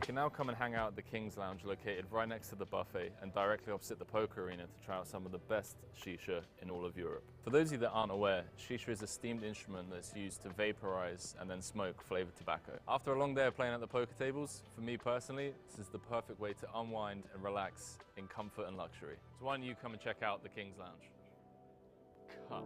can now come and hang out at the King's Lounge located right next to the buffet and directly opposite the poker arena to try out some of the best shisha in all of Europe. For those of you that aren't aware, shisha is a steamed instrument that's used to vaporize and then smoke flavored tobacco. After a long day of playing at the poker tables, for me personally, this is the perfect way to unwind and relax in comfort and luxury. So why don't you come and check out the King's Lounge? Cut.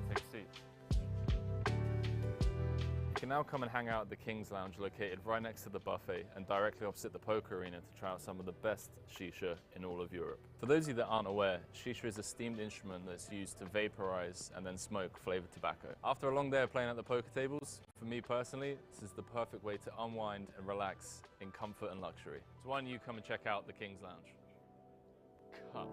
Take a seat. You can now come and hang out at the King's Lounge located right next to the buffet and directly opposite the poker arena to try out some of the best shisha in all of Europe. For those of you that aren't aware, shisha is a steamed instrument that's used to vaporize and then smoke flavored tobacco. After a long day of playing at the poker tables, for me personally, this is the perfect way to unwind and relax in comfort and luxury. So why don't you come and check out the King's Lounge? Cut.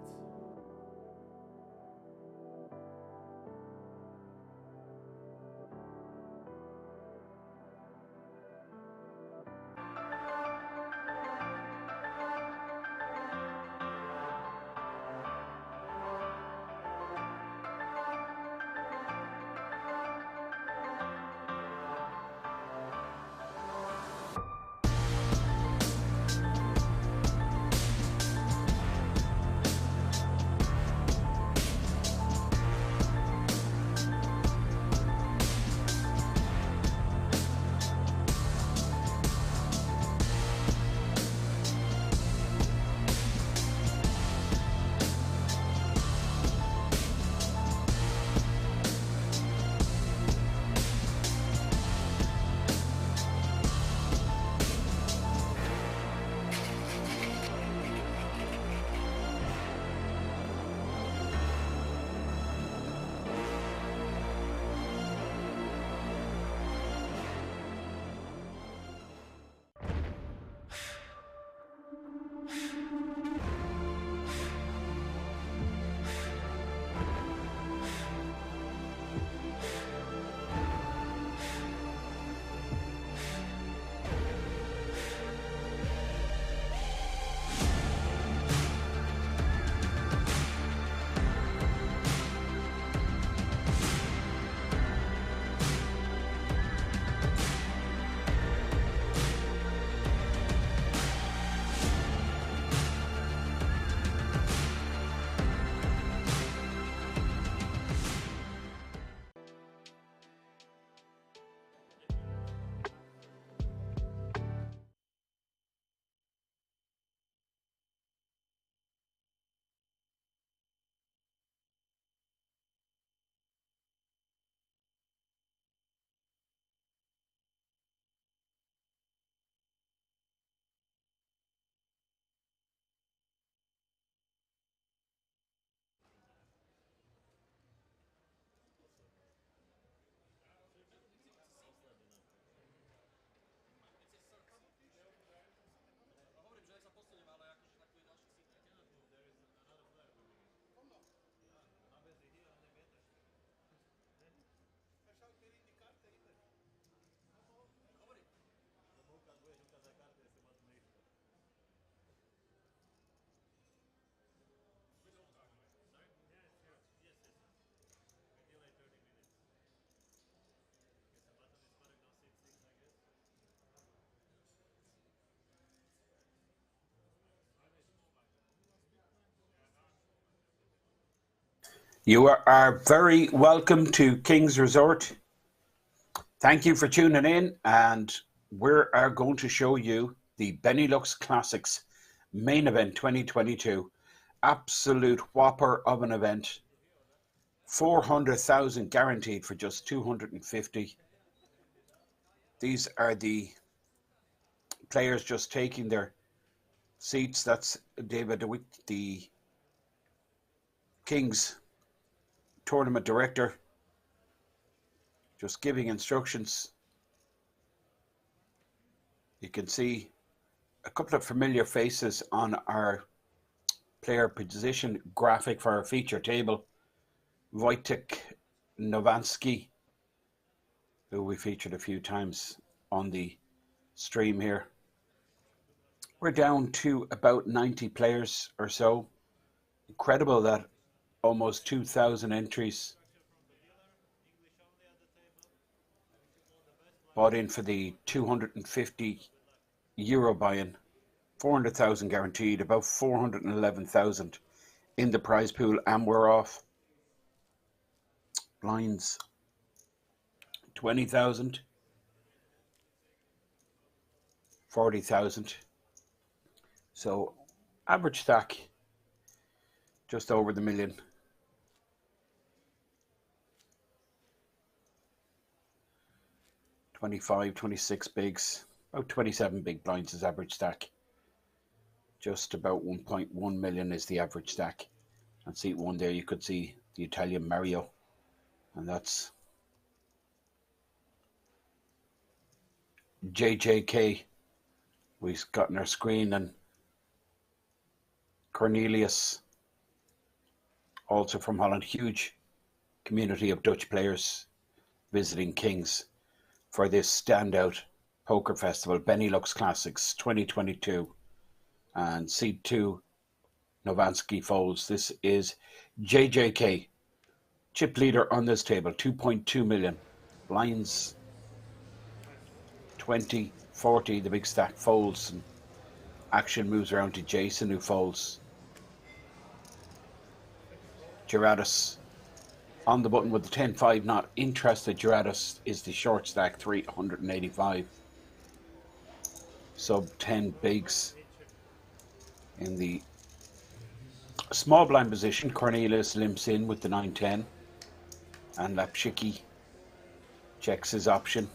You are very welcome to King's Resort. Thank you for tuning in, and we are going to show you the Benelux Classics main event 2022. Absolute whopper of an event. 400,000 guaranteed for just 250. These are the players just taking their seats. That's David DeWitt, the King's tournament director, just giving instructions. You can see a couple of familiar faces on our player position graphic for our feature table. Wojtek Nowacki, who we featured a few times on the stream here. We're down to about 90 players or so. Incredible that almost 2,000 entries bought in for the 250 euro buy-in. 400,000 guaranteed, about 411,000 in the prize pool, and we're off. Blinds 20,000, 40,000. So average stack just over the million. $25, 26 bigs, about 27 big blinds is average stack. Just about 1.1 million is the average stack. And seat one there, you could see the Italian Mario, and that's JJK. We've got on our screen, and Cornelius, also from Holland. Huge community of Dutch players visiting Kings for this standout poker festival, Benelux Classics 2022. And seat two, Nowacki folds. This is JJK, chip leader on this table, 2.2 million. Blinds 20, 40, the big stack folds, and action moves around to Jason, who folds. Gerardus on the button with the 10-5, not interested. Gerardus is the short stack, 385. Sub 10 bigs. In the small blind position, Cornelius limps in with the 9-10, and Lapshiki checks his option.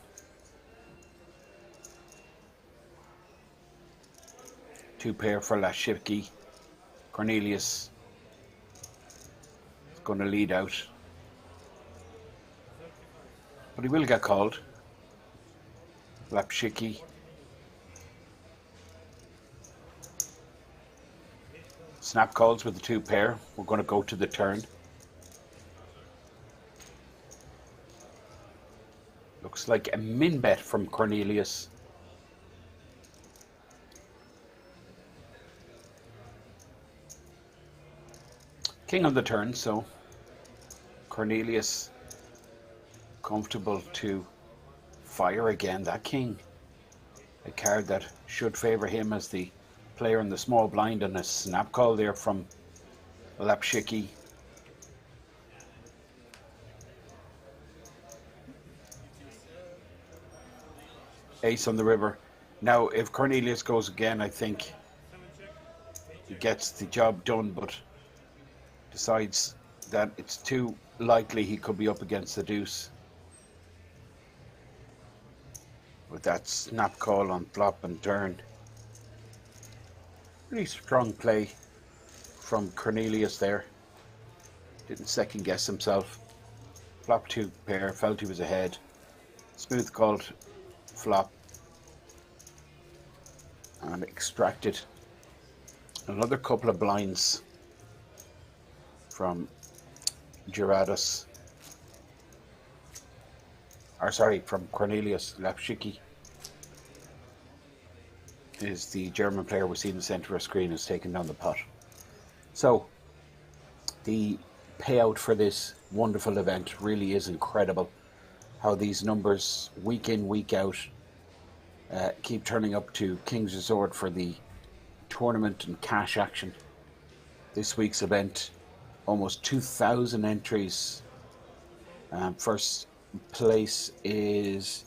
Two pair for Lapshiki. Cornelius is going to lead out, but he will get called. Lapshiki. Snap calls with the two pair. We're going to go to the turn. Looks like a min bet from Cornelius. King on the turn, so Cornelius comfortable to fire again. That king, a card that should favour him as the player in the small blind, and a snap call there from Lapshiki. Ace on the river. Now, if Cornelius goes again, I think he gets the job done, but decides that it's too likely he could be up against the deuce. With that snap call on flop and turn. Really strong play from Cornelius there. Didn't second guess himself. Flop two pair, felt he was ahead. Smooth called flop and extracted another couple of blinds from Gerardus. Or sorry, from Cornelius. Lapshiki is the German player we see in the centre of our screen, is taking down the pot. So the payout for this wonderful event really is incredible. How these numbers week in, week out keep turning up to King's Resort for the tournament and cash action. This week's event almost 2,000 entries. First place is,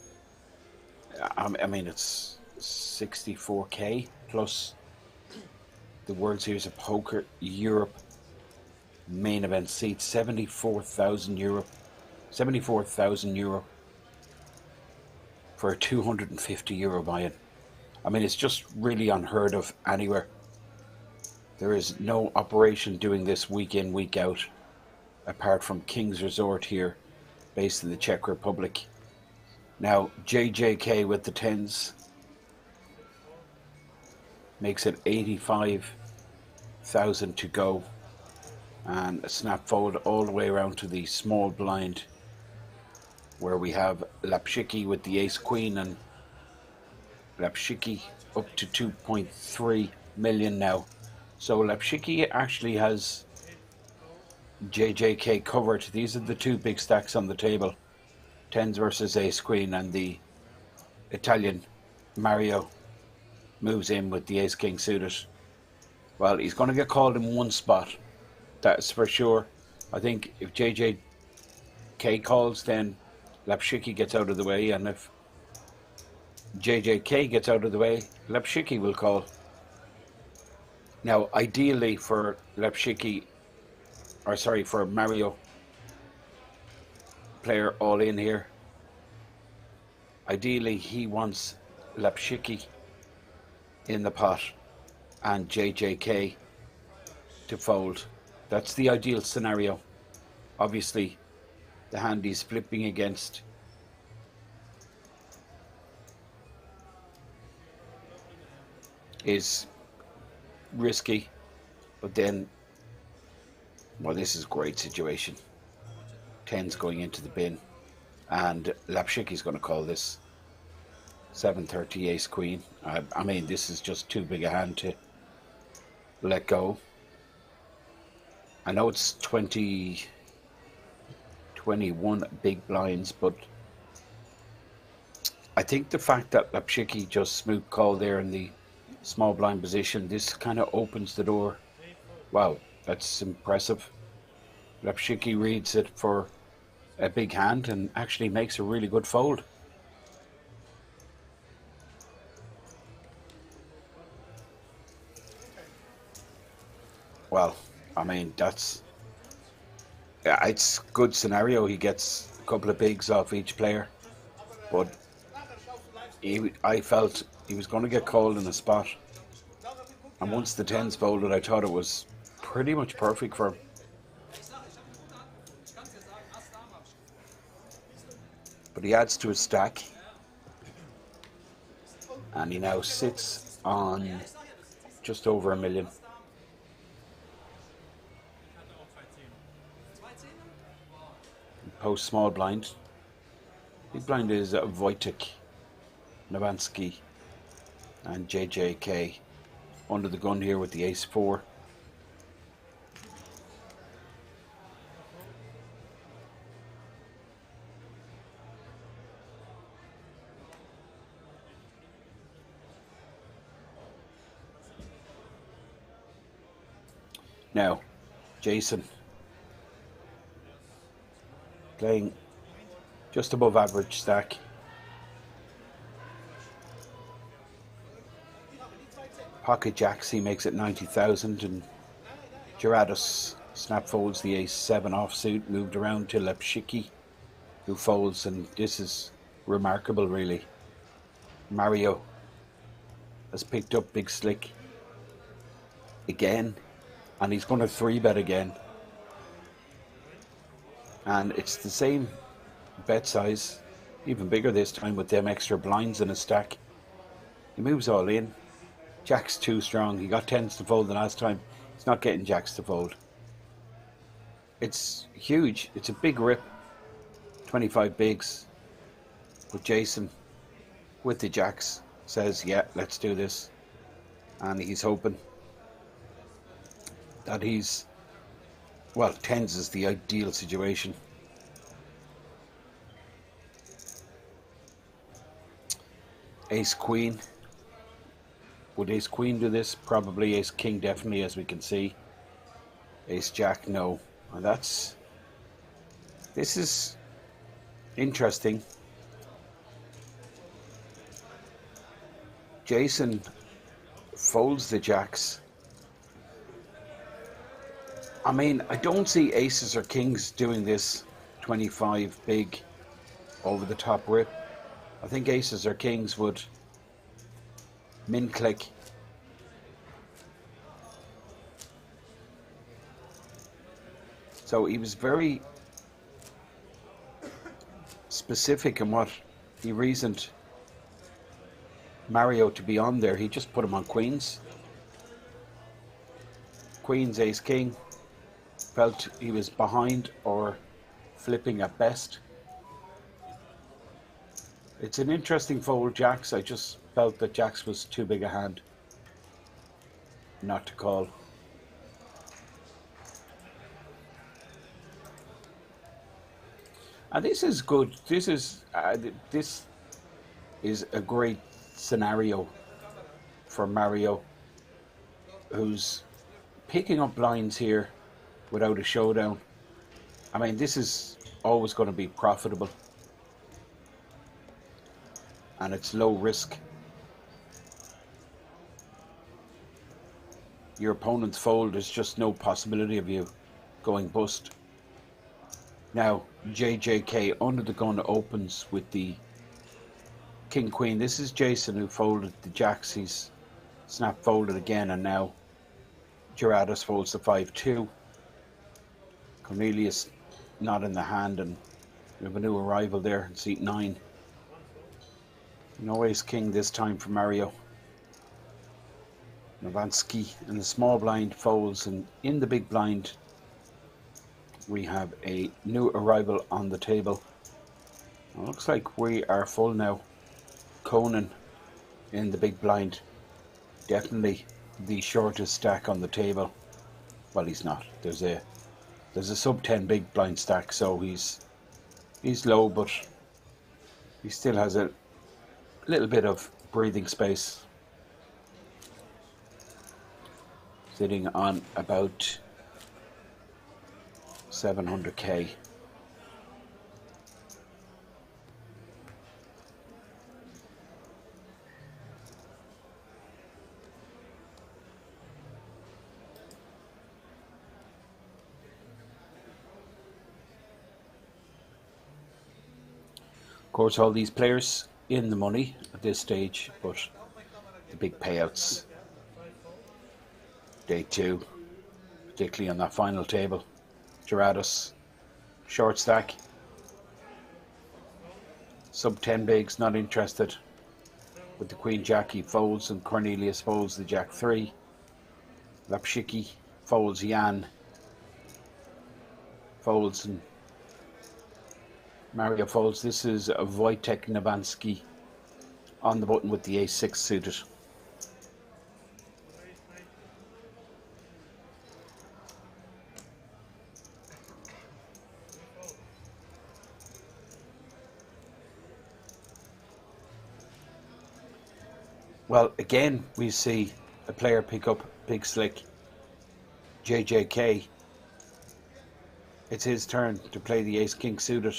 I mean, it's 64k plus the World Series of Poker Europe main event seat, 74,000 euro, 74,000 euro for a 250 euro buy-in. I mean, it's just really unheard of anywhere. There is no operation doing this week in, week out, apart from King's Resort here, based in the Czech Republic. Now, JJK with the tens makes it 85,000 to go, and a snap fold all the way around to the small blind, where we have Lapshiki with the ace queen, and Lapshiki up to 2.3 million now. So Lapshiki actually has JJK covered. These are the two big stacks on the table, tens versus ace queen, and the Italian Mario moves in with the ace king suited. Well, he's going to get called in one spot, that's for sure. I think if JJK calls, then Lapshiki gets out of the way, and if JJK gets out of the way, Lapshiki will call. Now, ideally for Lapshiki, or sorry, for Mario, player all in here, ideally he wants Lapshiki in the pot and JJK to fold. That's the ideal scenario. Obviously, the hand he's flipping against is risky, but then, well, this is a great situation. Tens going into the bin, and Lapshiki's going to call this. 730 ace queen. I mean, this is just too big a hand to let go. I know it's 21 big blinds, but I think the fact that Lapshiki just smooth called there in the small blind position, this kind of opens the door. Wow, that's impressive. Lapshiki reads it for a big hand and actually makes a really good fold. Well, I mean, that's, yeah, it's a good scenario. He gets a couple of bigs off each player, but I felt he was going to get called in a spot, and once the tens folded, I thought it was pretty much perfect for him. But he adds to his stack, and he now sits on just over $1 million. Post small blind. Big blind is Wojtek, Novansky, and JJK under the gun here with the ace 4. Now, Jason playing just above average stack. Pocket jacks, he makes it 90,000, and Gerardus snap folds the ace 7 offsuit, moved around to Lapshiki, who folds, and this is remarkable, really. Mario has picked up big slick again, and he's going to 3-bet again. And it's the same bet size, even bigger this time with them extra blinds in his stack. He moves all in. Jack's too strong. He got tens to fold the last time. He's not getting jacks to fold. It's huge. It's a big rip. 25 bigs. But Jason, with the jacks, says, yeah, let's do this. And he's hoping that he's, well, tens is the ideal situation. Ace queen. Would ace queen do this? Probably. Ace king definitely, as we can see. Ace jack, no. Well, this is interesting. Jason folds the jacks. I mean, I don't see aces or kings doing this 25 big over the top rip. I think aces or kings would min click. So he was very specific in what he reasoned Mario to be on there. He just put him on queens. Queens, ace, king. Felt he was behind or flipping at best. It's an interesting fold, jacks. I just felt that jacks was too big a hand not to call. And this is good. This is a great scenario for Mario, who's picking up blinds here without a showdown. I mean, this is always going to be profitable, and it's low risk. Your opponent's fold, there's just no possibility of you going bust. Now, JJK under the gun opens with the king queen. This is Jason who folded the jacks. He's snap folded again, and now Gerardus folds the 5-2. Cornelius not in the hand, and we have a new arrival there in seat 9. No ace king this time for Mario. Novansky in the small blind folds, and in the big blind we have a new arrival on the table. It looks like we are full now. Conan in the big blind, definitely the shortest stack on the table. Well, he's not. There's a sub 10 big blind stack, so he's low, but he still has a little bit of breathing space. Sitting on about 700k. Of course, all these players in the money at this stage, but the big payouts, day 2, particularly on that final table. Gerardus, short stack, sub 10 bigs, not interested. With the queen jack, he folds, and Cornelius folds the jack 3. Lapshiki folds, Jan folds, and Mario folds. This is a Wojtek Novansky on the button with the ace-6 suited. Well, again, we see a player pick up big slick. JJK. It's his turn to play the ace-king suited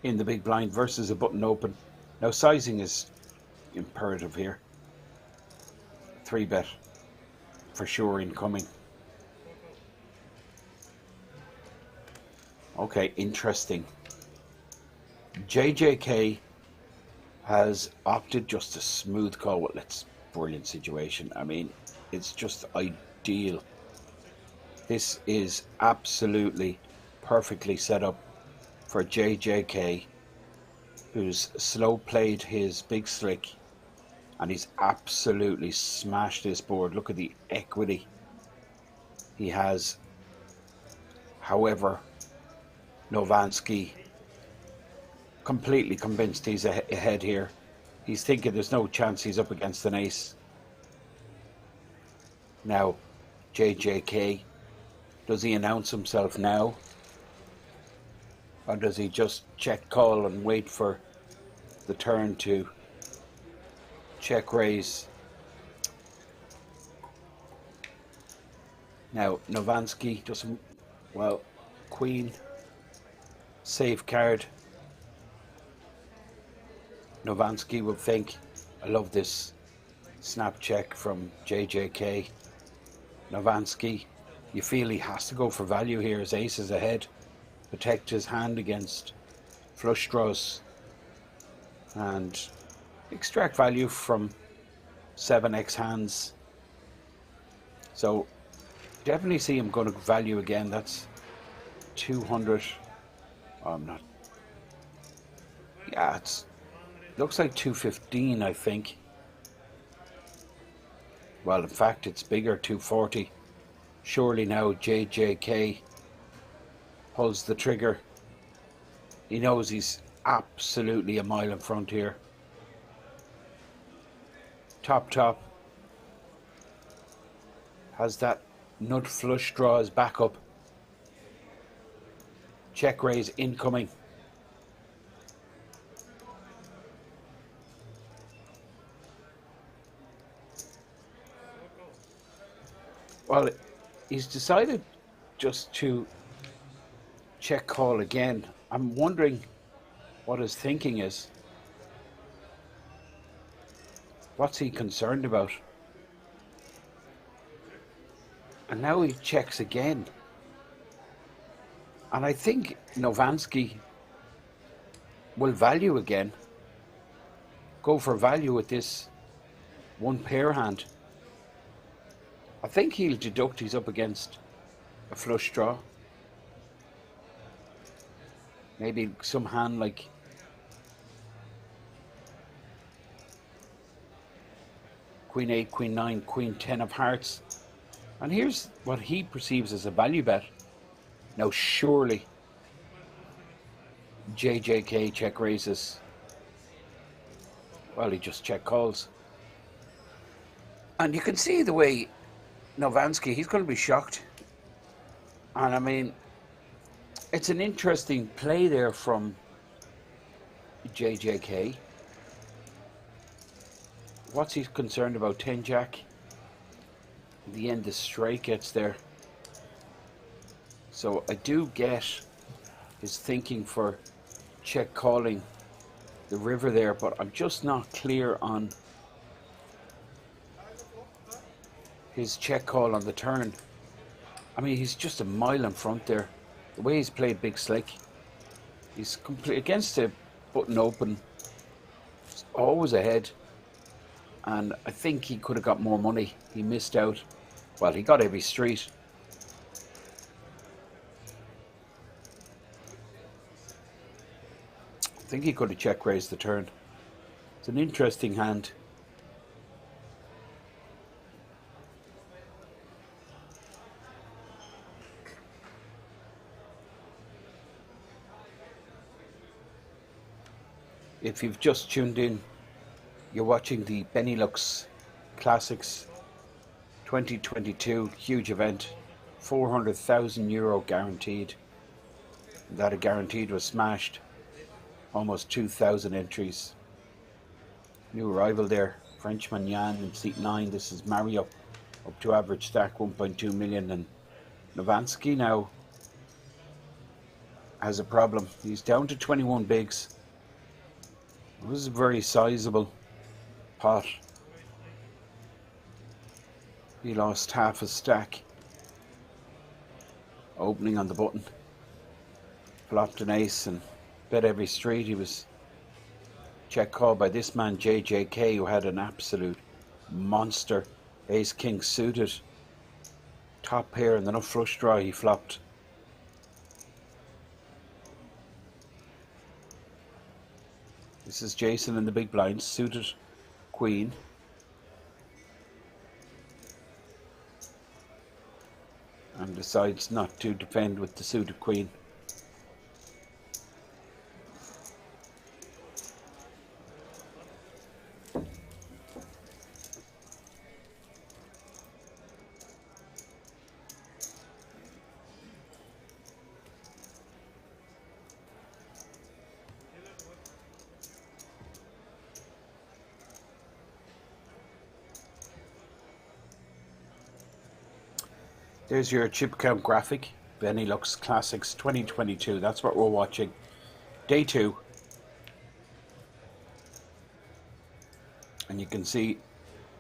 in the big blind versus a button open. Now, sizing is imperative here. 3-bet for sure incoming. Okay, interesting. JJK has opted just a smooth call. Well, that's brilliant situation. I mean, it's just ideal. This is absolutely perfectly set up for JJK, who's slow played his big slick, and he's absolutely smashed this board. Look at the equity he has. However, Novansky completely convinced he's ahead here. He's thinking there's no chance he's up against an ace. Now, JJK, does he announce himself now? Or does he just check call and wait for the turn to check raise? Now, Novansky doesn't, well, Queen, safe card. Novansky will think. I love this snap check from JJK. Novansky, you feel he has to go for value here. His ace is ahead. Protect his hand against flush draws and extract value from 7x hands. So definitely see him going to value again. That's 200. Oh, I'm not. Yeah, it's looks like 215, I think. Well, in fact, it's bigger, 240. Surely now JJK pulls the trigger. He knows he's absolutely a mile in front here. Top. Has that nut flush draw as backup. Check raise incoming. Well, he's decided just to check call again. I'm wondering what his thinking is. What's he concerned about? And now he checks again. And I think Novansky will value again. Go for value with this one pair hand. I think he'll deduct he's up against a flush draw. Maybe some hand like Queen 8, Queen 9, Queen 10 of hearts. And here's what he perceives as a value bet. Now surely JJK check raises. Well, he just check calls. And you can see the way Novansky, he's going to be shocked. And I mean, it's an interesting play there from JJK. What's he concerned about? 10 jack. In the end, the straight gets there. So I do get his thinking for check calling the river there, but I'm just not clear on his check call on the turn. I mean, he's just a mile in front there. The way he's played Big Slick, he's complete against the button open. He's always ahead, and I think he could have got more money. He missed out. Well, he got every street. I think he could have check raised the turn. It's an interesting hand. If you've just tuned in, you're watching the Benelux Classics 2022 huge event, €400,000 guaranteed. That a guaranteed was smashed. Almost 2,000 entries. New arrival there, Frenchman Jan in seat 9. This is Mario, up to average stack 1.2 million. And Novansky now has a problem. He's down to 21 bigs. It was a very sizable pot. He lost half a stack. Opening on the button. Flopped an ace and bet every street. He was check called by this man JJK, who had an absolute monster ace king suited. Top pair and then a flush draw he flopped. This is Jason in the big blind, suited queen. And decides not to defend with the suited queen. There's your chip count graphic. Benelux Classics 2022. That's what we're watching. Day 2. And you can see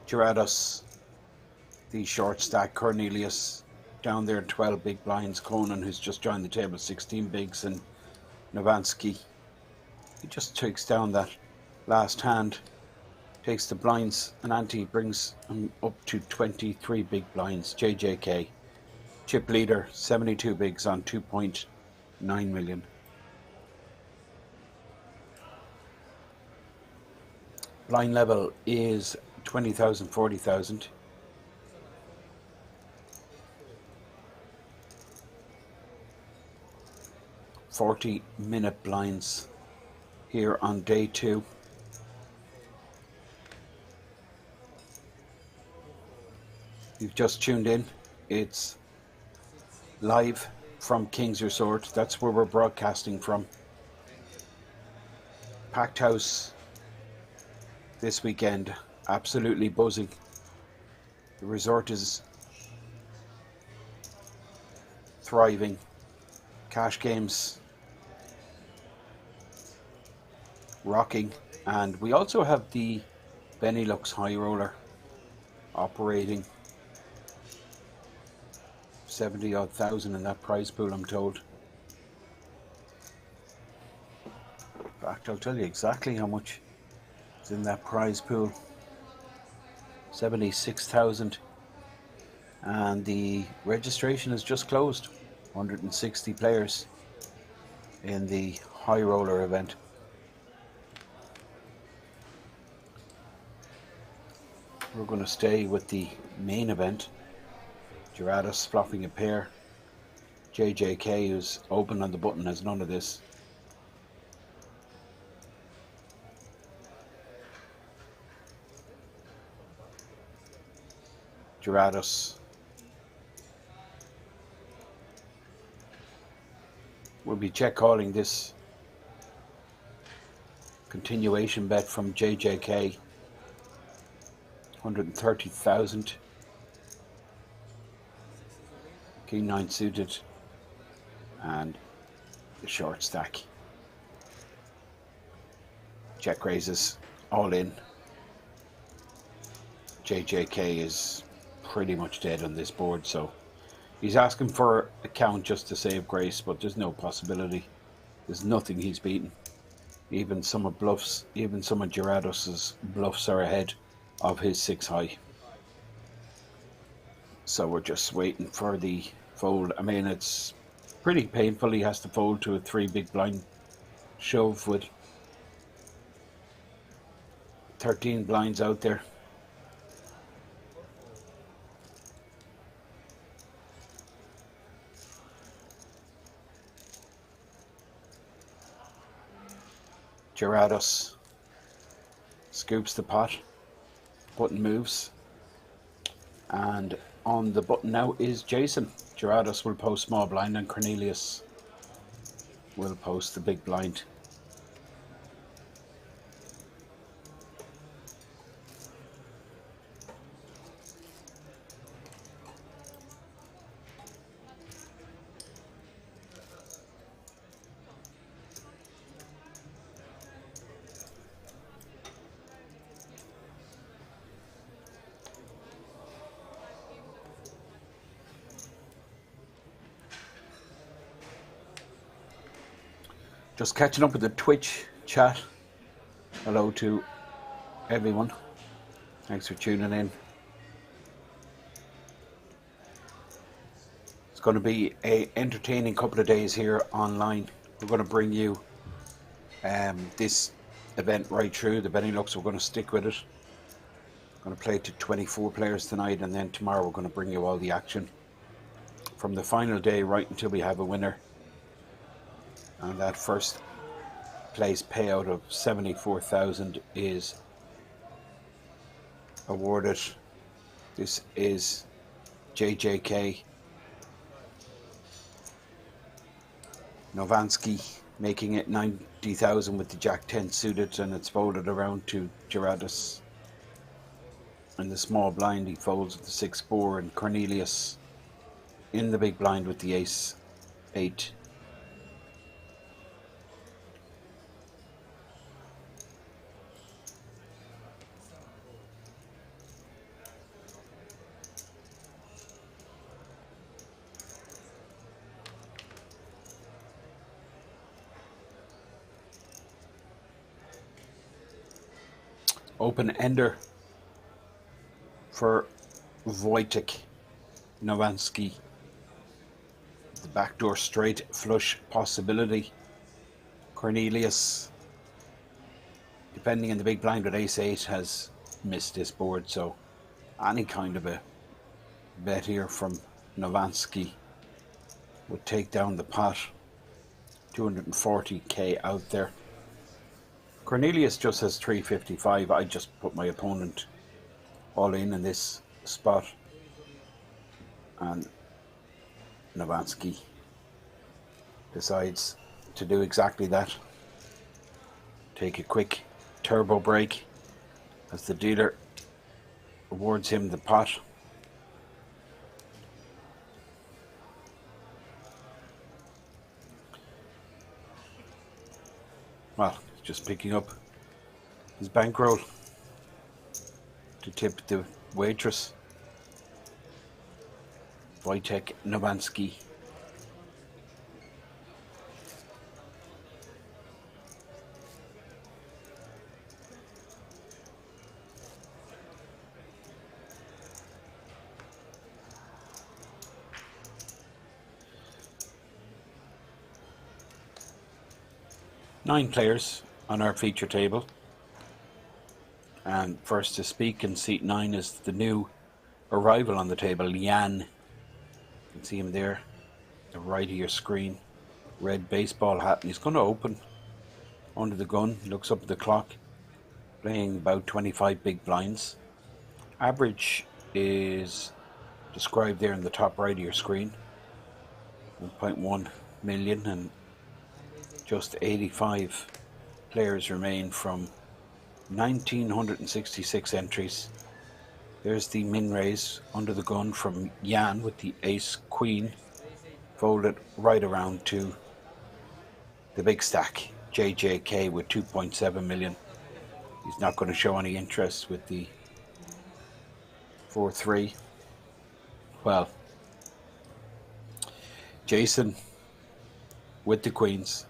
Gerardos, the short stack, Cornelius down there, 12 big blinds, Conan, who's just joined the table, 16 bigs, and Novansky. He just takes down that last hand, takes the blinds, and ante, brings him up to 23 big blinds. JJK, chip leader, 72 bigs on 2.9 million. Blind level is 20,000, 40,000. "40-minute blinds here on day 2. You've just tuned in. It's live from King's Resort. That's where we're broadcasting from. Packed house this weekend, absolutely buzzing. The resort is thriving. Cash games rocking, and we also have the Benelux High Roller operating. 70-odd thousand in that prize pool, I'm told. In fact, I'll tell you exactly how much is in that prize pool. 76,000, and the registration is just closed. 160 players in the High Roller event. We're going to stay with the main event. Gerardos flopping a pair. JJK, who's open on the button, has none of this. Gerardos will be check calling this continuation bet from JJK. 130,000. King 9 suited and the short stack. Check raises all in. JJK is pretty much dead on this board, so he's asking for a count just to save grace, but there's no possibility. There's nothing he's beaten. Even some of Gerardos's bluffs are ahead of his 6 high. So we're just waiting for the fold. I mean, it's pretty painful. He has to fold to a 3 big blind shove with 13 blinds out there. Gerardos scoops the pot, button moves, and on the button now is Jason. Gerardos will post small blind and Cornelius will post the big blind. Just catching up with the Twitch chat. Hello to everyone. Thanks for tuning in. It's going to be an entertaining couple of days here online. We're going to bring you this event right through the Benelux. We're going to stick with it. We're going to play to 24 players tonight, and then tomorrow we're going to bring you all the action from the final day right until we have a winner. And that first place payout of 74,000 is awarded. This is JJK. Novansky making it 90,000 with the Jack 10 suited, and it's folded around to Gerardos. In the small blind he folds with the 6-4, and Cornelius in the big blind with the ace 8. Open ender for Wojtek Nowacki. The backdoor straight flush possibility. Cornelius, depending on the big blind with ace-8, has missed this board, so any kind of a bet here from Nowacki would take down the pot. 240k out there. Cornelius just has 355. I just put my opponent all in this spot, and Nowacki decides to do exactly that. Take a quick turbo break as the dealer awards him the pot. Well, just picking up his bankroll to tip the waitress. Wojtek Nowacki. Nine players on our feature table, and first to speak in seat 9 is the new arrival on the table, Jan. You can see him there, the right of your screen, red baseball hat, and he's going to open under the gun. He looks up at the clock, playing about 25 big blinds. Average is described there in the top right of your screen, 1.1 million, and just 85 players remain from 1966 entries. There's the min raise under the gun from Jan with the ace queen folded right around to the big stack, JJK, with 2.7 million. He's not going to show any interest with the 4-3. Well, Jason with the queens.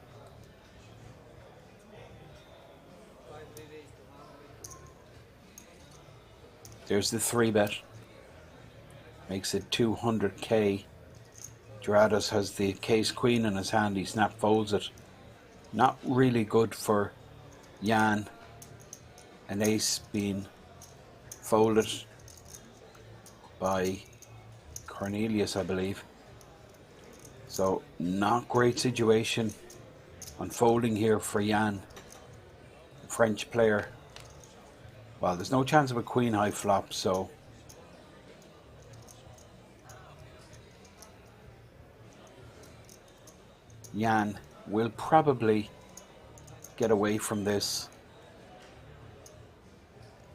There's the 3-bet. Makes it 200k. Dorados has the case queen in his hand. He snap folds it. Not really good for Jan. An ace being folded by Cornelius, I believe. So not great situation unfolding here for Jan, the French player. Well, there's no chance of a queen high flop, so Jan will probably get away from this.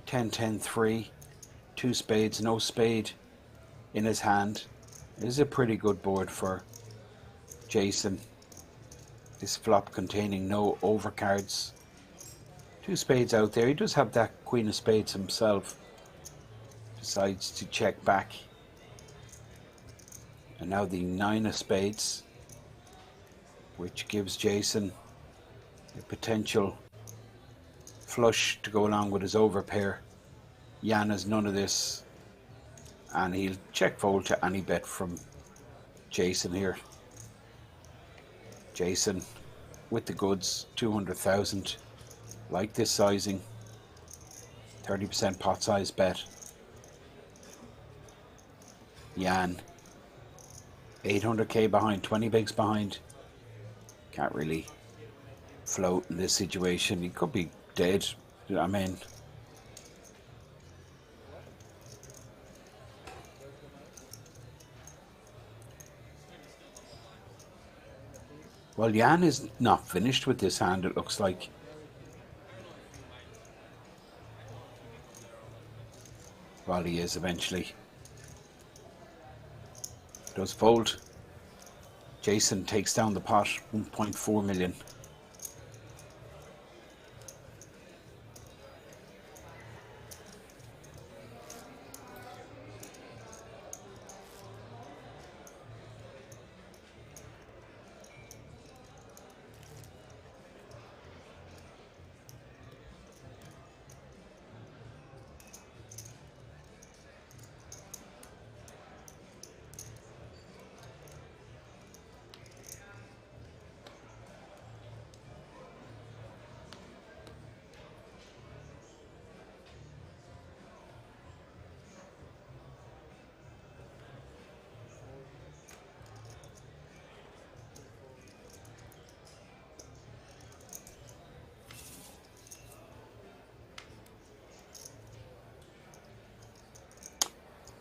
10-10-3, 2 spades, no spade in his hand. It is a pretty good board for Jason. This flop containing no overcards. 2 spades out there. He does have that queen of spades himself. Decides to check back. And now the 9 of spades, which gives Jason a potential flush to go along with his overpair. Jan has none of this, and he'll check fold to any bet from Jason here. Jason with the goods, 200,000. Like this sizing, 30% pot size bet. Jan, 800k behind, 20 bigs behind. Can't really float in this situation. He could be dead. I mean, well, Jan is not finished with this hand, it looks like. Well, he is eventually. Does fold. Jason takes down the pot, 1.4 million.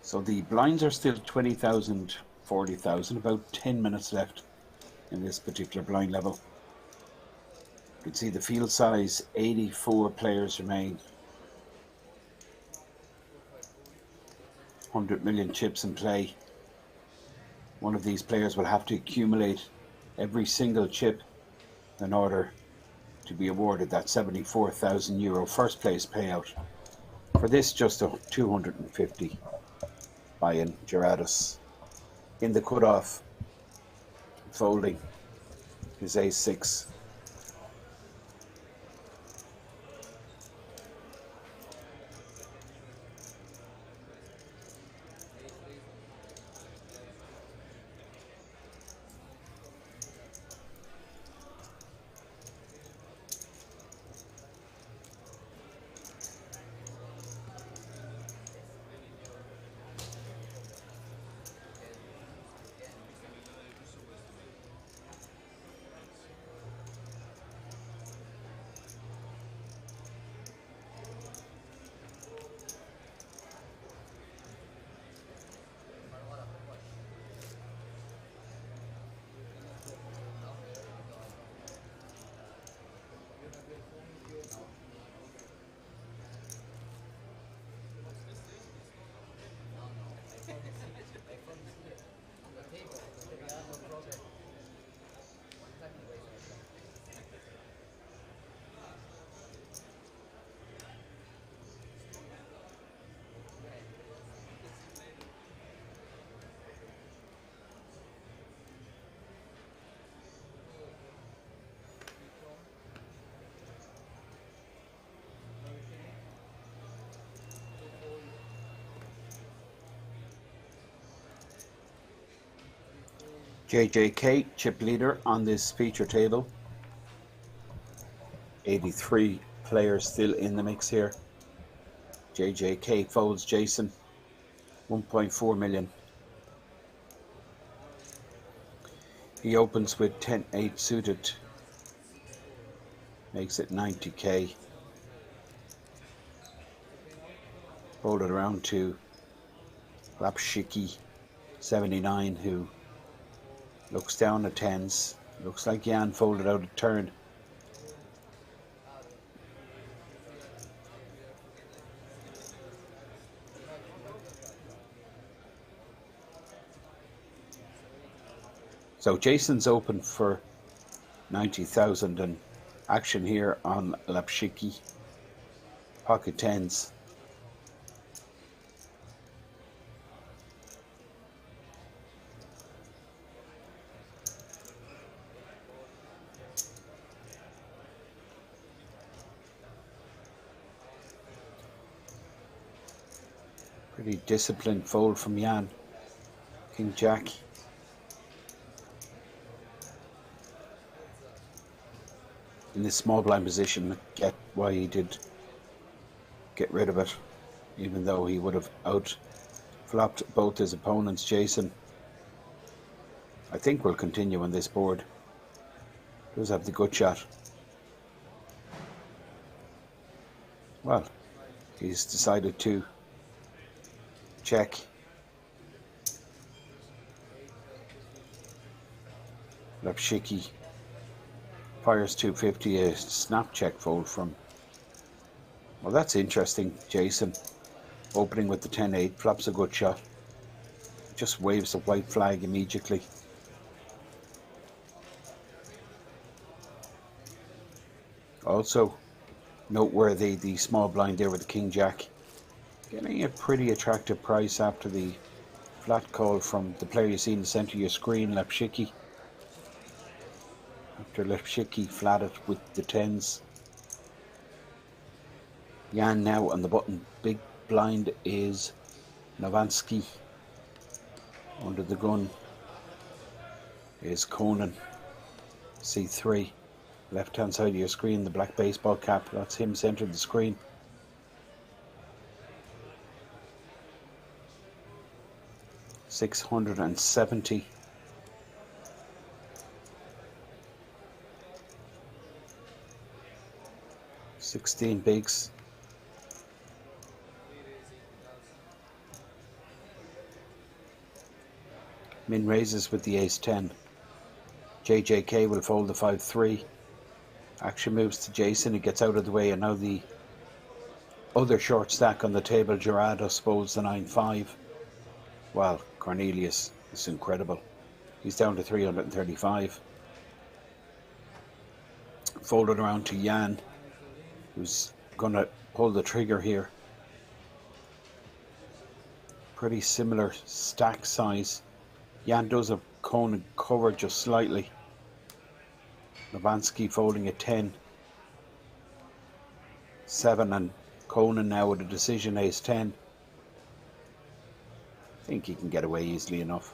So the blinds are still 20,000, 40,000, about 10 minutes left in this particular blind level. You can see the field size, 84 players remain. 100 million chips in play. One of these players will have to accumulate every single chip in order to be awarded that €74,000 first place payout. For this, just a 250 buy-in. Gerardus in the cutoff, folding his ace-6. JJK, chip leader on this feature table. 83 players still in the mix here. JJK folds Jason, 1.4 million. He opens with 10-8 suited, makes it 90k. Fold it around to Lapshiki, 79, who looks down at tens. Looks like Jan folded out a turn. So Jason's open for 90,000 and action here on Lapshiki. Pocket tens. Pretty disciplined fold from Jan. King Jack. In this small blind position, get why he did get rid of it, even though he would have out-flopped both his opponents. Jason, I think, will continue on this board. Does have the good shot. Well, he's decided to check. Lapshiki fires 250, a snap check fold from. Well, that's interesting. Jason opening with the 10-8, flops a good shot. Just waves the white flag immediately. Also noteworthy, the small blind there with the King Jack. Getting a pretty attractive price after the flat call from the player you see in the centre of your screen, Lepshicki. After Lepshicki flatted with the tens. Jan now on the button. Big blind is Novansky. Under the gun is Conan. C3. Left hand side of your screen, the black baseball cap. That's him centered the screen. $670. $16 bigs. Min raises with the ace-10. JJK will fold the 5-3. Action moves to Jason. He gets out of the way, and now the other short stack on the table, Gerardos, folds the 9-5. Well, Cornelius is incredible. He's down to 335. Folded around to Jan, who's going to pull the trigger here. Pretty similar stack size. Jan does a Conan cover just slightly. Novansky folding a 10. 7 and Conan now with a decision ace-10. I think he can get away easily enough.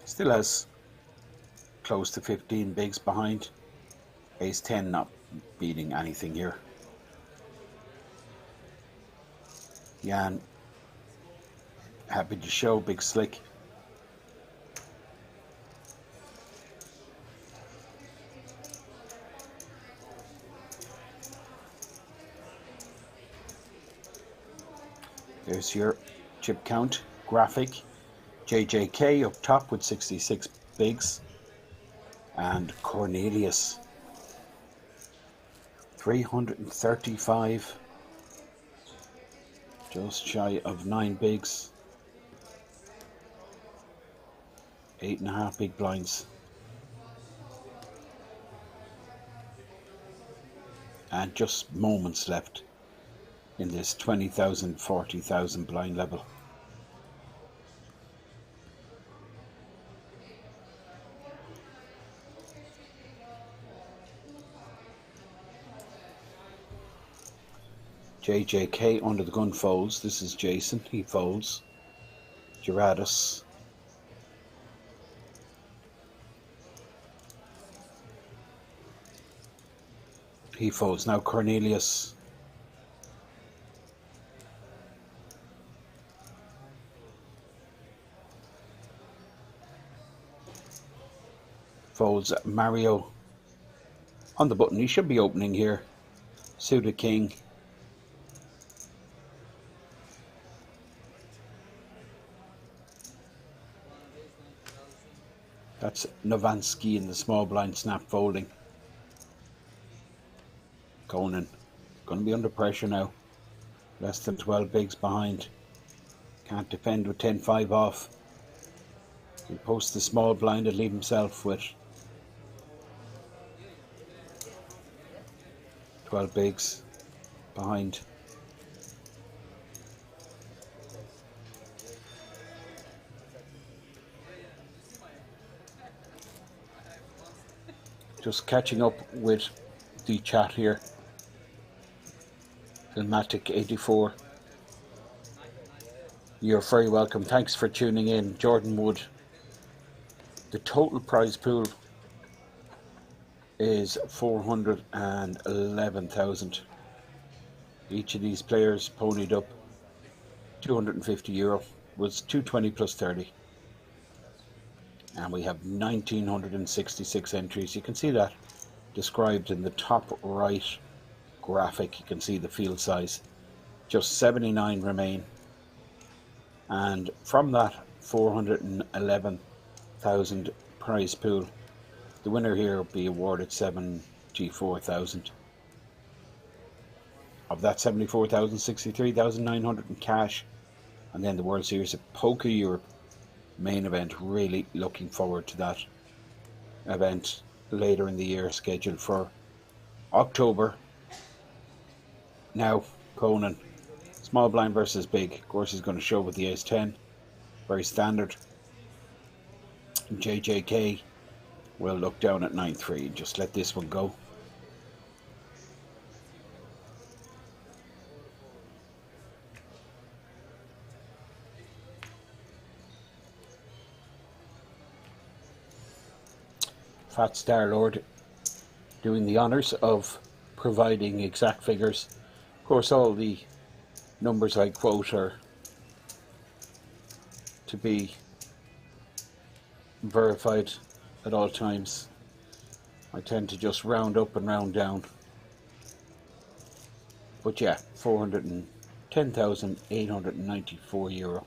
Still has close to 15 bigs behind. Ace-10 not beating anything here. Jan happy to show big slick. There's your chip count graphic. JJK up top with 66 bigs. And Cornelius 335. Just shy of 9 bigs. 8.5 big blinds. And just moments left in this 20,000, 40,000 blind level. JJK under the gun folds. This is Jason. He folds. Gerardus. He folds. Now Cornelius. Folds Mario. On the button. He should be opening here. Suited king. That's Novansky in the small blind snap folding. Conan going to be under pressure now. Less than 12 bigs behind. Can't defend with 10-5 off. He'll post the small blind and leave himself with 12 bigs behind. Just catching up with the chat here. Filmatic84. You're very welcome. Thanks for tuning in. Jordan Wood. The total prize pool is 411,000. Each of these players ponied up €250. Was 220 plus 30. And we have 1,966 entries. You can see that described in the top right graphic. You can see the field size. Just 79 remain. And from that 411,000 prize pool, the winner here will be awarded 74,000. Of that 74,000, 63,900 in cash. And then the World Series of Poker Europe main event. Really looking forward to that event later in the year, scheduled for October. Now, Conan, small blind versus big. Of course, he's going to show with the ace-10. Very standard. JJK will look down at 9-3 and just let this one go. Fat Star Lord doing the honours of providing exact figures. Of course, all the numbers I quote are to be verified at all times. I tend to just round up and round down. But yeah, €410,894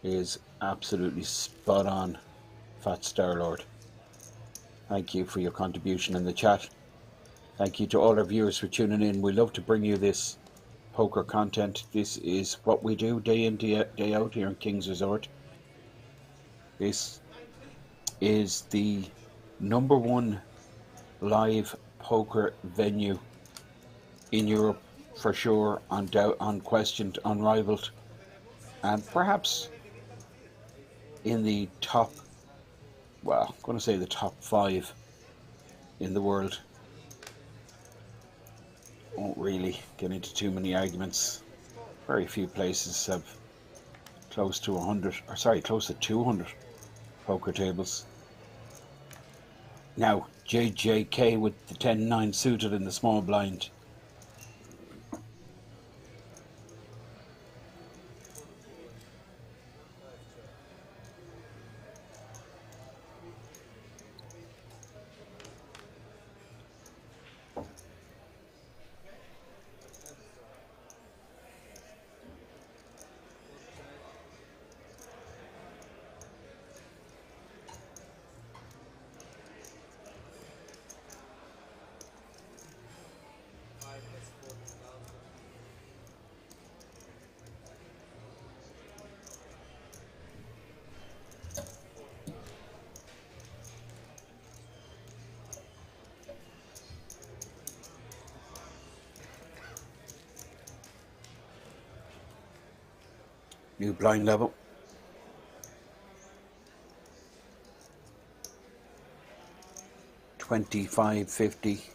is absolutely spot on, Fat Star Lord. Thank you for your contribution in the chat. Thank you to all our viewers for tuning in. We love to bring you this poker content. This is what we do day in, day out here in King's Resort. This is the #1 live poker venue in Europe, for sure, unquestioned, unrivaled, and perhaps in the top, well, I'm going to say the top 5 in the world. Won't really get into too many arguments. Very few places have close to 200 poker tables. Now, JJK with the 10-9 suited in the small blind. New blind level. $25.50.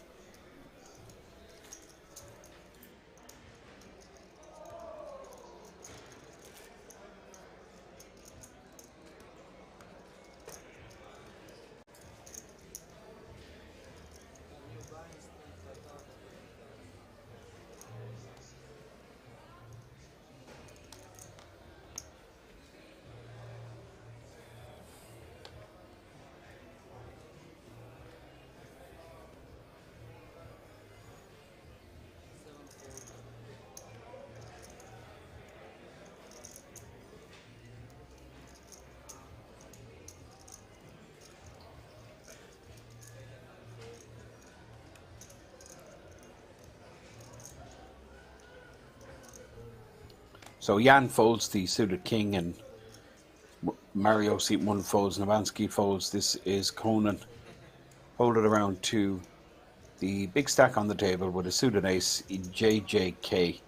So Jan folds the suited king and Mario seat 1 folds, Novansky folds. This is Conan. Hold it around to the big stack on the table with a suited ace. JJK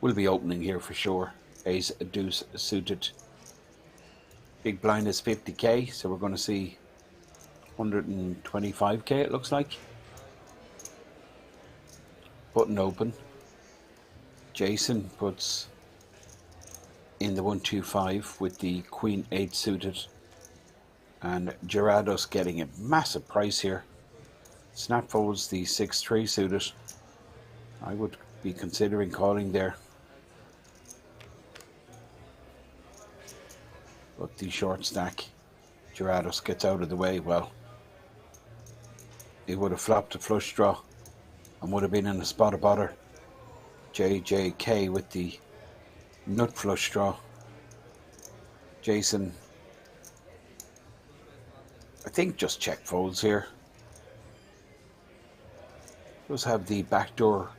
will be opening here for sure. Ace, deuce suited. Big blind is 50k, so we're going to see 125k it looks like. Button open. Jason puts in the 125 with the Queen 8 suited, and Gerardo's getting a massive price here. Snap folds the 6-3 suited. I would be considering calling there, but the short stack, Gerardo's gets out of the way. Well, he would have flopped a flush draw and would have been in a spot of bother. JJK with the nut flush draw. Jason, I think, just check folds here. Does have the backdoor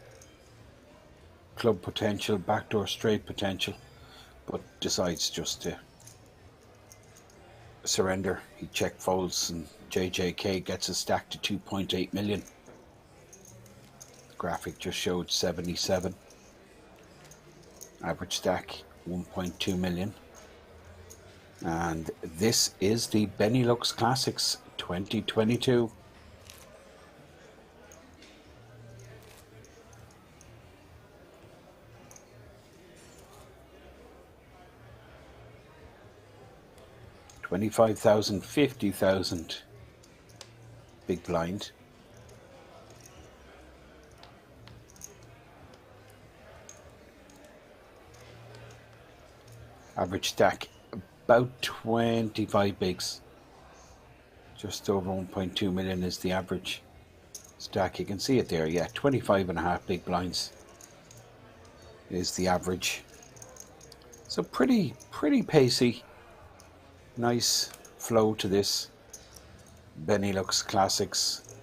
club potential, backdoor straight potential, but decides just to surrender. He check folds and JJK gets a stack to 2.8 million. The graphic just showed 77. Average stack 1.2 million. And this is the Benelux Classics 2022. $25,000, $50,000 big blind. Average stack about 25 bigs. Just over 1.2 million is the average stack. You can see it there, yeah, 25.5 big blinds is the average. So pretty pacey. Nice flow to this Benelux Classics.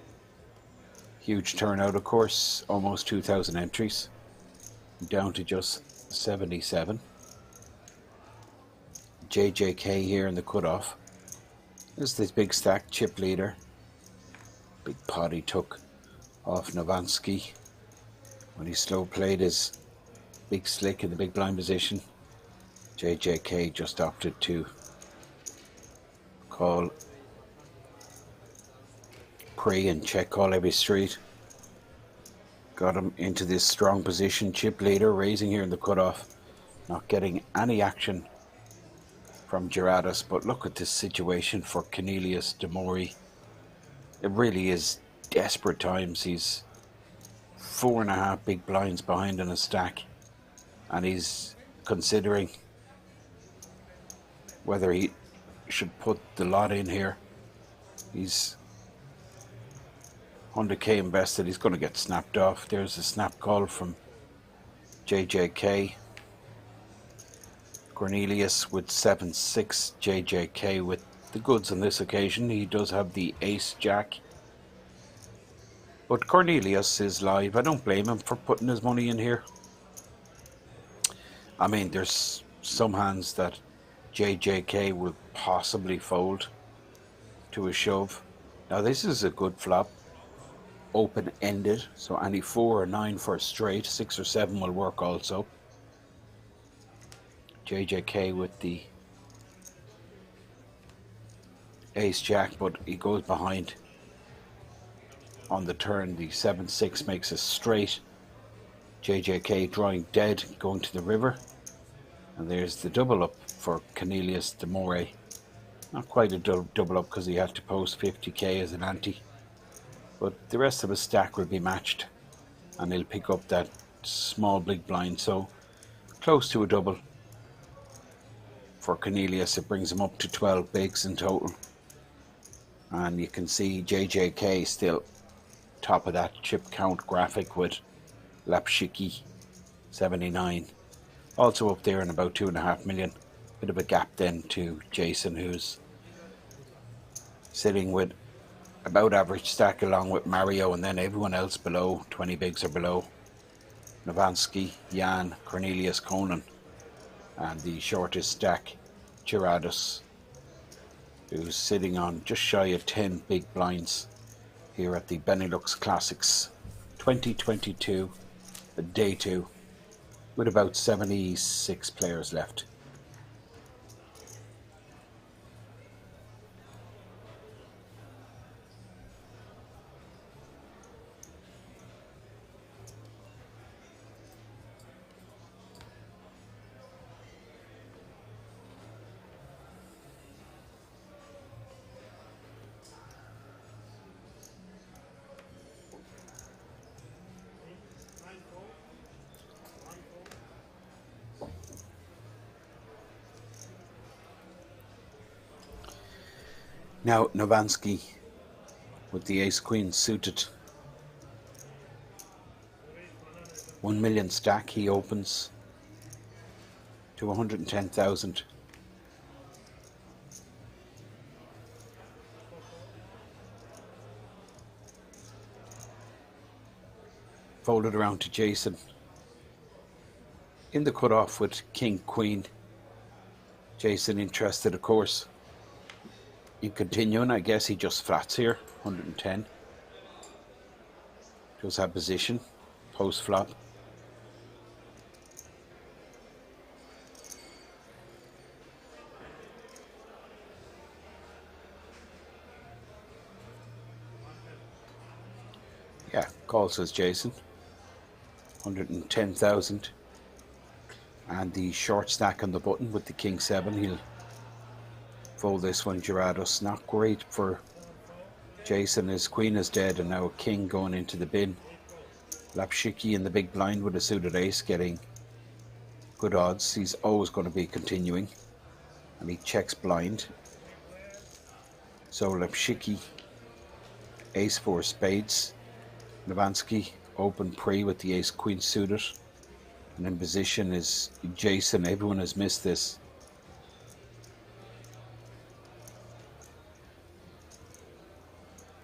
Huge turnout, of course, almost 2,000 entries, down to just 77. JJK here in the cutoff. This is this big stack, chip leader. Big pot he took off Novansky when he slow played his big slick in the big blind position. JJK just opted to call pre and check call every street. Got him into this strong position, chip leader, raising here in the cutoff. Not getting any action from Gerardus, but look at this situation for Cornelius de Mori. It really is desperate times. He's 4.5 big blinds behind in a stack, and he's considering whether he should put the lot in here. He's 100k invested. He's going to get snapped off. There's a snap call from JJK. Cornelius with 7-6, JJK with the goods on this occasion. He does have the ace jack, but Cornelius is live. I don't blame him for putting his money in here. I mean, there's some hands that JJK will possibly fold to a shove. Now this is a good flop, open-ended, so any 4 or 9 for a straight, 6 or 7 will work also. JJK with the ace jack, but he goes behind on the turn. The 7-6 makes a straight. JJK drawing dead, going to the river, and there's the double up for Cornelius de Mori. Not quite a double up because he had to post 50k as an ante, but the rest of his stack will be matched and he'll pick up that small big blind, so close to a double for Cornelius. It brings him up to 12 bigs in total, and you can see JJK still top of that chip count graphic with Lapshiki 79 also up there in about 2.5 million. Bit of a gap then to Jason, who's sitting with about average stack along with Mario, and then everyone else below 20 bigs or below. Novansky, Jan, Cornelius, Conan, and the shortest stack, Gerardus, who's sitting on just shy of 10 big blinds here at the Benelux Classics 2022, day 2, with about 76 players left. Now Novansky with the ace-queen suited. 1 million stack. He opens to 110,000. Folded around to Jason in the cutoff with king queen. Jason interested, of course. in continuing, I guess he just flats here, 110. Does have position, post flop. Yeah, call, says Jason. 110,000. And the short stack on the button with the king 7. He'll fold this one, Gerardo's. Not great for Jason. His queen is dead and now a king going into the bin. Lapshiki in the big blind with a suited ace getting good odds. He's always going to be continuing. And he checks blind. So Lapshiki, ace 4 spades. Novansky open pre with the ace queen suited. And in position is Jason. Everyone has missed this.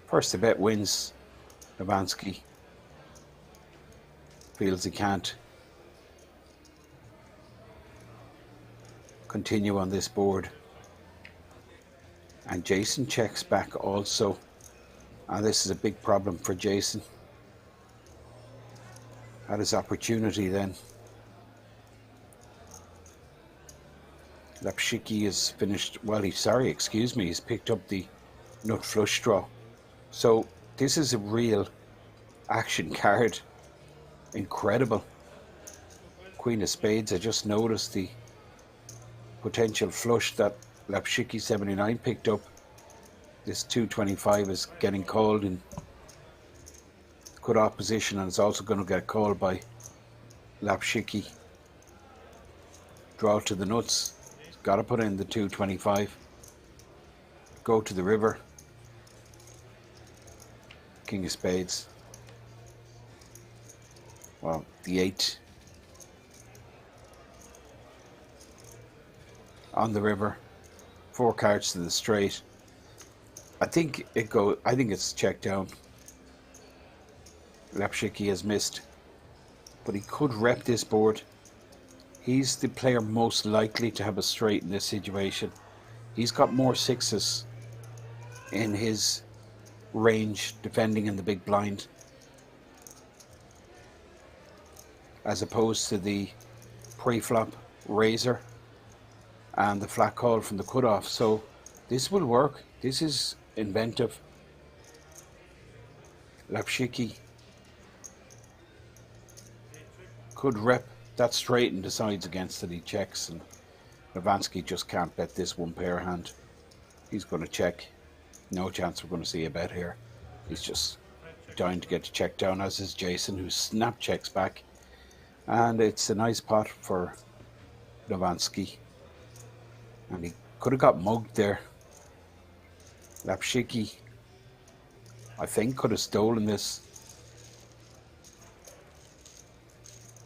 First to bet wins. Novansky feels he can't continue on this board. And Jason checks back also. And this is a big problem for Jason. Had his opportunity then. Lapshiki is finished, well, he's picked up the nut flush draw. So this is a real action card. Incredible. Queen of spades, I just noticed the potential flush that Lapshiki 79 picked up. This 225 is getting called in good opposition, and it's also going to get called by Lapshiki. Draw to the nuts. He's got to put in the 225. Go to the river. King of spades. Well, the 8 on the river. 4 cards to the straight. I think it's checked down. Lapshiki has missed, but he could rep this board. He's the player most likely to have a straight in this situation. He's got more 6s in his range defending in the big blind, as opposed to the pre-flop razor and the flat call from the cutoff. So this will work. This is inventive. Lapshiki could rep that straight and decides against it. He checks, and Novansky just can't bet this one pair hand. He's going to check. No chance we're going to see a bet here. He's just dying to get to check down, as is Jason, who snap checks back. And it's a nice pot for Novansky. And he could have got mugged there. Lapshiki, I think, could have stolen this.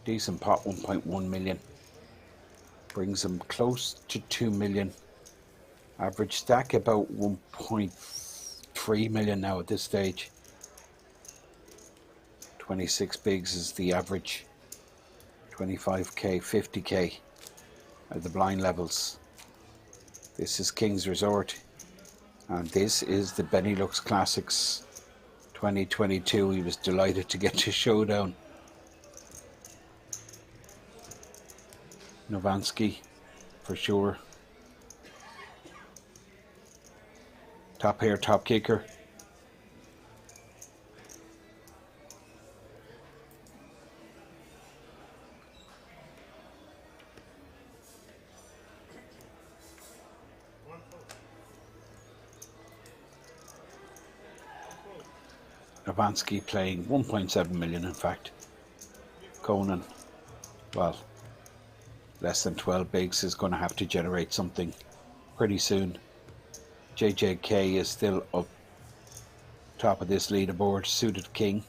Decent pot, 1.1 million. Brings him close to 2 million. Average stack about 1.3 million now at this stage. 26 bigs is the average. 25k, 50k at the blind levels. This is King's Resort. And this is the Benelux Classics 2022. He was delighted to get to showdown. Novansky, for sure. Top pair, top kicker. Novansky playing 1.7 million, in fact. Conan, well, less than 12 bigs, is going to have to generate something pretty soon. JJK is still up top of this leaderboard. Suited king.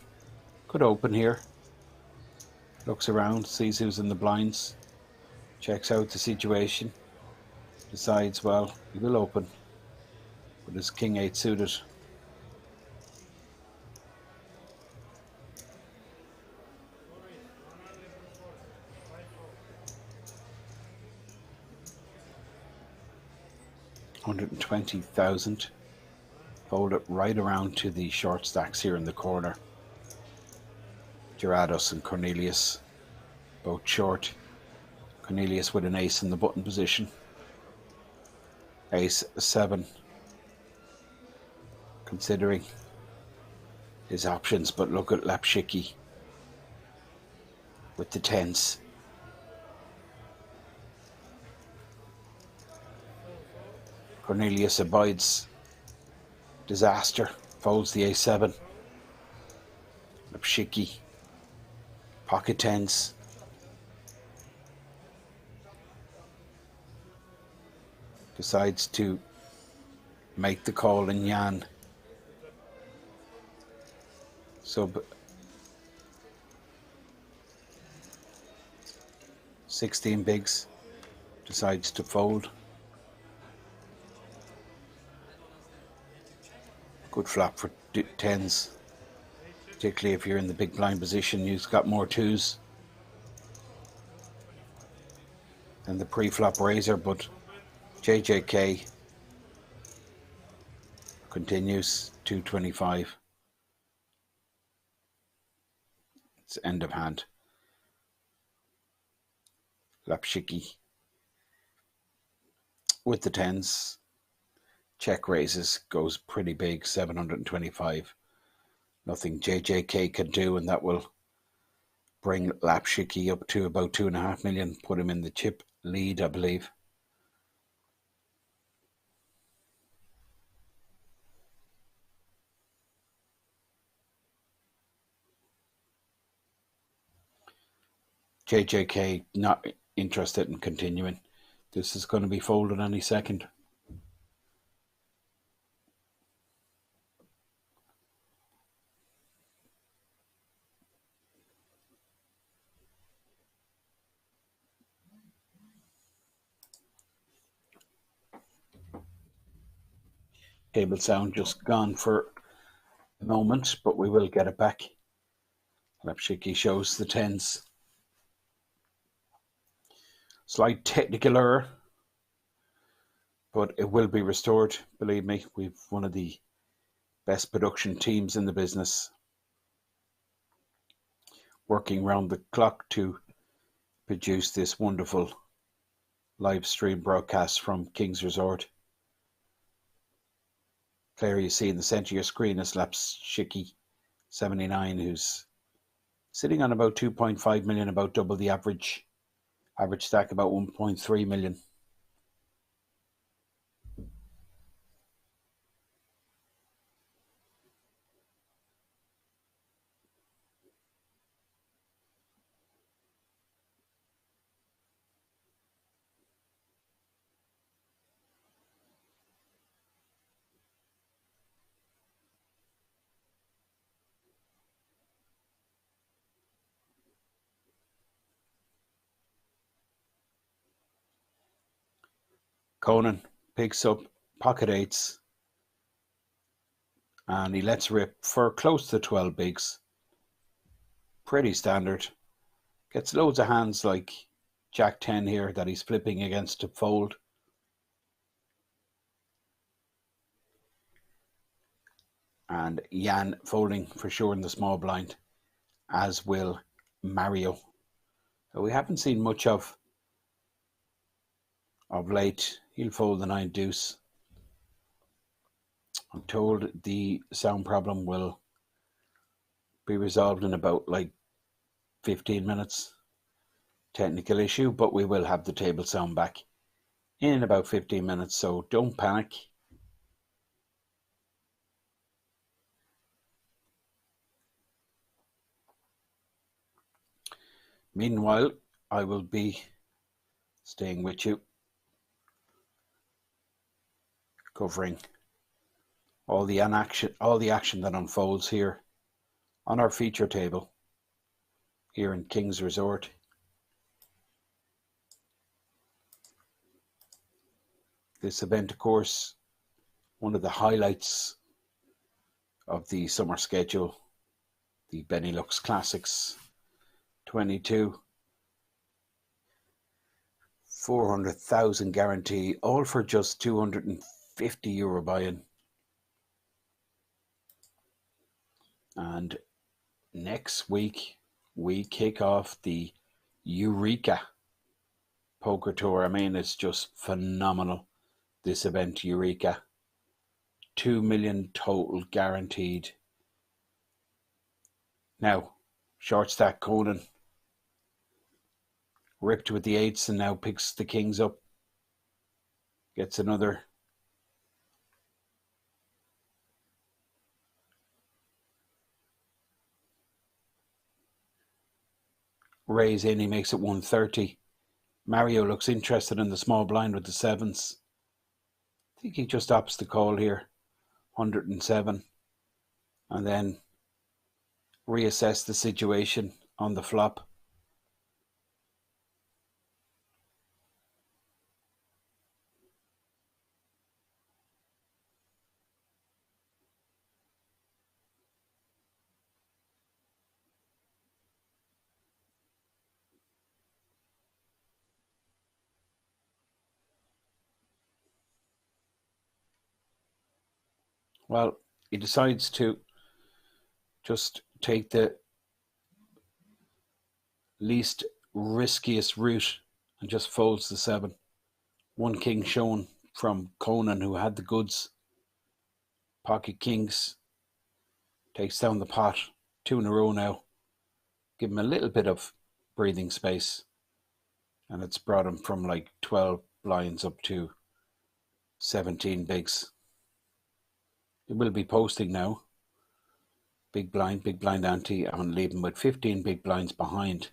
Could open here. Looks around, sees who's in the blinds. Checks out the situation. Decides, well, he will open with his king 8 suited. 120,000. Fold it right around to the short stacks here in the corner. Gerardos and Cornelius, both short. Cornelius with an ace in the button position. Ace 7. Considering his options, but look at Lapshiki with the 10s. Cornelius abides disaster, folds the A7. Lapshiki, pocket 10s. Decides to make the call in Jan. Sub 16 bigs, decides to fold. Good flop for 10s, particularly if you're in the big blind position. You've got more 2s than the pre-flop raiser, but JJK continues 225. It's end of hand. Lapshiki with the 10s. Check raises, goes pretty big, 725. Nothing JJK can do, and that will bring Lapshiki up to about 2.5 million, put him in the chip lead, I believe. JJK not interested in continuing. This is going to be folded any second. Table sound just gone for a moment, but we will get it back. Lapshiki shows the 10s. Slight technical error, but it will be restored. Believe me, we've one of the best production teams in the business, working round the clock to produce this wonderful live stream broadcast from King's Resort. Player you see in the centre of your screen is Lapshiki 79, who's sitting on about 2.5 million, about double the average stack, about 1.3 million. Conan picks up pocket 8s and he lets rip for close to 12 bigs. Pretty standard. Gets loads of hands like Jack 10 here that he's flipping against to fold. And Jan folding for sure in the small blind, as will Mario. So we haven't seen much of late. He'll fold the 9 deuce. I'm told the sound problem will be resolved in about like 15 minutes. Technical issue, but we will have the table sound back in about 15 minutes, so don't panic. Meanwhile, I will be staying with you, covering all the action that unfolds here on our feature table here in King's Resort. This event, of course, one of the highlights of the summer schedule, the Benelux Classics 22. 400,000 guarantee, all for just €250 buy-in. And next week we kick off the Eureka Poker Tour. I mean, it's just phenomenal, this event, Eureka. 2 million total guaranteed. Now, short stack Conan ripped with the eights and now picks the kings up. Gets another raise in. He makes it 130. Mario looks interested in the small blind with the sevens. I think he just opts the call here. 107. And then reassess the situation on the flop. Well, he decides to just take the least riskiest route and just folds the seven. One king shown from Conan, who had the goods. Pocket kings. Takes down the pot. 2 in a row now. Give him a little bit of breathing space. And it's brought him from like 12 blinds up to 17 bigs. It will be posting now. Big blind ante, and leave him with 15 big blinds behind.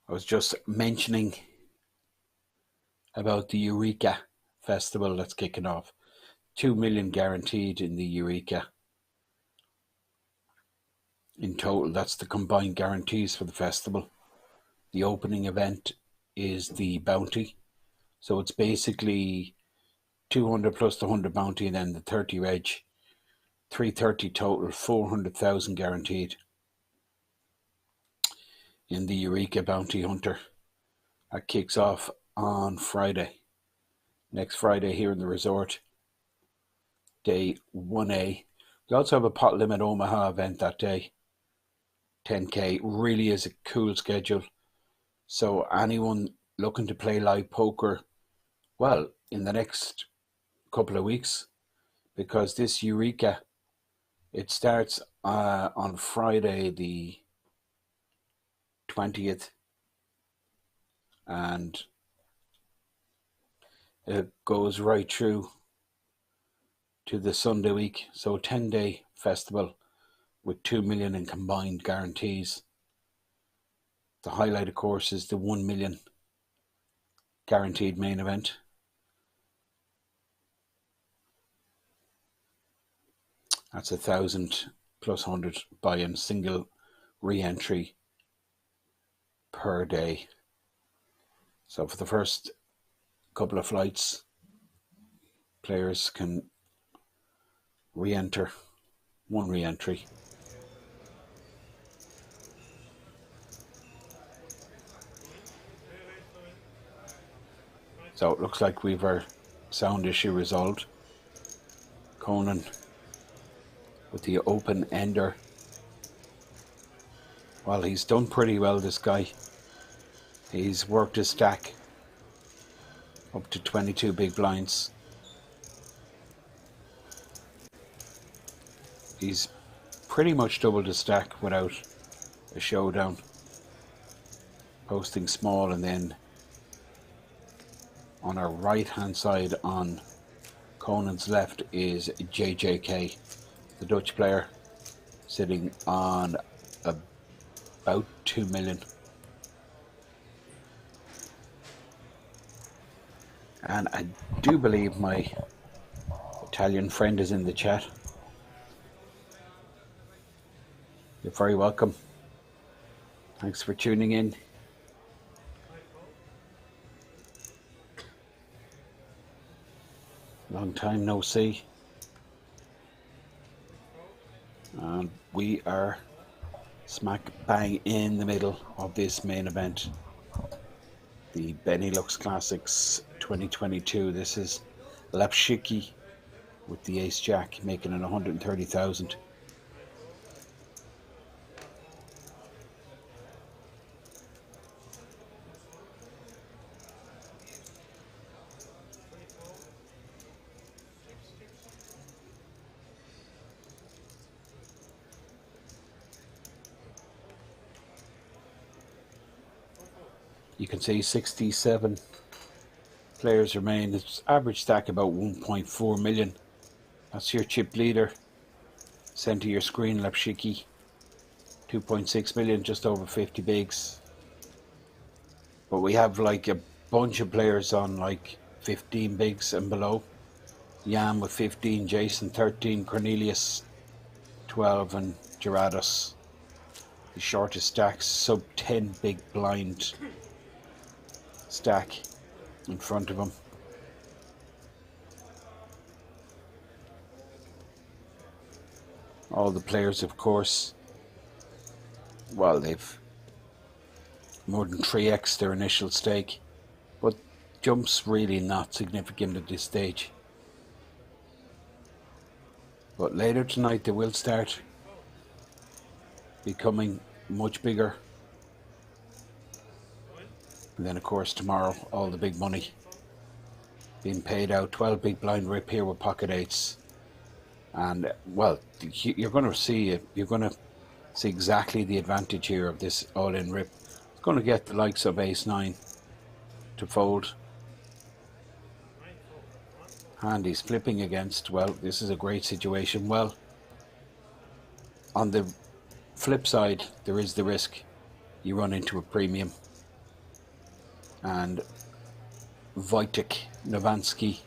I was just mentioning about the Eureka Festival that's kicking off. 2 million guaranteed in the Eureka. In total, that's the combined guarantees for the festival. The opening event is the bounty. So it's basically 200 plus the 100 bounty and then the 30 reg. 330 total, 400,000 guaranteed. In the Eureka Bounty Hunter. That kicks off on Friday. Next Friday here in the resort. Day 1A. We also have a Pot Limit Omaha event that day. 10k. Really is a cool schedule. So anyone looking to play live poker, well, in the next couple of weeks, because this Eureka, it starts on Friday the 20th, and it goes right through to the Sunday week. So a 10-day festival with 2 million in combined guarantees. The highlight, of course, is the 1 million guaranteed main event. That's 1,000 plus 100 buy-in, single re-entry per day. So for the first couple of flights, players can re-enter, one re-entry. So it looks like we've our sound issue resolved. Conan with the open ender. Well, he's done pretty well, this guy. He's worked his stack up to 22 big blinds. He's pretty much doubled his stack without a showdown. Posting small, and then on our right hand side on Conan's left is JJK, the Dutch player, sitting on about 2 million. And I do believe my Italian friend is in the chat. You're very welcome. Thanks for tuning in. Long time no see. And we are smack bang in the middle of this main event, the Benelux Classics 2022. This is Lapshiki with the ace jack, making it 130,000. You can see 67 players remain. It's average stack about 1.4 million. That's your chip leader. Sent to your screen, Lapshiki. 2.6 million, just over 50 bigs. But we have like a bunch of players on like 15 bigs and below. Jan with 15, Jason 13, Cornelius 12, and Gerardus. The shortest stacks, sub 10 big blind stack in front of him. All the players, of course, well, they've more than 3x their initial stake, but jumps really not significant at this stage. But later tonight they will start becoming much bigger. And then of course tomorrow all the big money being paid out. 12 big blind rip here with pocket eights. And well, you're going to see exactly the advantage here of this all-in rip. It's going to get the likes of ace 9 to fold. And he's flipping against, well, this is a great situation. Well, on the flip side, there is the risk you run into a premium. And Wojtek Novansky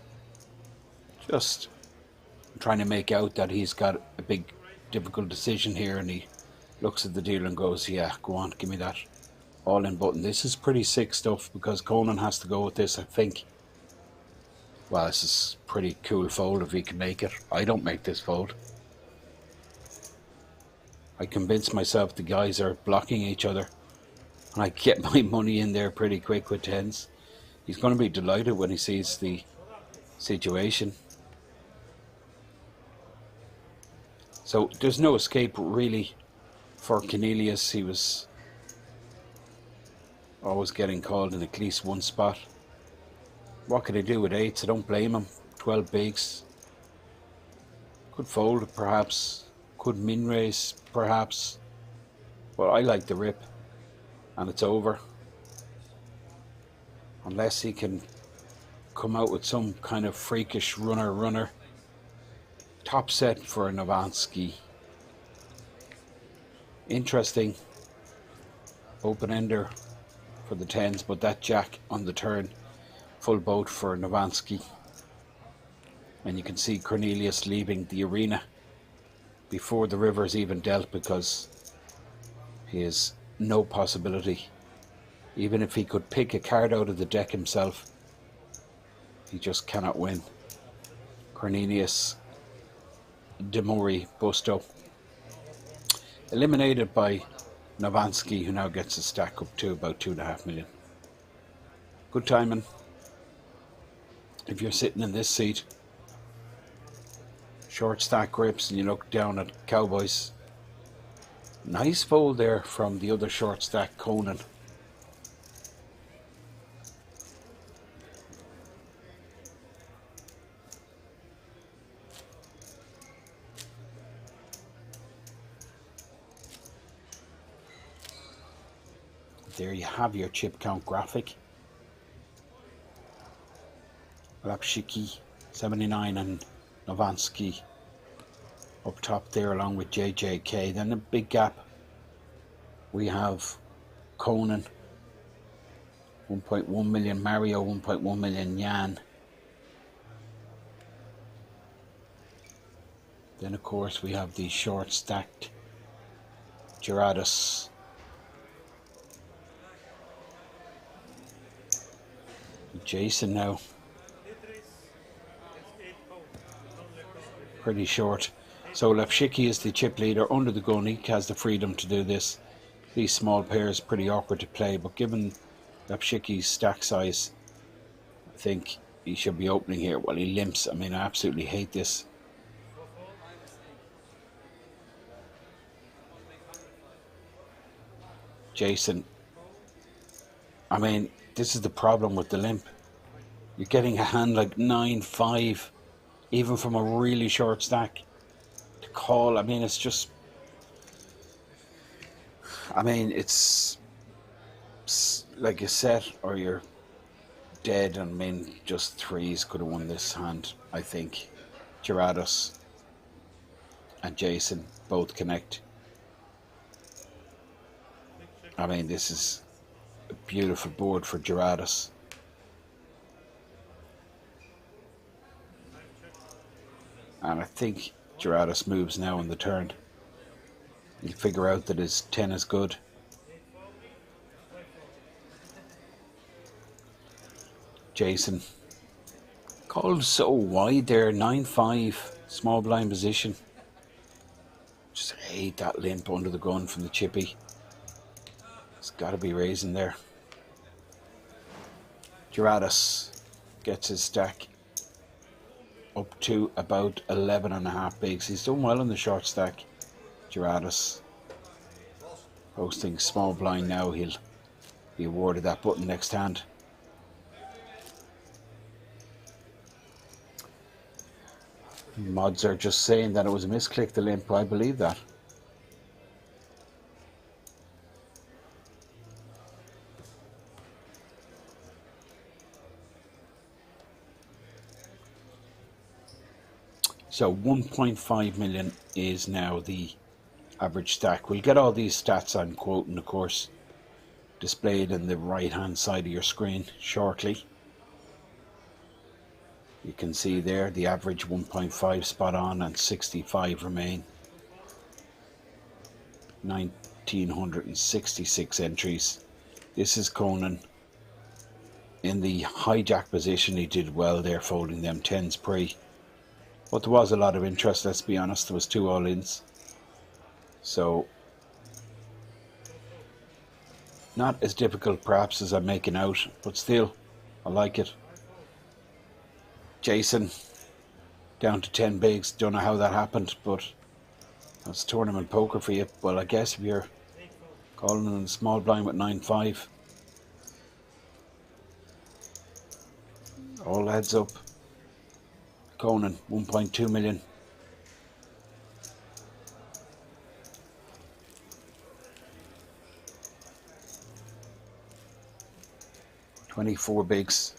just trying to make out that he's got a big difficult decision here, and he looks at the deal and goes, yeah, go on, give me that all in button. This is pretty sick stuff because Conan has to go with this, I think. Well, this is pretty cool fold if he can make it. I don't make this fold. I convinced myself the guys are blocking each other, and I get my money in there pretty quick with tens. He's going to be delighted when he sees the situation. So there's no escape really for Cornelius. He was always getting called in at least one spot. What could he do with eights? I don't blame him. 12 bigs. Could fold perhaps. Could min raise perhaps. But I like the rip. And it's over. Unless he can come out with some kind of freakish runner. Top set for Novansky. Interesting open-ender for the tens, but that jack on the turn, full boat for Novansky. And you can see Cornelius leaving the arena before the river's even dealt, because he has no possibility. Even if he could pick a card out of the deck himself, he just cannot win. Cornelius Demori Busto eliminated by Novansky, who now gets a stack up to about 2.5 million. Good timing if you're sitting in this seat. Short stack grips and you look down at Cowboys. Nice fold there from the other short stack, Conan. There you have your chip count graphic. Lapshiki 79 and Novansky up top there along with JJK. Then a big gap. We have Conan 1.1 million, Mario 1.1 million, Jan. Then of course we have the short stacked Gerardus. Jason now pretty short. So Lepshiki is the chip leader under the gun. He has the freedom to do this. These small pairs pretty awkward to play, but given Lepshiki's stack size, I think he should be opening here. Well, he limps. I mean, I absolutely hate this. Jason. I mean, this is the problem with the limp. You're getting a hand like 9-5, even from a really short stack. To call, I mean, it's just... I mean, it's like you set or you're dead. I mean, just threes could have won this hand, I think. Gerardus and Jason both connect. I mean, this is a beautiful board for Gerardus. And I think Gerardus moves now on the turn. He'll figure out that his 10 is good. Jason called so wide there, 9-5, small blind position. Just hate that limp under the gun from the chippy. It's got to be raising there. Gerardus gets his stack up to about 11.5 bigs. He's done well on the short stack. Gerardus posting small blind now. He'll be awarded that button next hand. Mods are just saying that it was a misclick, the limp. I believe that. So 1.5 million is now the average stack. We'll get all these stats I'm quoting, of course, displayed in the right hand side of your screen shortly. You can see there the average 1.5 spot on and 65 remain. 1966 entries. This is Conan in the hijack position. He did well there, folding them 10s pre. But there was a lot of interest, let's be honest. There was 2 all-ins. So, not as difficult perhaps as I'm making out, but still, I like it. Jason, down to 10 bigs. Don't know how that happened, but that's tournament poker for you. Well, I guess if you're calling in a small blind with 9-5. All heads up. Conan, 1.2 million. $24 bigs.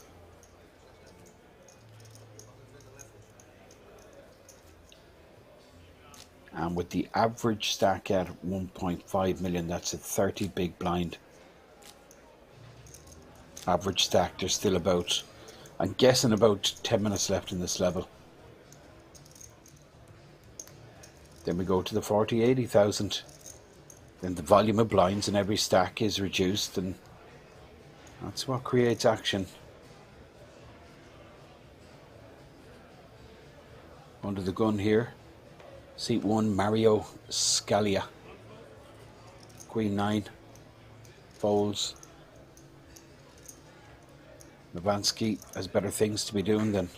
And with the average stack at 1.5 million, that's a 30 big blind. Average stack, there's still about, I'm guessing about 10 minutes left in this level. Then we go to the 40, 80,000. Then the volume of blinds in every stack is reduced, and that's what creates action. Under the gun here. Seat 1, Mario Scalia. Queen 9. Folds. Novansky has better things to be doing than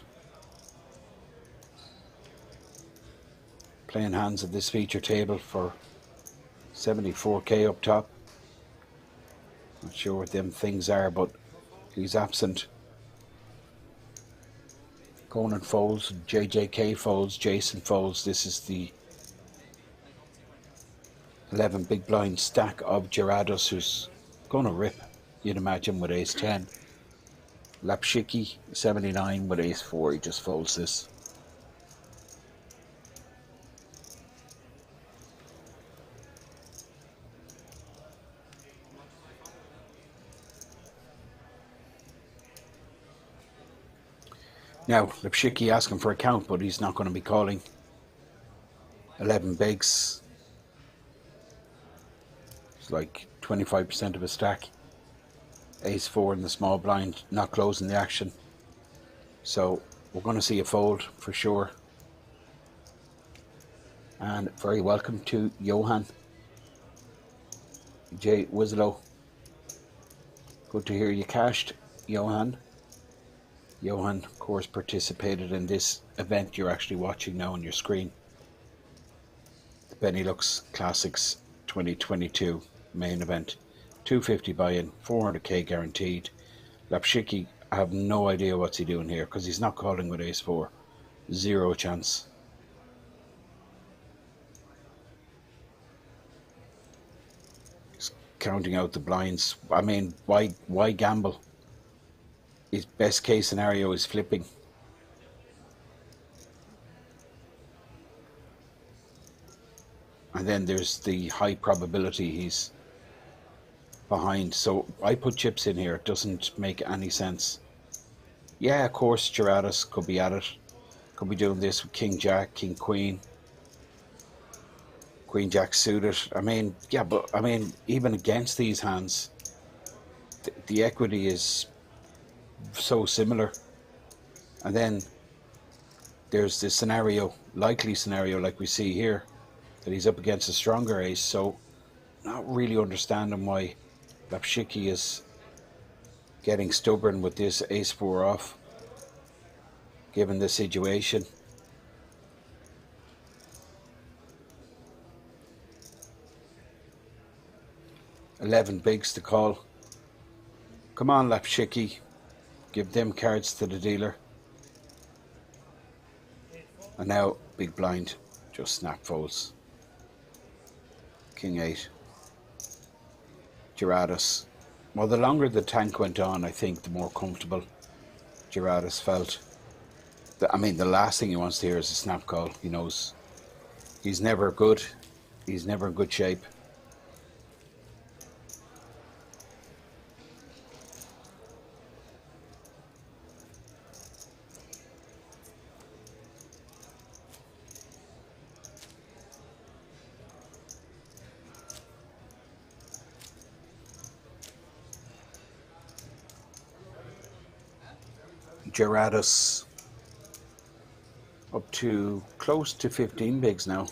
playing hands at this feature table for 74k up top. Not sure what them things are, but he's absent. Conan folds, JJK folds, Jason folds. This is the 11 big blind stack of Gerardus, who's going to rip, you'd imagine, with ace 10. Lapshiki, 79 with ace 4. He just folds this. Now, Lipschicki asking for a count, but he's not going to be calling. 11 bigs. It's like 25% of a stack. Ace 4 in the small blind, not closing the action. So, we're going to see a fold for sure. And very welcome to Johan J. Wislow. Good to hear you cashed, Johan. Johan, of course, participated in this event you're actually watching now on your screen. The Benelux Classics 2022 main event. 250 buy-in, 400k guaranteed. Lapshiki, I have no idea what's he doing here because he's not calling with ace 4. Zero chance. He's counting out the blinds. I mean, why gamble? His best case scenario is flipping. And then there's the high probability he's behind. So I put chips in here. It doesn't make any sense. Yeah, of course, Gerardus could be at it. Could be doing this with King Jack, King Queen. Queen Jack suited. I mean, yeah, but I mean, even against these hands, the equity is so similar. And then there's this scenario, likely scenario like we see here, that he's up against a stronger ace. So not really understanding why Lapshiki is getting stubborn with this ace 4 off, given the situation. $11 bigs to call. Come on, Lapshiki. Give them cards to the dealer. And now, big blind. Just snap folds. King 8. Gerardus. Well, the longer the tank went on, I think the more comfortable Gerardus felt. I mean, the last thing he wants to hear is a snap call. He knows he's never good. He's never in good shape. Gerardus up to close to 15 bigs now.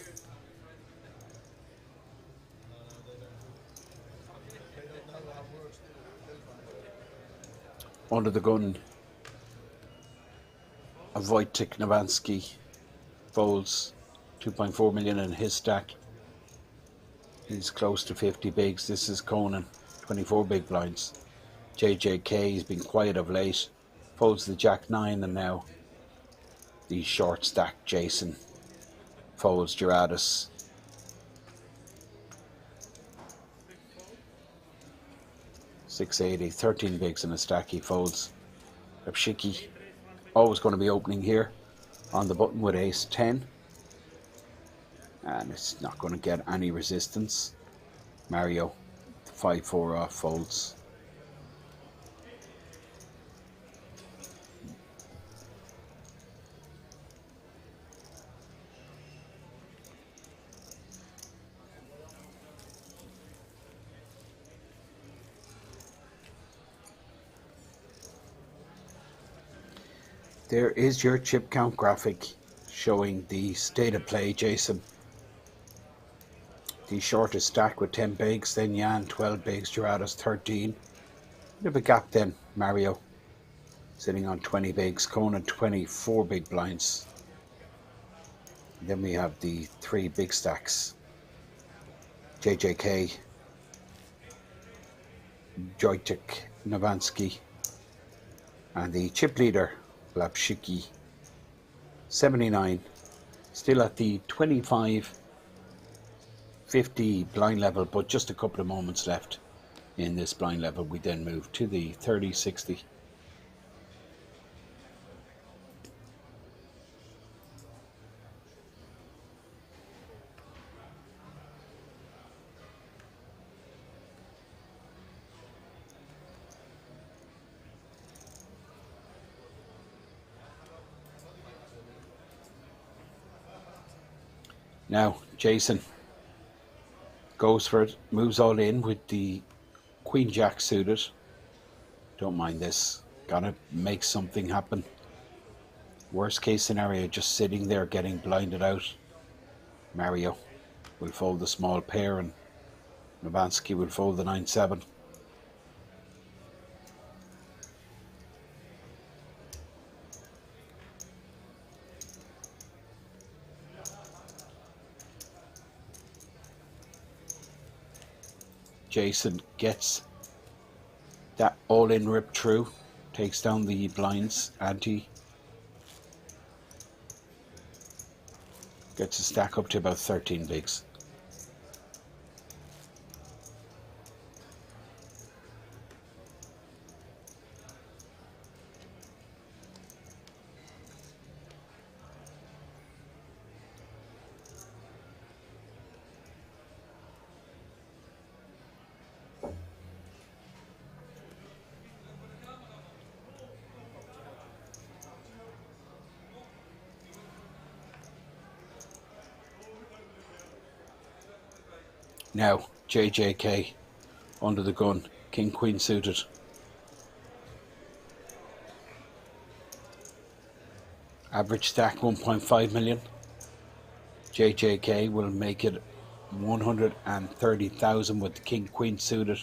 Under the gun of Wojtek Nowacki folds 2.4 million in his stack. He's close to 50 bigs. This is Conan, 24 big blinds. JJK has been quiet of late. Folds the Jack 9, and now the short stack Jason folds Gerardus. $680, 13 bigs in a stack he folds. Lapshiki always going to be opening here on the button with ace 10. And it's not going to get any resistance. Mario, 5-4 off folds. There is your chip count graphic showing the state of play, Jason. The shortest stack with 10 bigs, then Jan 12 bigs, Gerardus 13. Bit of a gap then, Mario sitting on 20 bigs, Conan 24 big blinds. And then we have the 3 big stacks. JJK, Wojtek Nowacki, and the chip leader Lapshiki, 79, still at the 25-50 blind level, but just a couple of moments left in this blind level. We then move to the 30-60. Now, Jason goes for it, moves all in with the Queen Jack suited. Don't mind this. Gotta make something happen. Worst case scenario, just sitting there getting blinded out. Mario will fold the small pair and Novansky will fold the 9-7. Jason gets that all-in rip through, takes down the blinds, ante, gets a stack up to about 13 bigs. Now, JJK under the gun, King Queen suited. Average stack 1.5 million. JJK will make it 130,000 with the King Queen suited.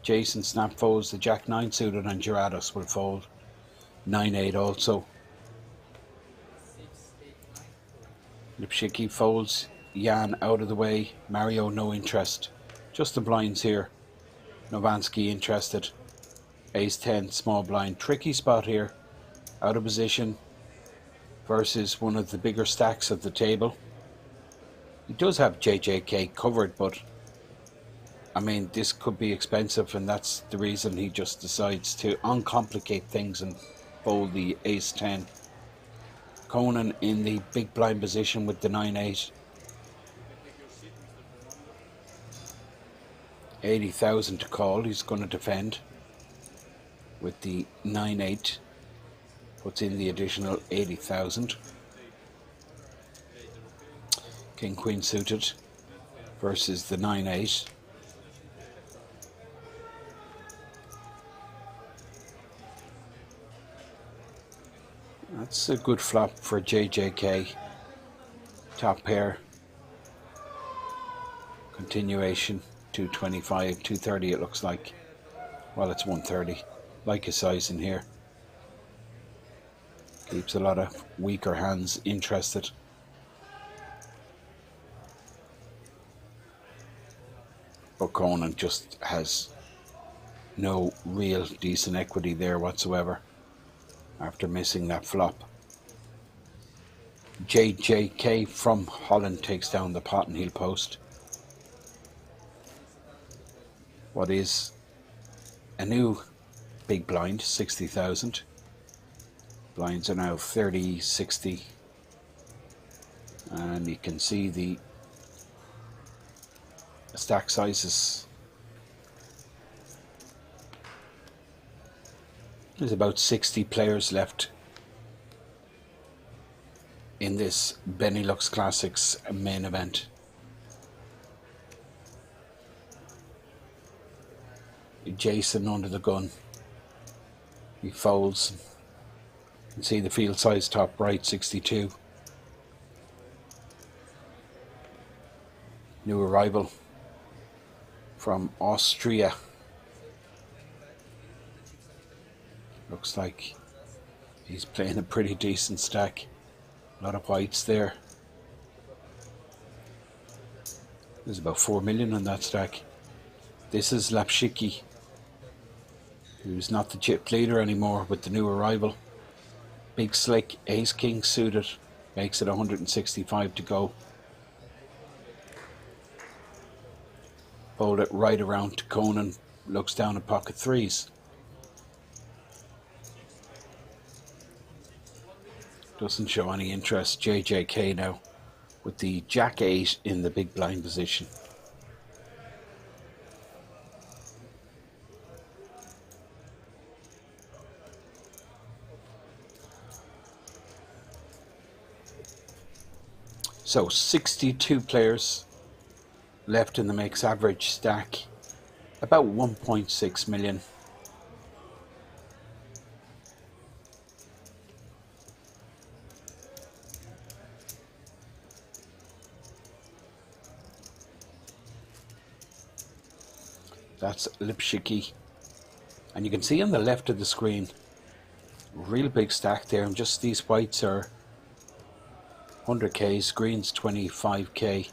Jason snap folds the Jack 9 suited and Gerardus will fold 9-8 also. Lipschicki folds Jan out of the way. Mario no interest. Just the blinds here. Novansky interested. Ace 10 small blind. Tricky spot here. Out of position versus one of the bigger stacks of the table. He does have JJK covered, but I mean this could be expensive, and that's the reason he just decides to uncomplicate things and fold the Ace 10. Conan in the big blind position with the 9-8. 80,000 to call. He's going to defend with the 9-8. Puts in the additional 80,000. King Queen suited versus the 9-8. That's a good flop for JJK. Top pair. Continuation. 225, 230 it looks like. Well, it's 130. Like his size in here. Keeps a lot of weaker hands interested. But Conan just has no real decent equity there whatsoever after missing that flop. JJK from Holland takes down the pot and heel post. What is a new big blind, 60,000. Blinds are now 30, 60. And you can see the stack sizes. There's about 60 players left in this Benelux Classics main event. Jason under the gun. He folds. You can see the field size top right, 62. New arrival from Austria. Looks like he's playing a pretty decent stack. A lot of whites there. There's about 4 million on that stack. This is Lipschicki, who's not the chip leader anymore with the new arrival. Big slick, ace king suited, makes it 165 to go. Fold it right around to Conan, looks down at pocket threes. Doesn't show any interest. JJK now with the Jack 8 in the big blind position. So 62 players left in the mix, average stack about 1.6 million. That's Lipschicki. And you can see on the left of the screen, real big stack there, and just these whites are 100Ks, greens 25K,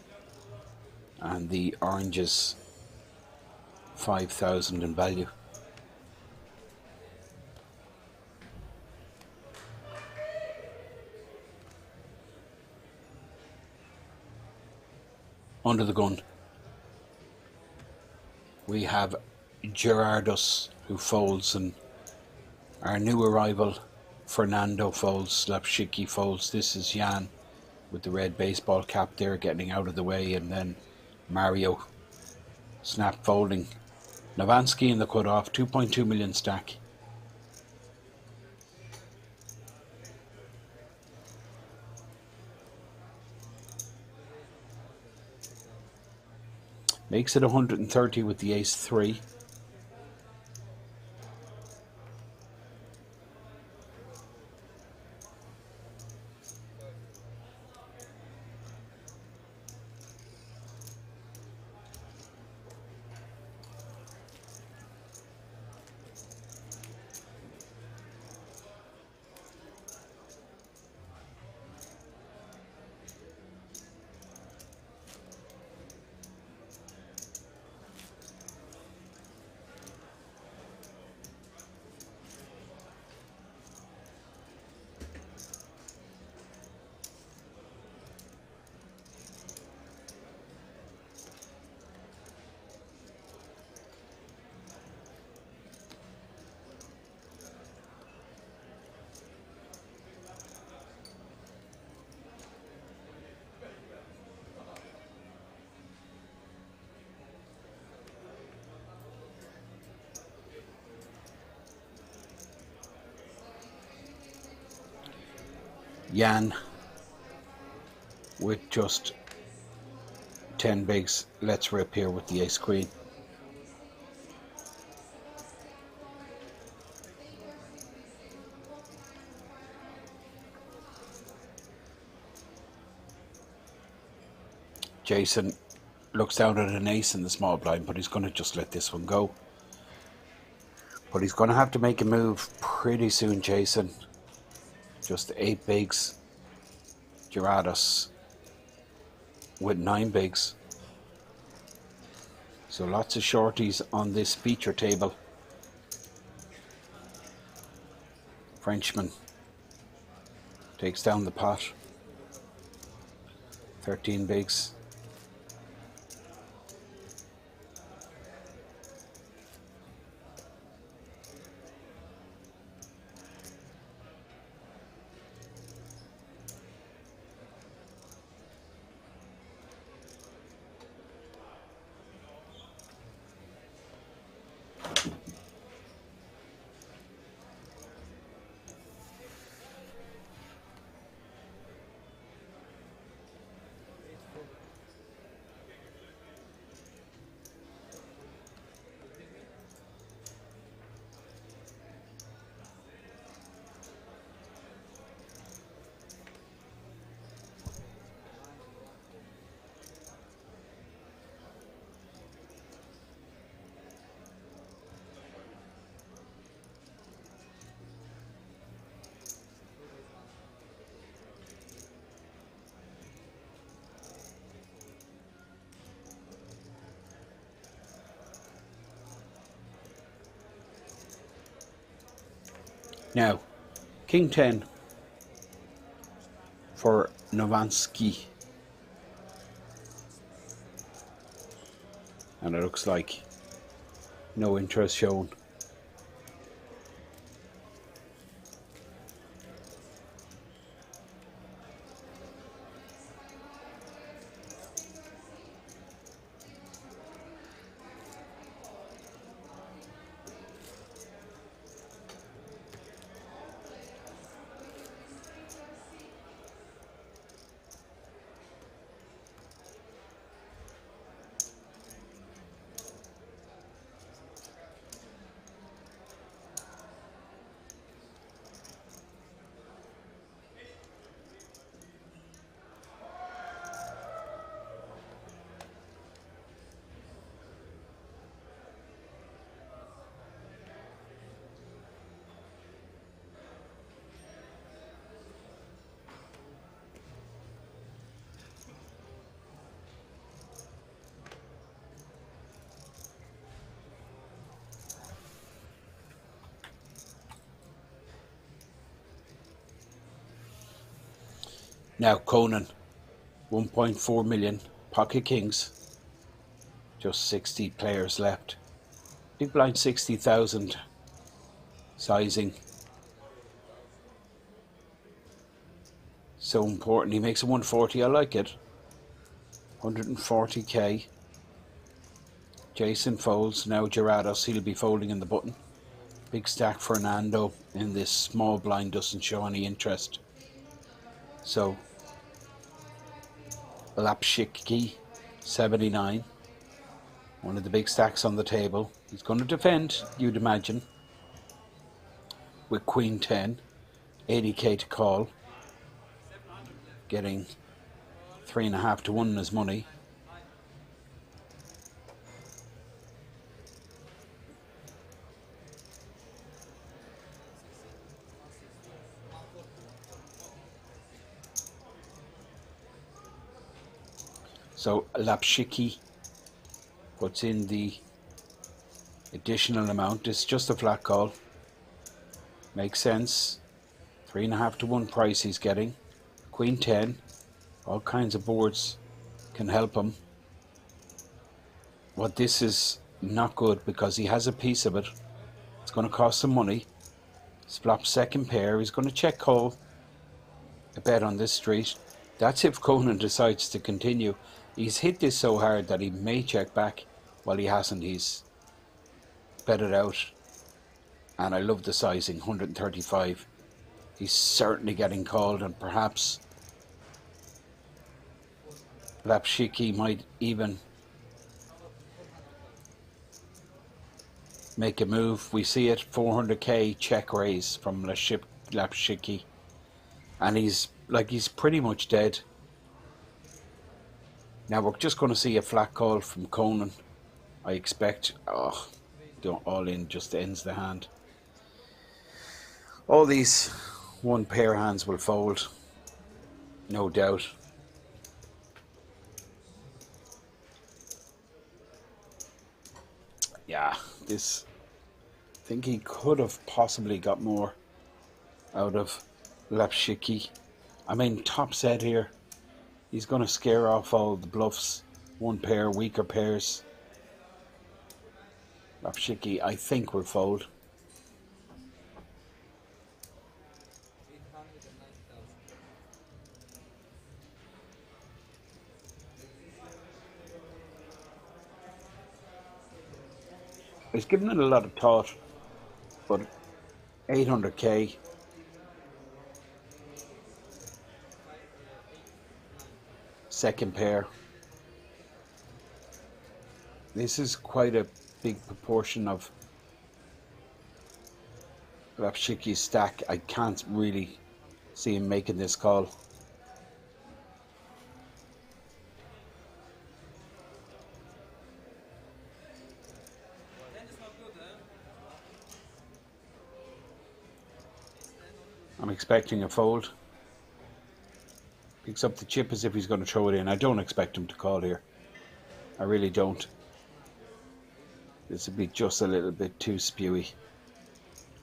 and the oranges 5,000 in value. Under the gun, we have Gerardus, who folds, and our new arrival, Fernando, folds. Slapshiki folds. This is Jan with the red baseball cap there, getting out of the way, and then Mario snap folding. Novansky in the cut-off, 2.2 million stack. Makes it 130 with the ace-3. Jan with just 10 bigs. Let's rip here with the ace queen. Jason looks down at an ace in the small blind, but he's going to just let this one go. But he's going to have to make a move pretty soon, Jason. Just 8 bigs. Gerardus with 9 bigs. So lots of shorties on this feature table. Frenchman takes down the pot. 13 bigs. Now, King 10 for Novansky. And it looks like no interest shown. Now Conan, 1.4 million, pocket kings, just 60 players left. Big blind 60,000 sizing. So important. He makes a 140. I like it. 140k. Jason folds. Now Gerardos. He'll be folding in the button. Big stack Fernando in this small blind doesn't show any interest. So Lapshiki 79. One of the big stacks on the table. He's going to defend, you'd imagine. With Queen 10. 80k to call. Getting 3.5 to 1 in his money. So Lapshiki puts in the additional amount. It's just a flat call. Makes sense. 3.5 to 1 price he's getting. Queen 10. All kinds of boards can help him. But this is not good because he has a piece of it. It's going to cost him money. He's flopped second pair. He's going to check call a bet on this street. That's if Conan decides to continue. He's hit this so hard that he may check back. Well, he hasn't. He's bet it out. And I love the sizing, 135. He's certainly getting called, and perhaps Lapshiki might even make a move. We see it, 400k check raise from Lapshiki. And he's pretty much dead. Now we're just going to see a flat call from Conan, I expect. Oh, all in just ends the hand. All these one pair hands will fold, no doubt. Yeah, this, I think he could have possibly got more out of Lapshiki. I mean, top set here. He's going to scare off all the bluffs. One pair, weaker pairs. Lapshiki, I think, will fold. He's given it a lot of thought, but 800k. Second pair. This is quite a big proportion of Lapshiki's stack. I can't really see him making this call. I'm expecting a fold. Picks up the chip as if he's going to throw it in. I don't expect him to call here. I really don't. This would be just a little bit too spewy.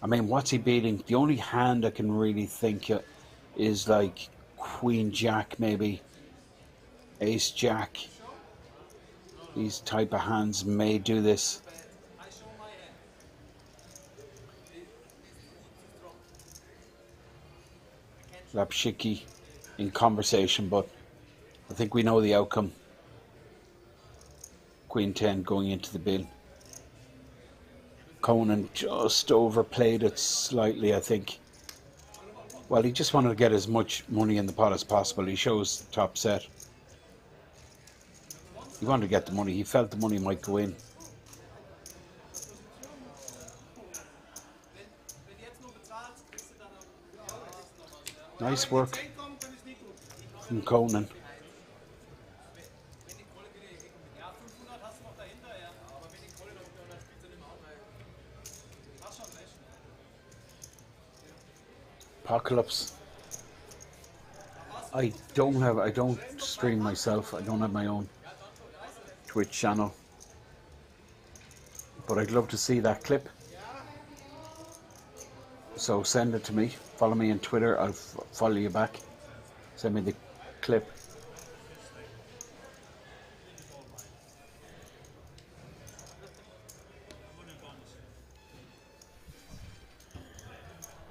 I mean, what's he beating? The only hand I can really think of is like Queen Jack, maybe. Ace Jack. These type of hands may do this. Lapshiki in conversation, but I think we know the outcome. Queen 10 going into the bin. Conan just overplayed it slightly, I think. Well, he just wanted to get as much money in the pot as possible. He shows the top set. He wanted to get the money. He felt the money might go in. Nice work from Conan. Apocalypse. I don't stream myself. I don't have my own Twitch channel. But I'd love to see that clip. So send it to me. Follow me on Twitter. I'll follow you back. Send me the clip.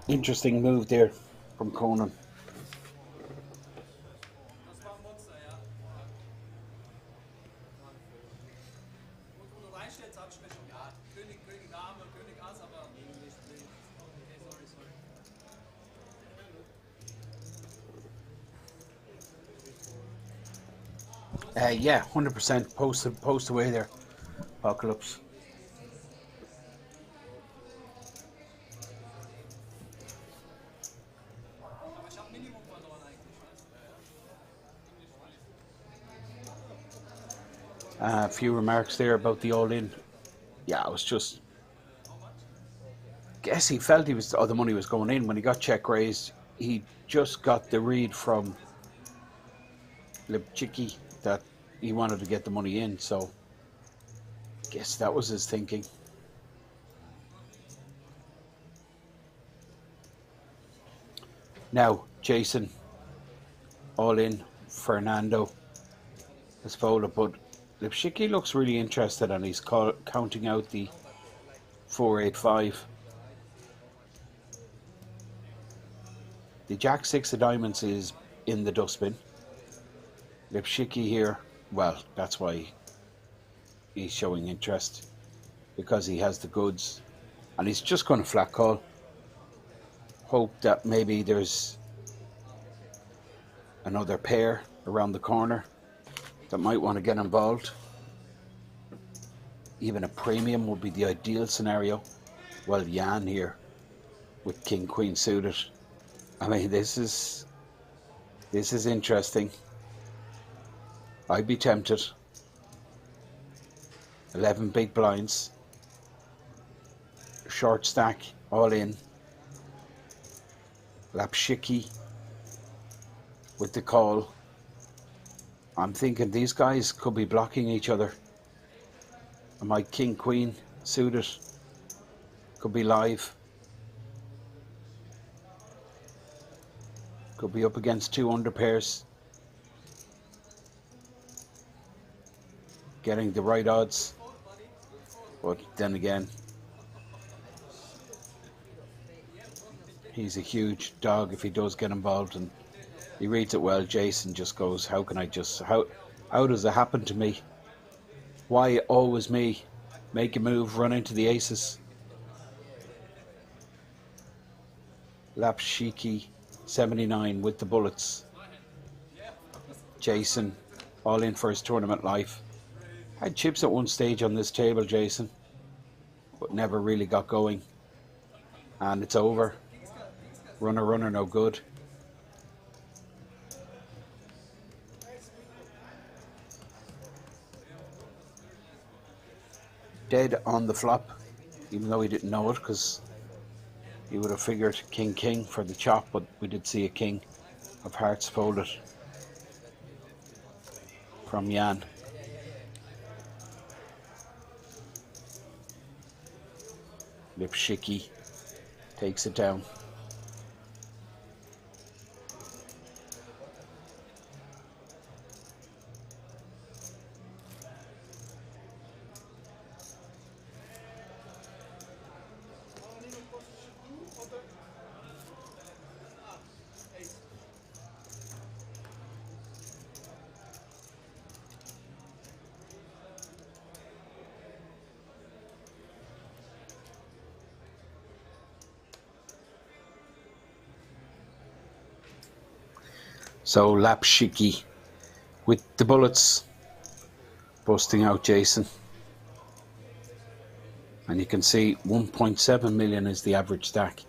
Interesting move there from Conan. Yeah, 100% post away there, Apocalypse. A few remarks there about the all-in. Yeah, I was just... guess he felt the money was going in when he got check raised. He just got the read from Lipchicki that he wanted to get the money in, so I guess that was his thinking. Now, Jason, all in, Fernando has folded, but Lipchicki looks really interested and he's counting out the 485. The Jack 6 of diamonds is in the dustbin. Lipchicki here, well, that's why he's showing interest, because he has the goods and he's just going to flat call. Hope that maybe there's another pair around the corner that might want to get involved. Even a premium would be the ideal scenario. Well, Jan here with King Queen suited. I mean, this is interesting. I'd be tempted. 11 big blinds, short stack, all in. Lipchicki with the call. I'm thinking these guys could be blocking each other. And my King Queen suited could be live. Could be up against two under pairs. Getting the right odds. But then again, he's a huge dog if he does get involved, and he reads it well. Jason just goes, how can I just, how does it happen to me? Why always me? Make a move, run into the aces. Lipchicki 79 with the bullets. Jason all in for his tournament life. Had chips at one stage on this table, Jason, but never really got going. And it's over. Runner, no good. Dead on the flop, even though he didn't know it, because he would have figured king for the chop, but we did see a king of hearts folded from Jan. Lipchicki takes it down. So Lipchicki with the bullets, busting out Jason. And you can see 1.7 million is the average stack,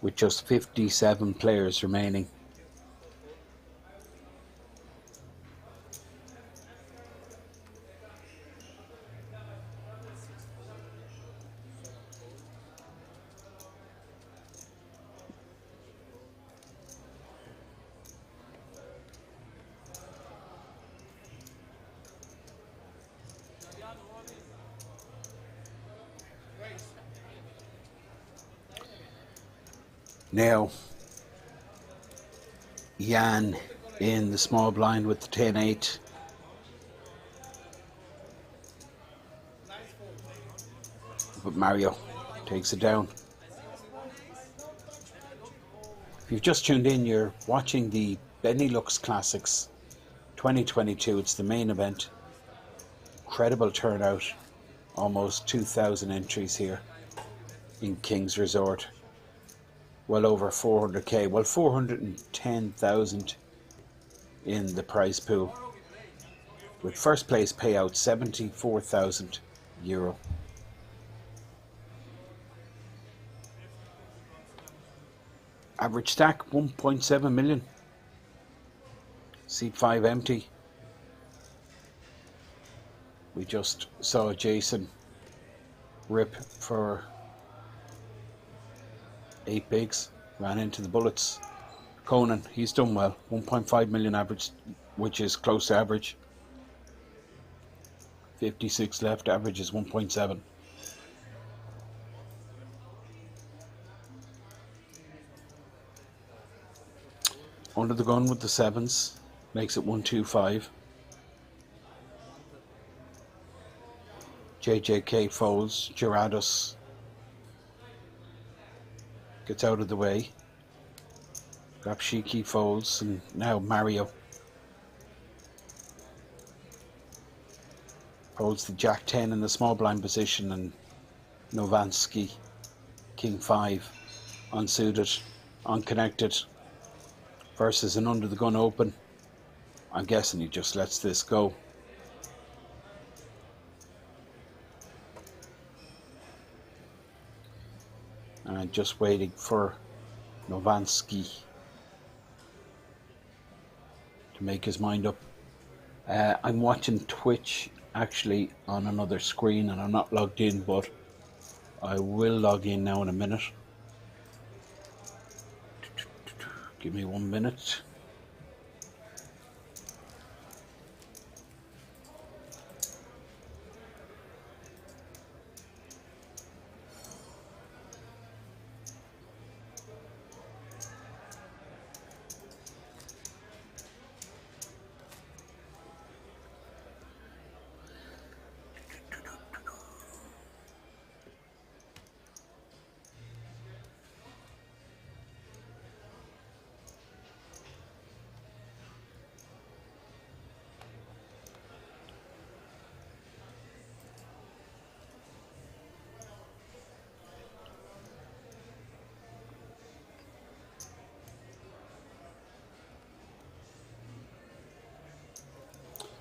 with just 57 players remaining. Now, Jan in the small blind with the 10-8. But Mario takes it down. If you've just tuned in, you're watching the Benelux Classics 2022. It's the main event. Incredible turnout. Almost 2,000 entries here in King's Resort. Well over 400k. Well, 410,000 in the prize pool. With first place payout €74,000. Average stack 1.7 million. Seat 5 empty. We just saw Jason rip for 8 bigs. Ran into the bullets. Conan, he's done well. 1.5 million average, which is close to average. 56 left, average is 1.7. Under the gun with the 7s, makes it 125. JJK folds, Gerados gets out of the way. Rapshiki folds, and now Mario holds the Jack 10 in the small blind position, and Novansky, King 5, unsuited, unconnected, versus an under the gun open. I'm guessing he just lets this go. And just waiting for Novansky to make his mind up. I'm watching Twitch actually on another screen and I'm not logged in, but I will log in now in a minute. Give me 1 minute.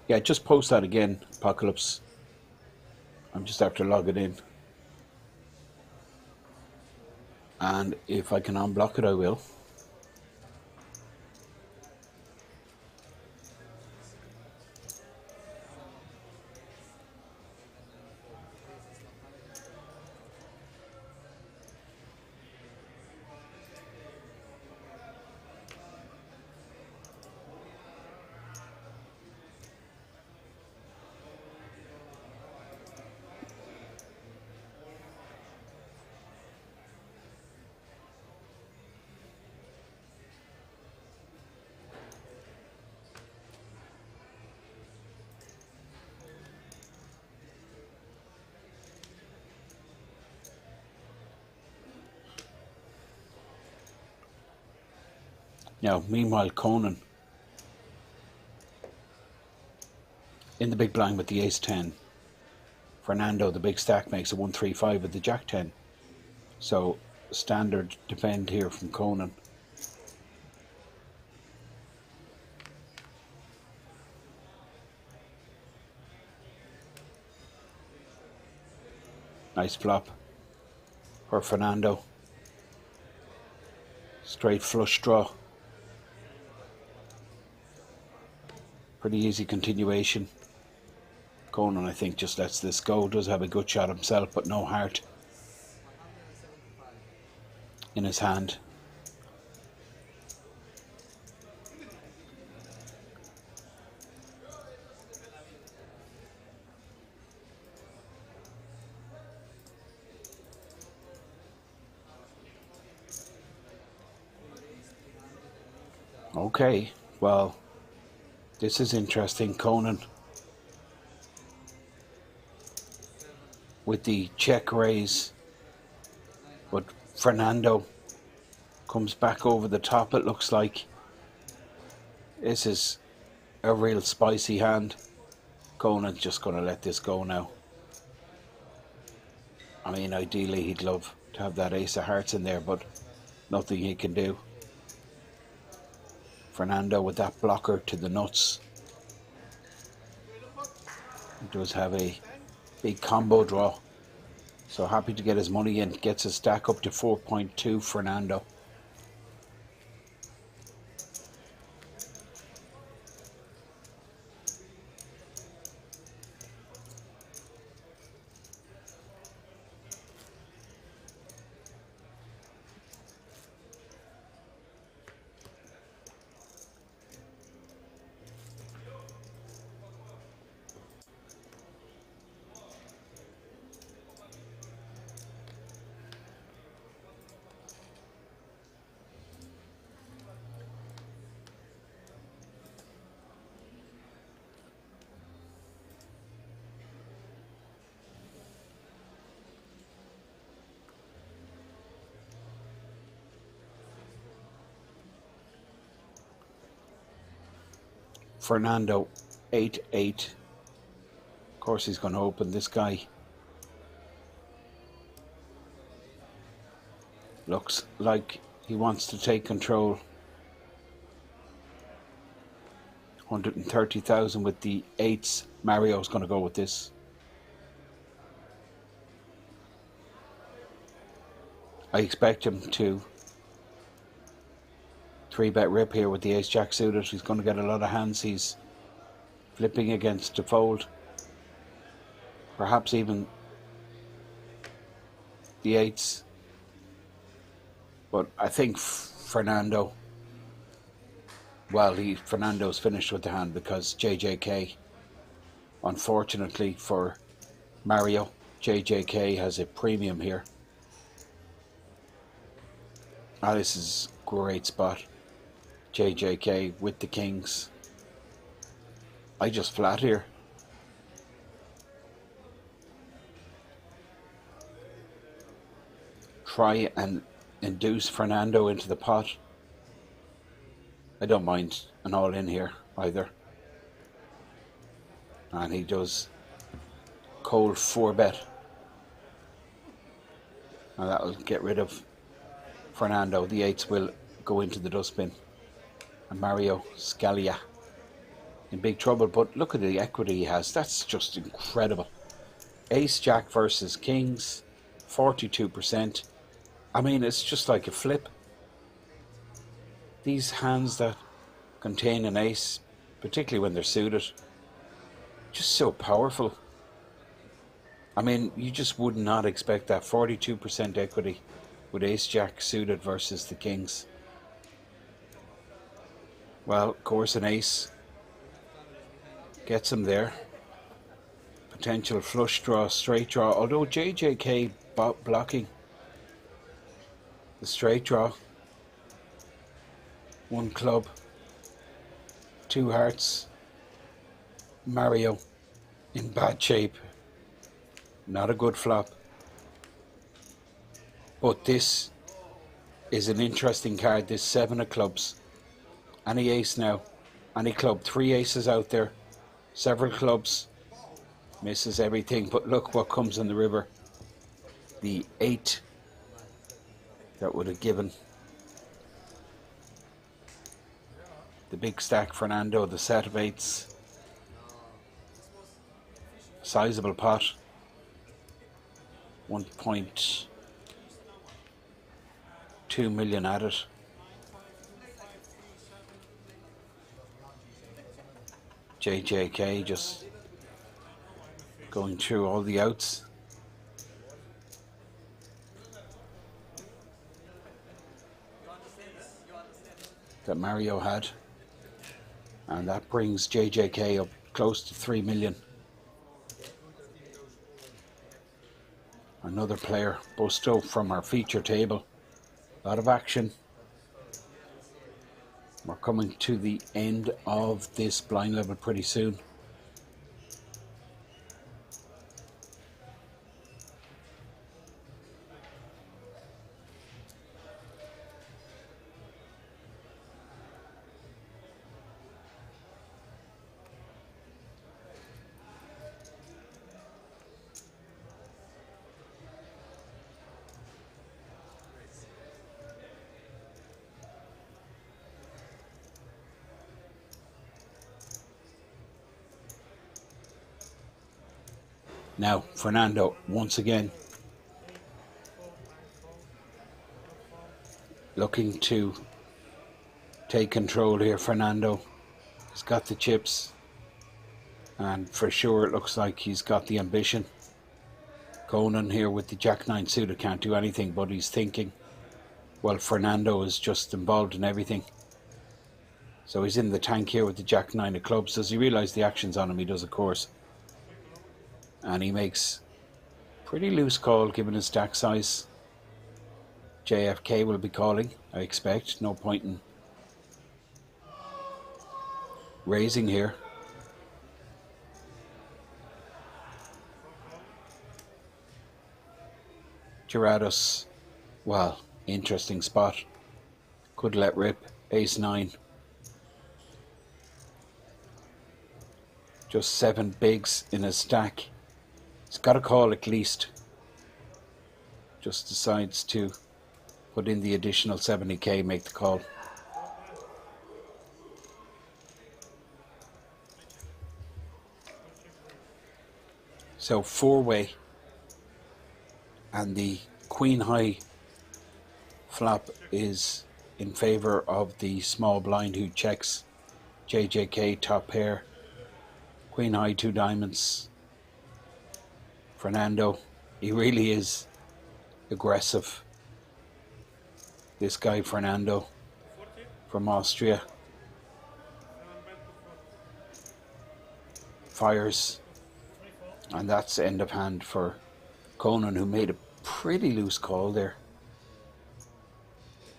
Yeah, just post that again, Apocalypse. I'm just after logging in. And if I can unblock it, I will. Now, meanwhile, Conan in the big blind with the ace 10. Fernando, the big stack, makes a 135 with the jack 10. So, standard defend here from Conan. Nice flop for Fernando. Straight flush draw. Pretty easy continuation. Conan, I think, just lets this go. Does have a good shot himself, but no heart in his hand. Okay, well, This is interesting. Conan with the check raise, but Fernando comes back over the top, it looks like. This is a real spicy hand. Conan's just going to let this go now. I mean, ideally he'd love to have that ace of hearts in there, but nothing he can do. Fernando with that blocker to the nuts. He does have a big combo draw. So happy to get his money in. Gets his stack up to 4.2, Fernando. Fernando, 8-8. Of course he's going to open. This guy looks like he wants to take control. 130,000 with the eights. Mario's going to go with this. I expect him to 3-bet rip here with the ace-jack suited. He's going to get a lot of hands. He's flipping against to fold. Perhaps even the eights. But I think Fernando, well, Fernando's finished with the hand because JJK, unfortunately for Mario, JJK has a premium here. Ah, this is a great spot. JJK with the kings. I just flat here. Try and induce Fernando into the pot. I don't mind an all in here either. And he does cold 4-bet. And that'll get rid of Fernando. The eights will go into the dustbin. And Mario Scalia in big trouble. But look at the equity he has. That's just incredible. Ace Jack versus Kings, 42%. I mean, it's just like a flip. These hands that contain an ace, particularly when they're suited, just so powerful. I mean, you just would not expect that. 42% equity with ace jack suited versus the kings. Well, of course, an ace gets him there. Potential flush draw, straight draw. Although JJK blocking the straight draw. One club, two hearts. Mario in bad shape. Not a good flop. But this is an interesting card. This 7 of clubs. Any ace now. Any club. 3 aces out there. Several clubs. Misses everything. But look what comes in the river. The 8. That would have given the big stack Fernando. The set of 8s. Sizable pot. 1.2 million at it. JJK just going through all the outs. That Mario had. And that brings JJK up close to 3 million. Another player, Busto from our feature table. A lot of action. We're coming to the end of this blind level pretty soon. Now, Fernando, once again, looking to take control here. Fernando has got the chips, and for sure it looks like he's got the ambition. Conan here with the Jack-9 suited can't do anything, but he's thinking. Well, Fernando is just involved in everything. So he's in the tank here with the Jack-9 of clubs. Does he realise the action's on him? He does, of course. And he makes pretty loose call given his stack size. JFK will be calling, I expect. No point in raising here. Gerados, well, interesting spot. Could let rip. Ace-9. Just 7 bigs in his stack. He's got a call at least. Just decides to put in the additional 70k, make the call. So 4-way, and the queen high flop is in favour of the small blind who checks. JJK top pair, queen high 2 diamonds. Fernando, he really is aggressive. This guy Fernando from Austria fires, and that's end of hand for Conan, who made a pretty loose call there.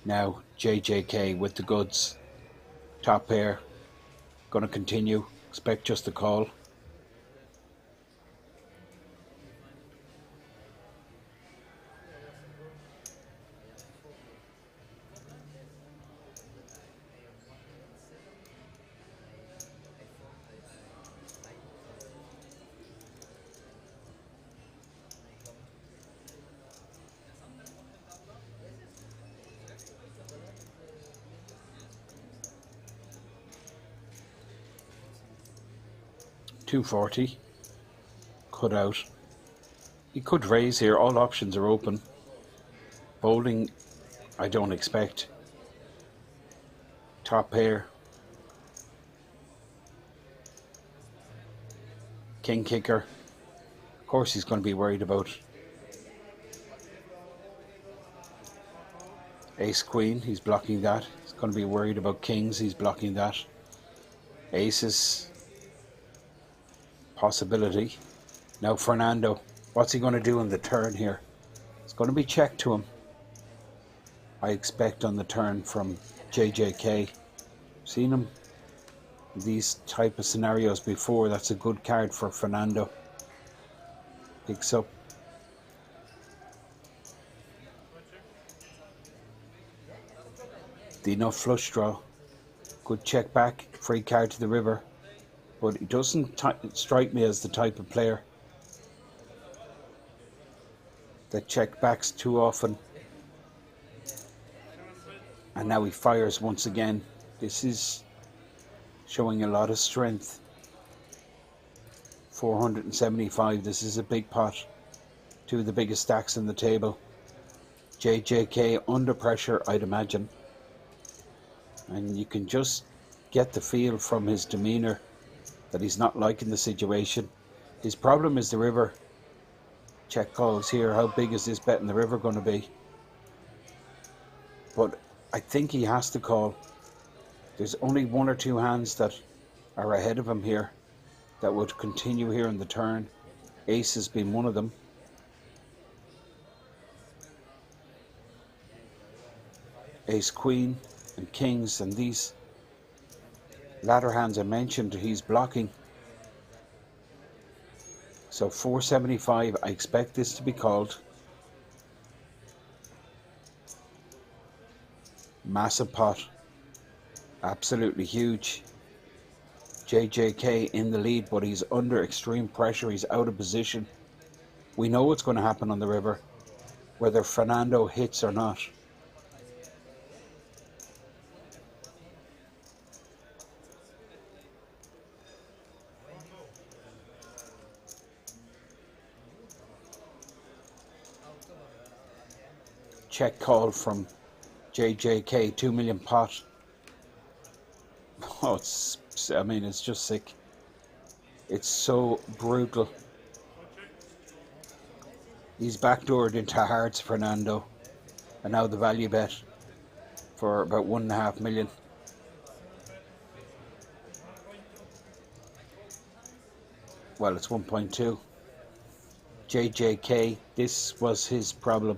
Now JJK with the goods, top pair, going to continue, expect just a call. $240, cut out. He could raise here, all options are open. Folding, I don't expect. Top pair. King kicker. Of course he's going to be worried about ace queen, he's blocking that. He's going to be worried about kings, he's blocking that. Aces, possibility. Now Fernando, what's he going to do on the turn here? It's going to be checked to him, I expect, on the turn from JJK. Seen him in these type of scenarios before. That's a good card for Fernando. Picks up. The enough flush draw. Good check back, free card to the river. But he doesn't strike me as the type of player that check backs too often. And now he fires once again. This is showing a lot of strength. 475, this is a big pot. 2 of the biggest stacks on the table. JJK under pressure, I'd imagine. And you can just get the feel from his demeanour that he's not liking the situation. His problem is the river. Check calls here. How big is this bet in the river going to be? But I think he has to call. There's only 1 or 2 hands that are ahead of him here that would continue here in the turn. Ace has been one of them. Ace queen and kings, and these Ladder hands I mentioned, he's blocking. So 475, I expect this to be called. Massive pot. Absolutely huge. JJK in the lead, but he's under extreme pressure. He's out of position. We know what's going to happen on the river, whether Fernando hits or not. Check call from JJK, 2 million pot. Oh, I mean, it's just sick. It's so brutal. He's backdoored into hearts, Fernando. And now the value bet for about 1.5 million. Well, it's 1.2. JJK, this was his problem.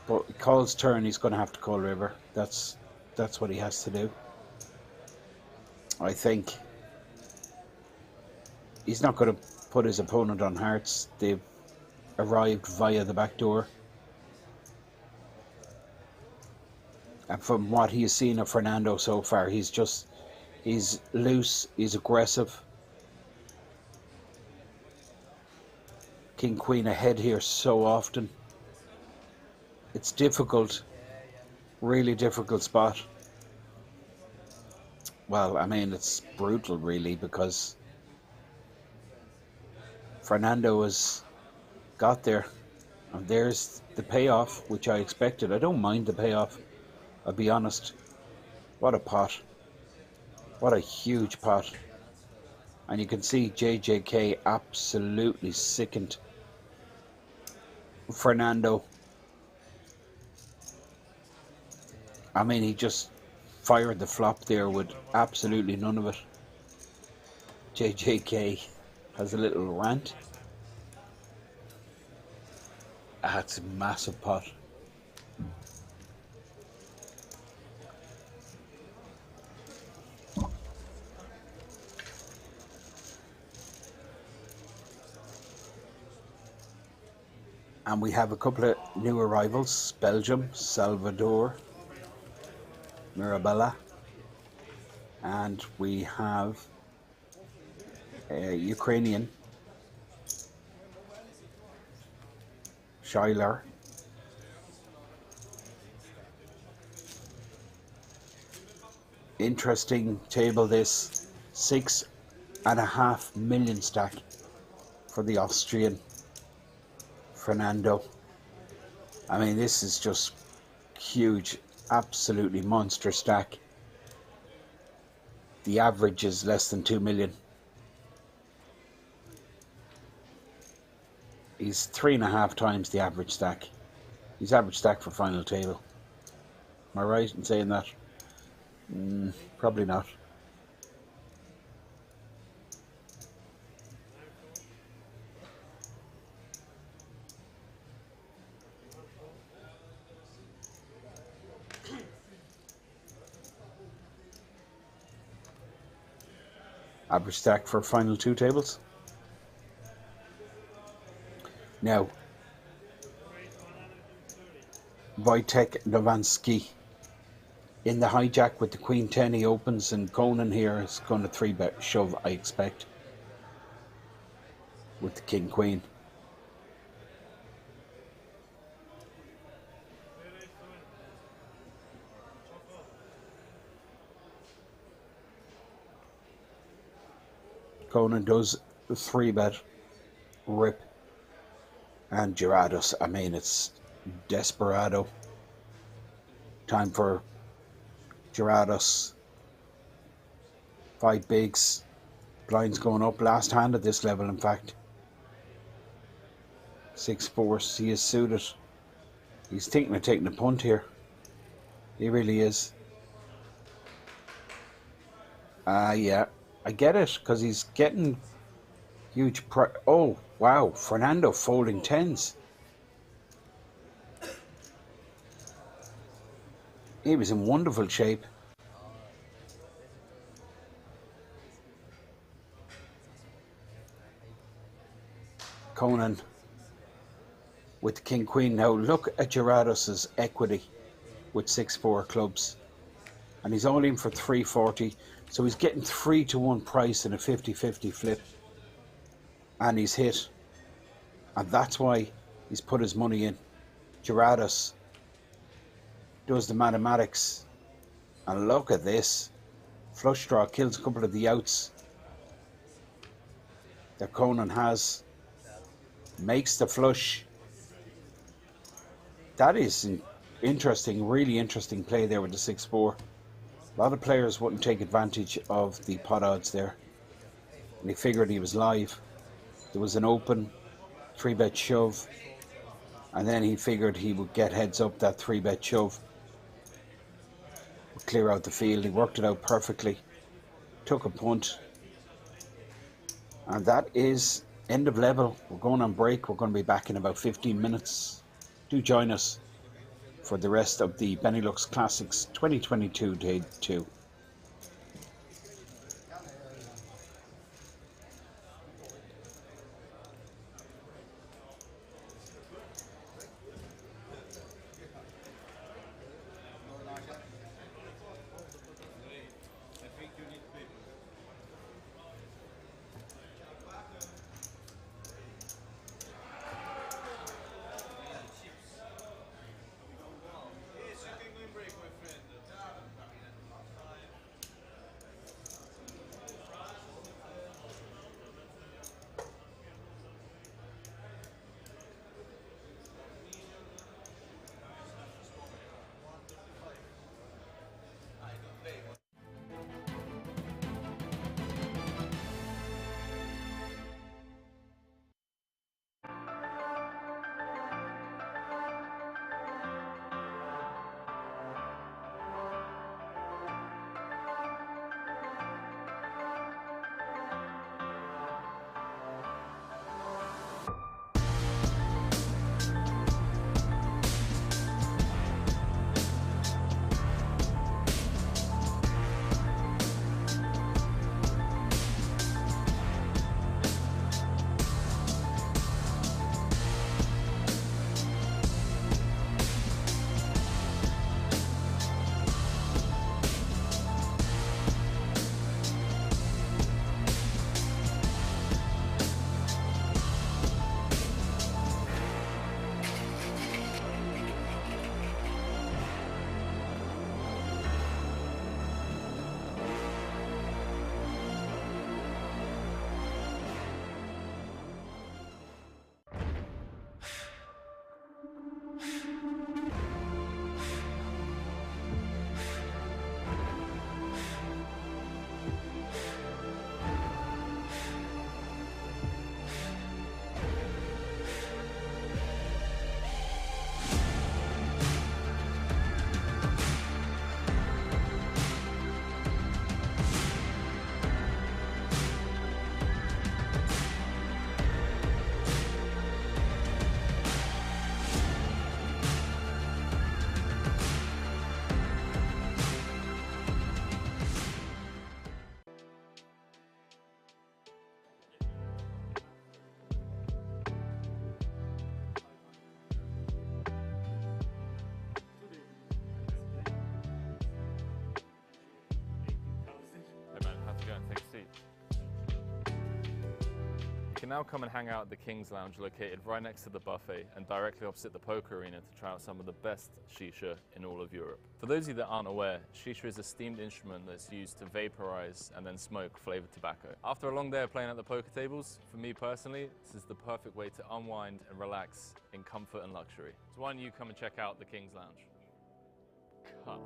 But calls turn, he's going to have to call river. That's what he has to do. I think he's not going to put his opponent on hearts. They've arrived via the back door. And from what he has seen of Fernando so far, he's loose, he's aggressive. King Queen ahead here so often. It's difficult, really difficult spot. Well, I mean, it's brutal really, because Fernando has got there. And there's the payoff, which I expected. I don't mind the payoff, I'll be honest. What a pot. What a huge pot. And you can see JJK absolutely sickened. Fernando, I mean, he just fired the flop there with absolutely none of it. JJK has a little rant. That's a massive pot. And we have a couple of new arrivals. Belgium, Salvador, Mirabella. And we have Ukrainian, Schuyler. Interesting table this. 6.5 million stack for the Austrian Fernando. I mean, this is just huge, absolutely monster stack. The average is less than 2 million. He's 3.5 times the average stack. He's average stack for final table. Am I right in saying that? Probably not. Average stack for final two tables. Now, Wojtek Nowacki in the hijack with the Queen 10. He opens, and Conan here is going to 3-bet shove, I expect, with the King Queen. Conan does the 3-bet rip. And Girados, I mean, it's desperado. Time for Girados. 5 bigs. Blinds going up. Last hand at this level, in fact. 6-4. He is suited. He's thinking of taking a punt here. He really is. Yeah. I get it, because he's getting huge oh, wow. Fernando folding 10s. He was in wonderful shape. Conan with the King Queen. Now look at Gerardos's equity with 6-4 clubs, and he's only in for 340, so he's getting 3-1 price in a 50-50 flip, and he's hit, and that's why he's put his money in. Gerardos does the mathematics, and look at this flush draw, kills a couple of the outs that Conan has, makes the flush. That is an interesting, really interesting play there with the 6-4. A lot of players wouldn't take advantage of the pot odds there, and he figured he was live. There was an open 3-bet shove, and then he figured he would get heads up that 3-bet shove, would clear out the field. He worked it out perfectly, took a punt, and that is end of level. We're going on break. We're going to be back in about 15 minutes. Do join us for the rest of the Benelux Classics 2022 Day 2. You can now come and hang out at the King's Lounge located right next to the buffet and directly opposite the poker arena to try out some of the best shisha in all of Europe. For those of you that aren't aware, shisha is a steamed instrument that's used to vaporize and then smoke flavored tobacco. After a long day of playing at the poker tables, for me personally, this is the perfect way to unwind and relax in comfort and luxury. So why don't you come and check out the King's Lounge? Cut.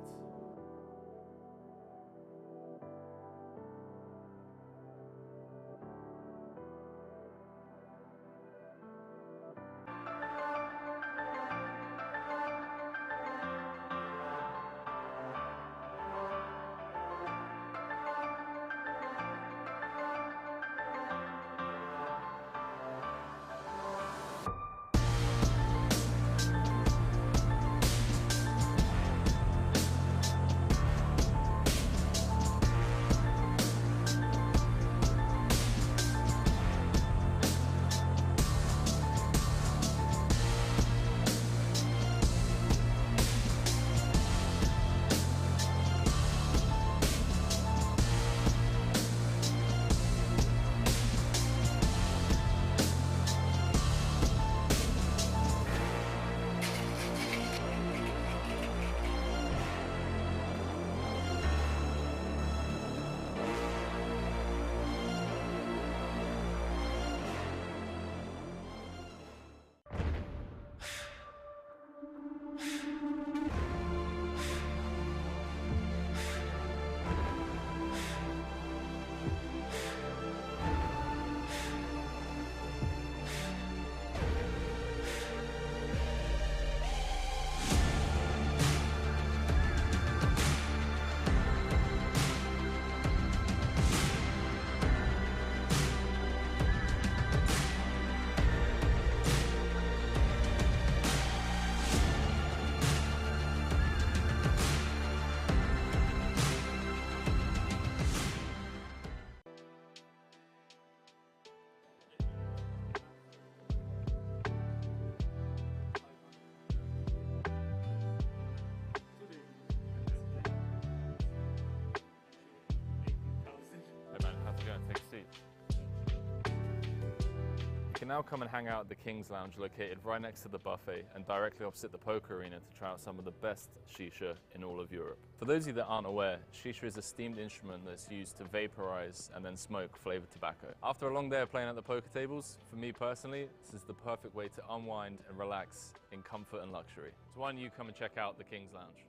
now come and hang out at the King's Lounge located right next to the buffet and directly opposite the poker arena to try out some of the best shisha in all of Europe. For those of you that aren't aware, shisha is a steamed instrument that's used to vaporize and then smoke flavored tobacco. After a long day of playing at the poker tables, for me personally, this is the perfect way to unwind and relax in comfort and luxury. So why don't you come and check out the King's Lounge?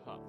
Cut.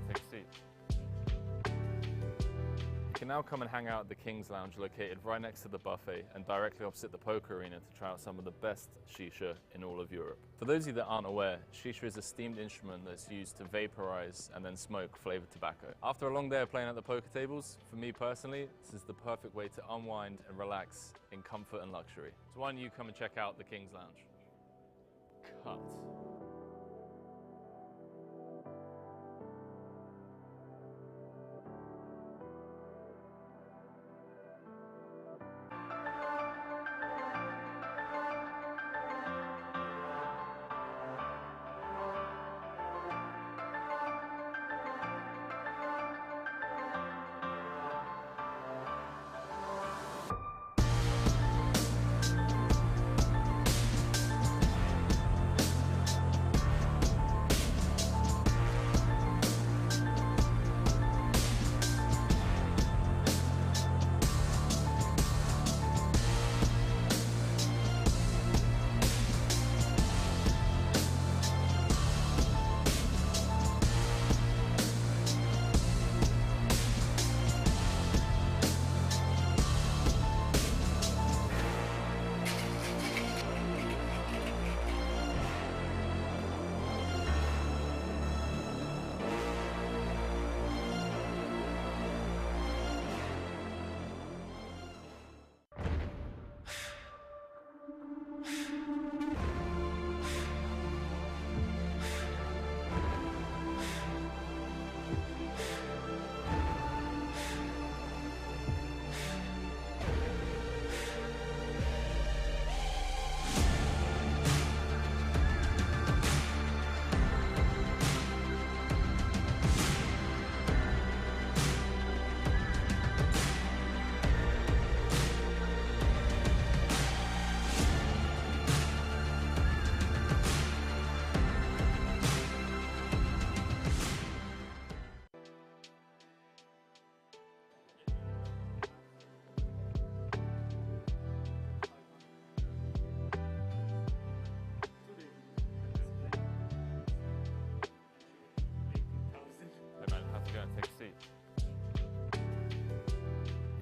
Take a seat. You can now come and hang out at the King's Lounge located right next to the buffet and directly opposite the poker arena to try out some of the best shisha in all of Europe. For those of you that aren't aware, shisha is a steamed instrument that's used to vaporize and then smoke flavored tobacco. After a long day of playing at the poker tables, for me personally, this is the perfect way to unwind and relax in comfort and luxury. So why don't you come and check out the King's Lounge? Cut.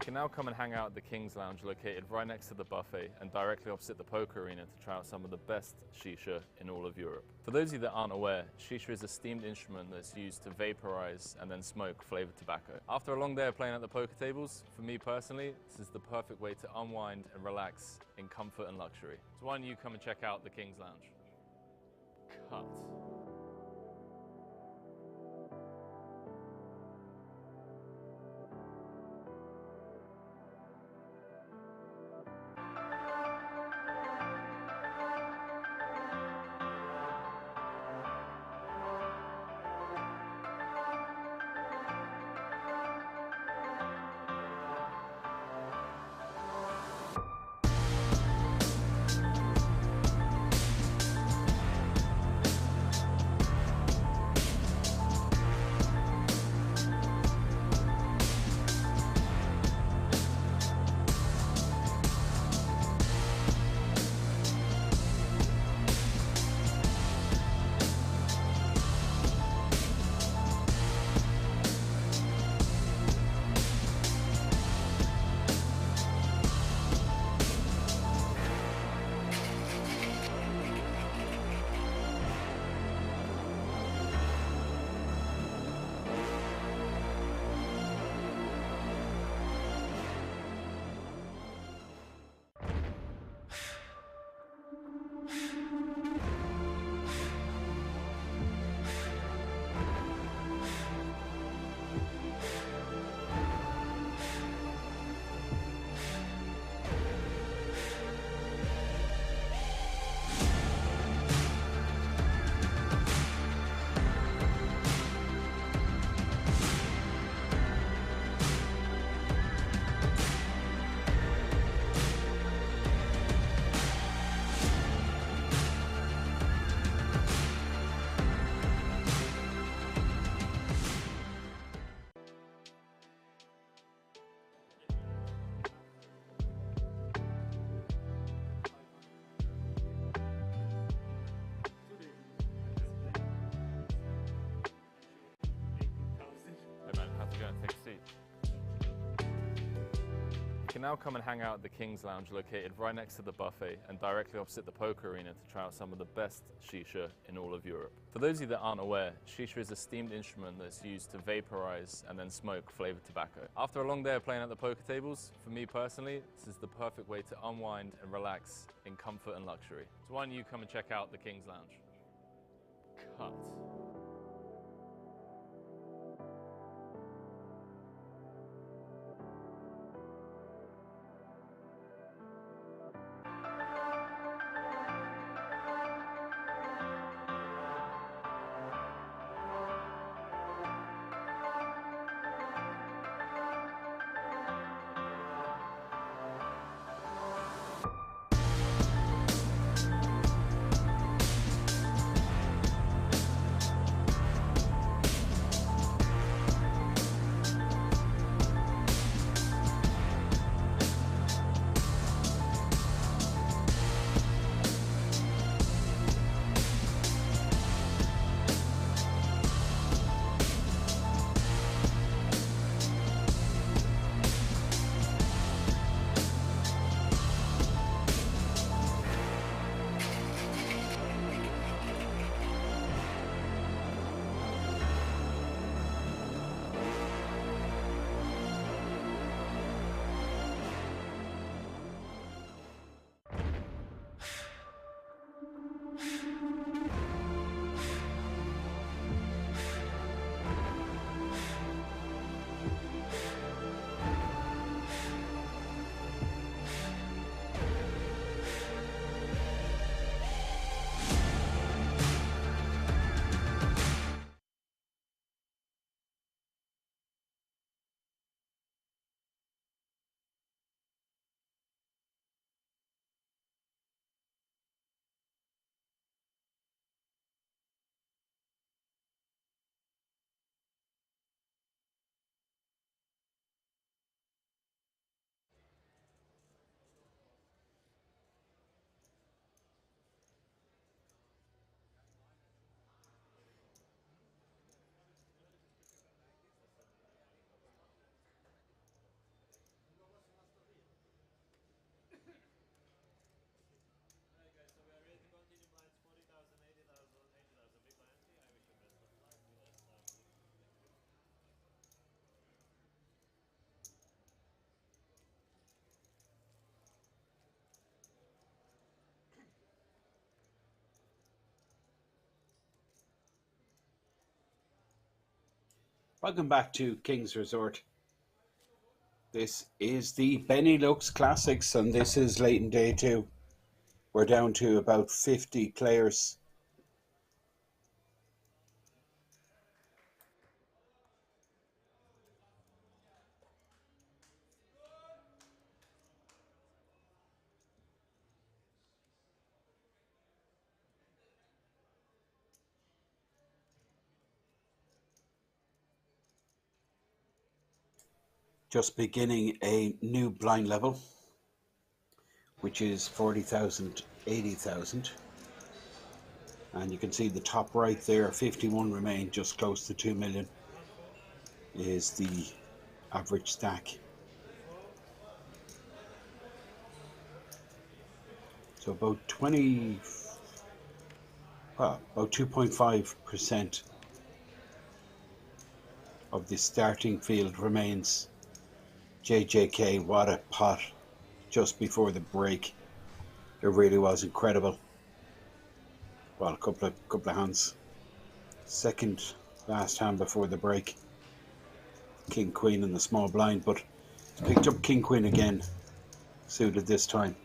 You can now come and hang out at the King's Lounge located right next to the buffet and directly opposite the poker arena to try out some of the best shisha in all of Europe. For those of you that aren't aware, shisha is a steamed instrument that's used to vaporize and then smoke flavored tobacco. After a long day of playing at the poker tables, for me personally, this is the perfect way to unwind and relax in comfort and luxury. So why don't you come and check out the King's Lounge? Cut. You can now come and hang out at the King's Lounge located right next to the buffet and directly opposite the poker arena to try out some of the best shisha in all of Europe. For those of you that aren't aware, shisha is a steamed instrument that's used to vaporize and then smoke flavored tobacco. After a long day of playing at the poker tables, for me personally, this is the perfect way to unwind and relax in comfort and luxury. So why don't you come and check out the King's Lounge? Cut. Welcome back to King's Resort. This is the Benelux Classics, and this is late in day 2. We're down to about 50 players. Just beginning a new blind level, which is 40,000, 80,000. And you can see the top right there, 51 remain, just close to 2 million is the average stack. So about 2.5% of the starting field remains. JJK, what a pot just before the break. It really was incredible. Well, a couple of hands. Second last hand before the break. King Queen in the small blind, but picked up King Queen again, suited this time.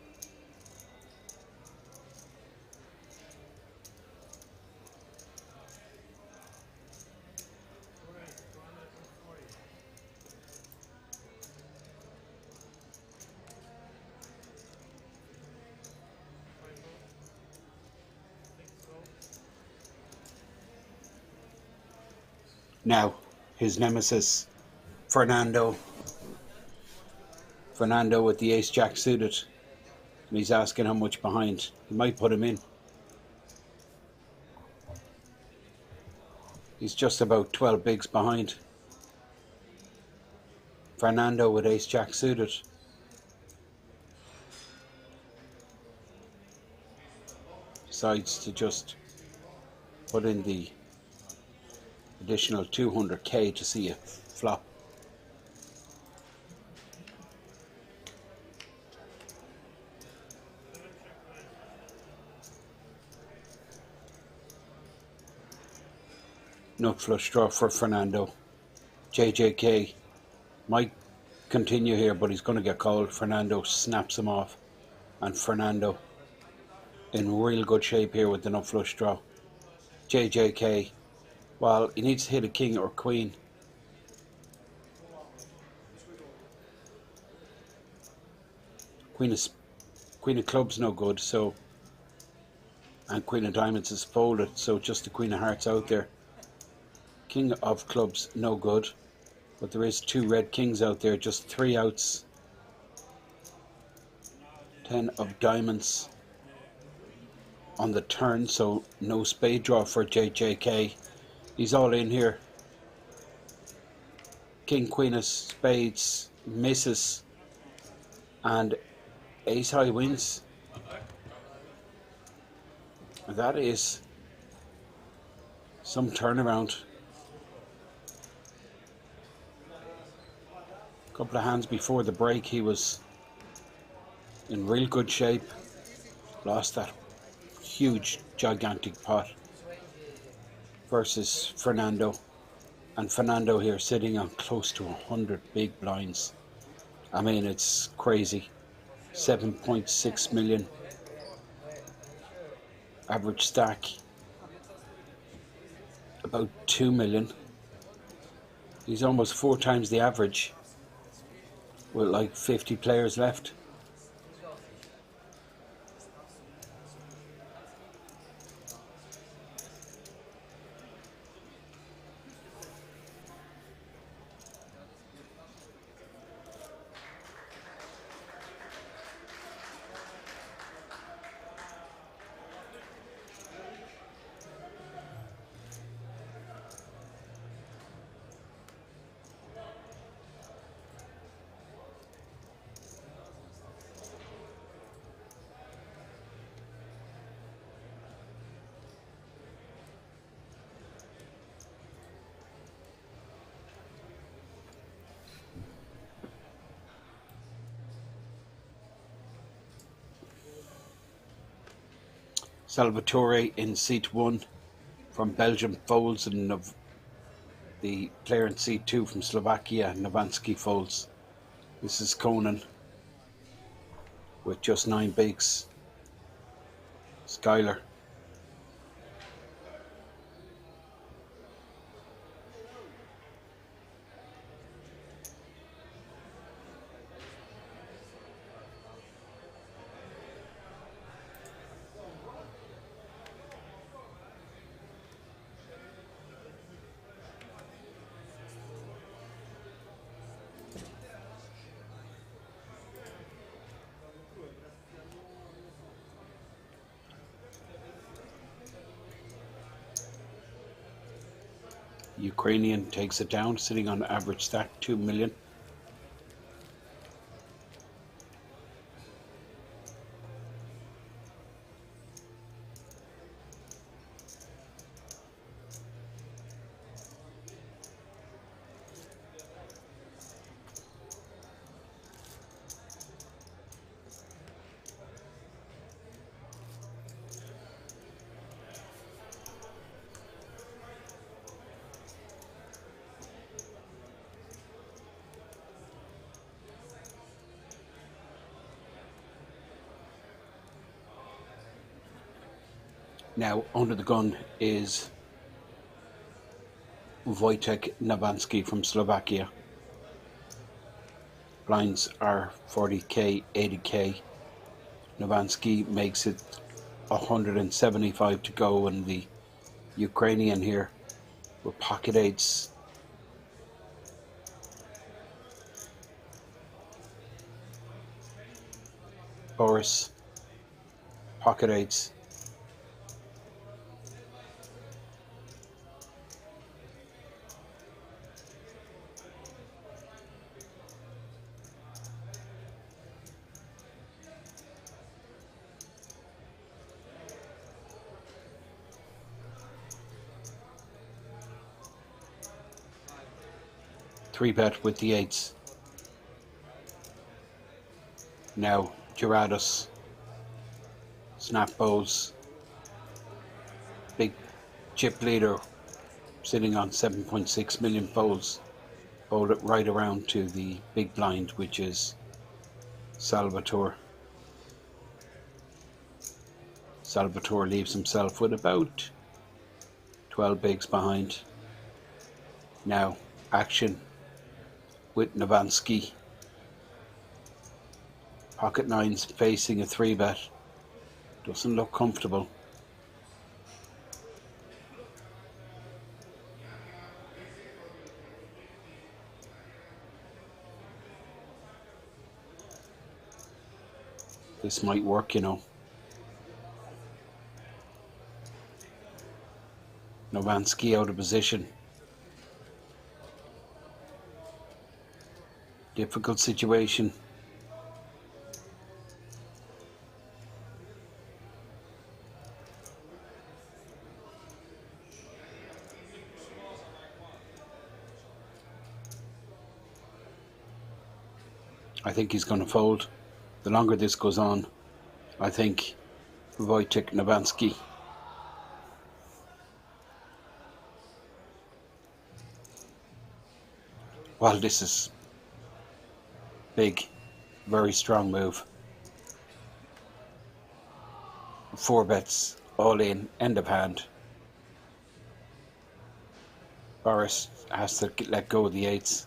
Now, his nemesis, Fernando. Fernando with the ace-jack suited. And he's asking how much behind. He might put him in. He's just about 12 bigs behind. Fernando with ace-jack suited. Decides to just put in the additional 200k to see a flop. Nut flush draw for Fernando. JJK might continue here, but he's going to get called. Fernando snaps him off, and Fernando in real good shape here with the nut flush draw. JJK, well, he needs to hit a king or queen. Queen of clubs no good, so, and queen of diamonds is folded, so just the queen of hearts out there. King of clubs no good, but there is 2 red kings out there, just 3 outs. 10 of diamonds on the turn, so no spade draw for JJK. He's all in here. King, queen of spades misses, and ace high wins. That is some turnaround. A couple of hands before the break, he was in real good shape. Lost that huge, gigantic pot versus Fernando. And Fernando here sitting on close to 100 big blinds. I mean, it's crazy. 7.6 million average stack. About 2 million. He's almost 4 times the average with like 50 players left. Salvatore in seat 1 from Belgium folds in The player in C2 from Slovakia, Novansky, folds. This is Conan with just 9 bigs. Skylar. Ukrainian takes it down, sitting on average stack 2 million. Now under the gun is Wojtek Novansky from Slovakia. Blinds are 40k, 80k. Novansky makes it 175 to go, and the Ukrainian here with pocket eights. Boris, pocket eights. Three bet with the eights. Now Gerados, snap bows, big chip leader sitting on 7.6 million folds. Fold it right around to the big blind, which is Salvatore. Salvatore leaves himself with about 12 bigs behind. Now action with Novansky. Pocket nines facing a 3-bet. Doesn't look comfortable. This might work, you know. Novansky out of position. Difficult situation. I think he's going to fold. The longer this goes on, I think Wojtek Novansky. Well, this is big, very strong move. 4 bets, all in, end of hand. Boris has to let go of the eights.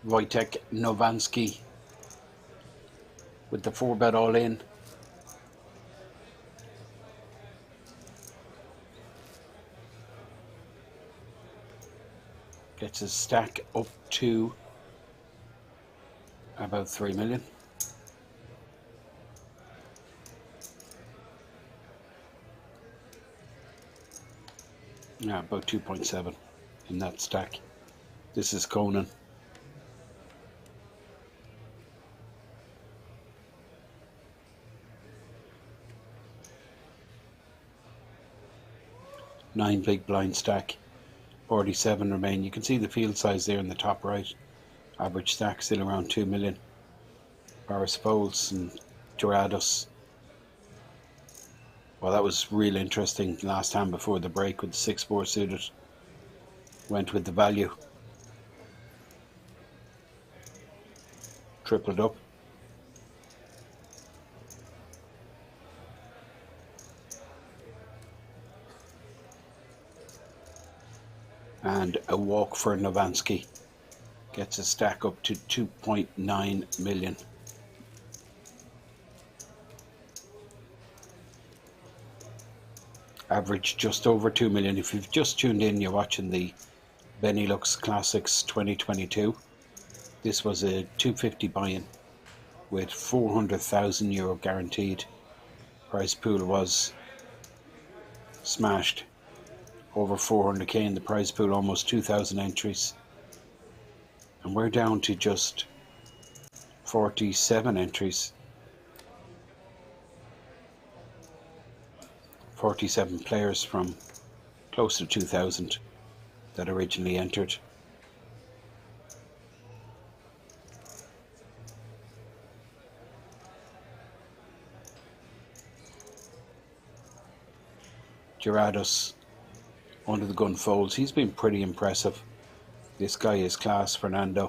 Wojtek Novansky with the 4-bet all in. Gets his stack up to about 3 million. Yeah, about 2.7 in that stack. This is Conan. Nine big blind stack. 47 remain. You can see the field size there in the top right. Average stack still around 2 million. Boris folds and Dorados. Well, that was real interesting last time before the break with the 6-4 suited. Went with the value. Tripled up. And a walk for Novansky. Gets a stack up to 2.9 million. Average just over 2 million. If you've just tuned in, you're watching the Benelux Classics 2022. This was a 250 buy-in with €400,000 guaranteed. Prize pool was smashed. Over 400k in the prize pool, almost 2,000 entries. And we're down to just 47 entries. 47 players from close to 2,000 that originally entered. Dorados under the gun folds. He's been pretty impressive. This guy is class. Fernando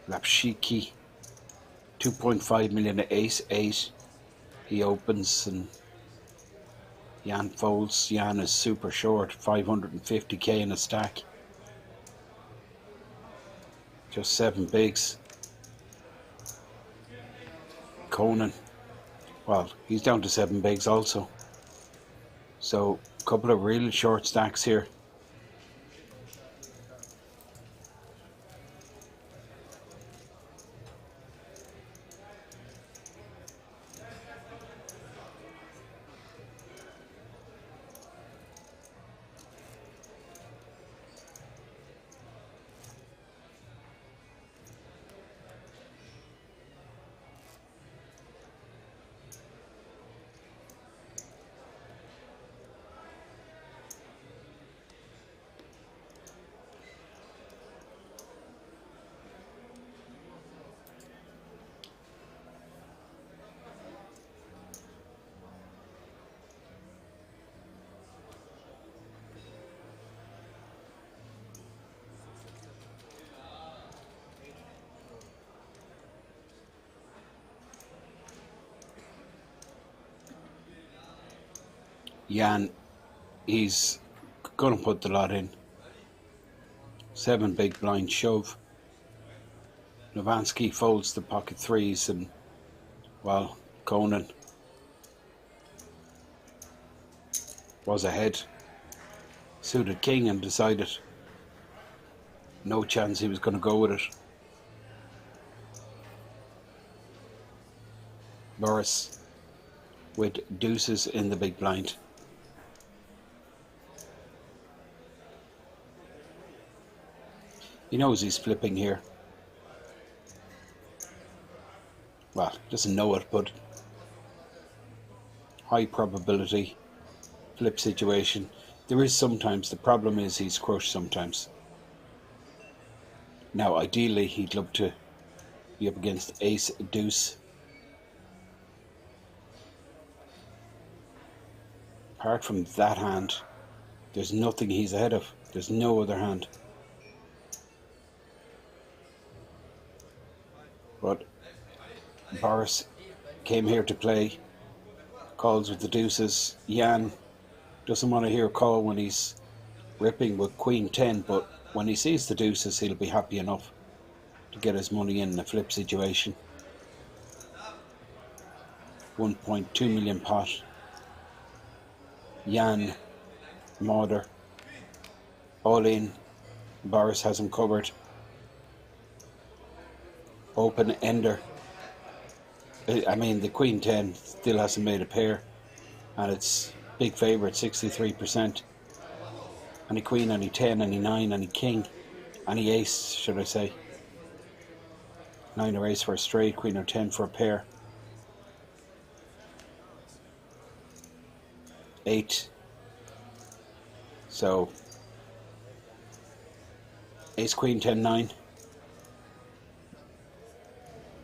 Lapshiki, 2.5 million at ace 8. He opens and Jan folds. Jan is super short, 550k in a stack. Just 7 bigs. Conan, well, he's down to 7 bigs also. So a couple of real short stacks here. Jan, he's going to put the lot in. 7 big blind shove. Novansky folds the pocket 3s and, well, Conan was ahead. Suited king and decided no chance he was going to go with it. Boris with deuces in the big blind. He knows he's flipping here. Well, doesn't know it, but high probability flip situation. There is sometimes, the problem is he's crushed sometimes. Now ideally he'd love to be up against ace deuce. Apart from that hand, there's nothing he's ahead of. There's no other hand. But Boris came here to play. Calls with the deuces. Jan doesn't want to hear a call when he's ripping with queen 10, but when he sees the deuces, he'll be happy enough to get his money in a flip situation. 1.2 million pot. Jan, Mauder, all in. Boris has him covered. Open ender. I mean, the queen 10 still hasn't made a pair, and it's big favourite, 63%. Any queen, any 10, any 9, any king, any ace, should I say. 9 or ace for a straight, queen or 10 for a pair. 8. So Ace Queen 10-9.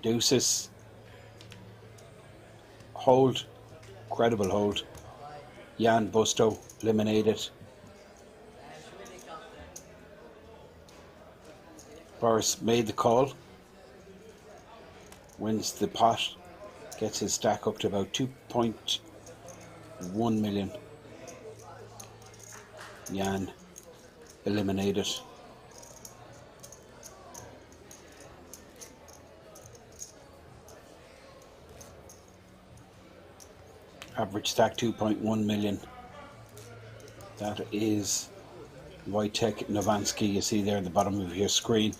Deuces. Hold. Credible hold. Jan Busto eliminated. Boris made the call. Wins the pot. Gets his stack up to about 2.1 million. Jan eliminated. Average stack 2.1 million. That is Wojtek Novansky, you see there at the bottom of your screen.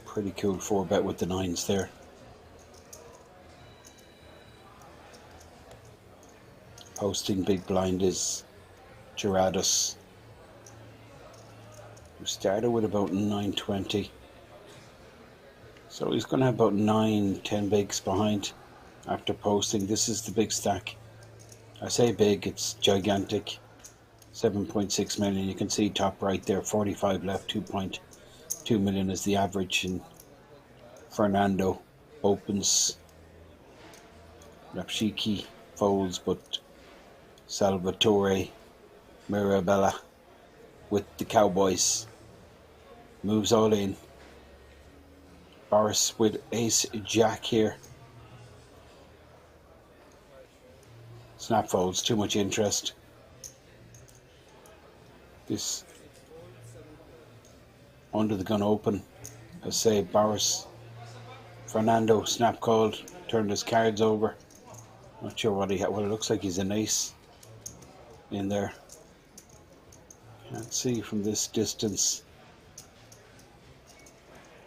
Pretty cool 4-bet with the 9s there. Posting big blind is Gerardus, who started with about 920. So he's going to have about 9-10 bigs behind after posting. This is the big stack. I say big, it's gigantic. 7.6 million. You can see top right there, 45 left, 2.2 million is the average. And Fernando opens. Rapshiki folds, but Salvatore Mirabella with the Cowboys moves all in. Boris with ace jack here. Snap folds, too much interest. This under the gun open. I say Boris. Fernando snap called, turned his cards over. Not sure what he had. Well, it looks like he's an ace in there. Can't see from this distance.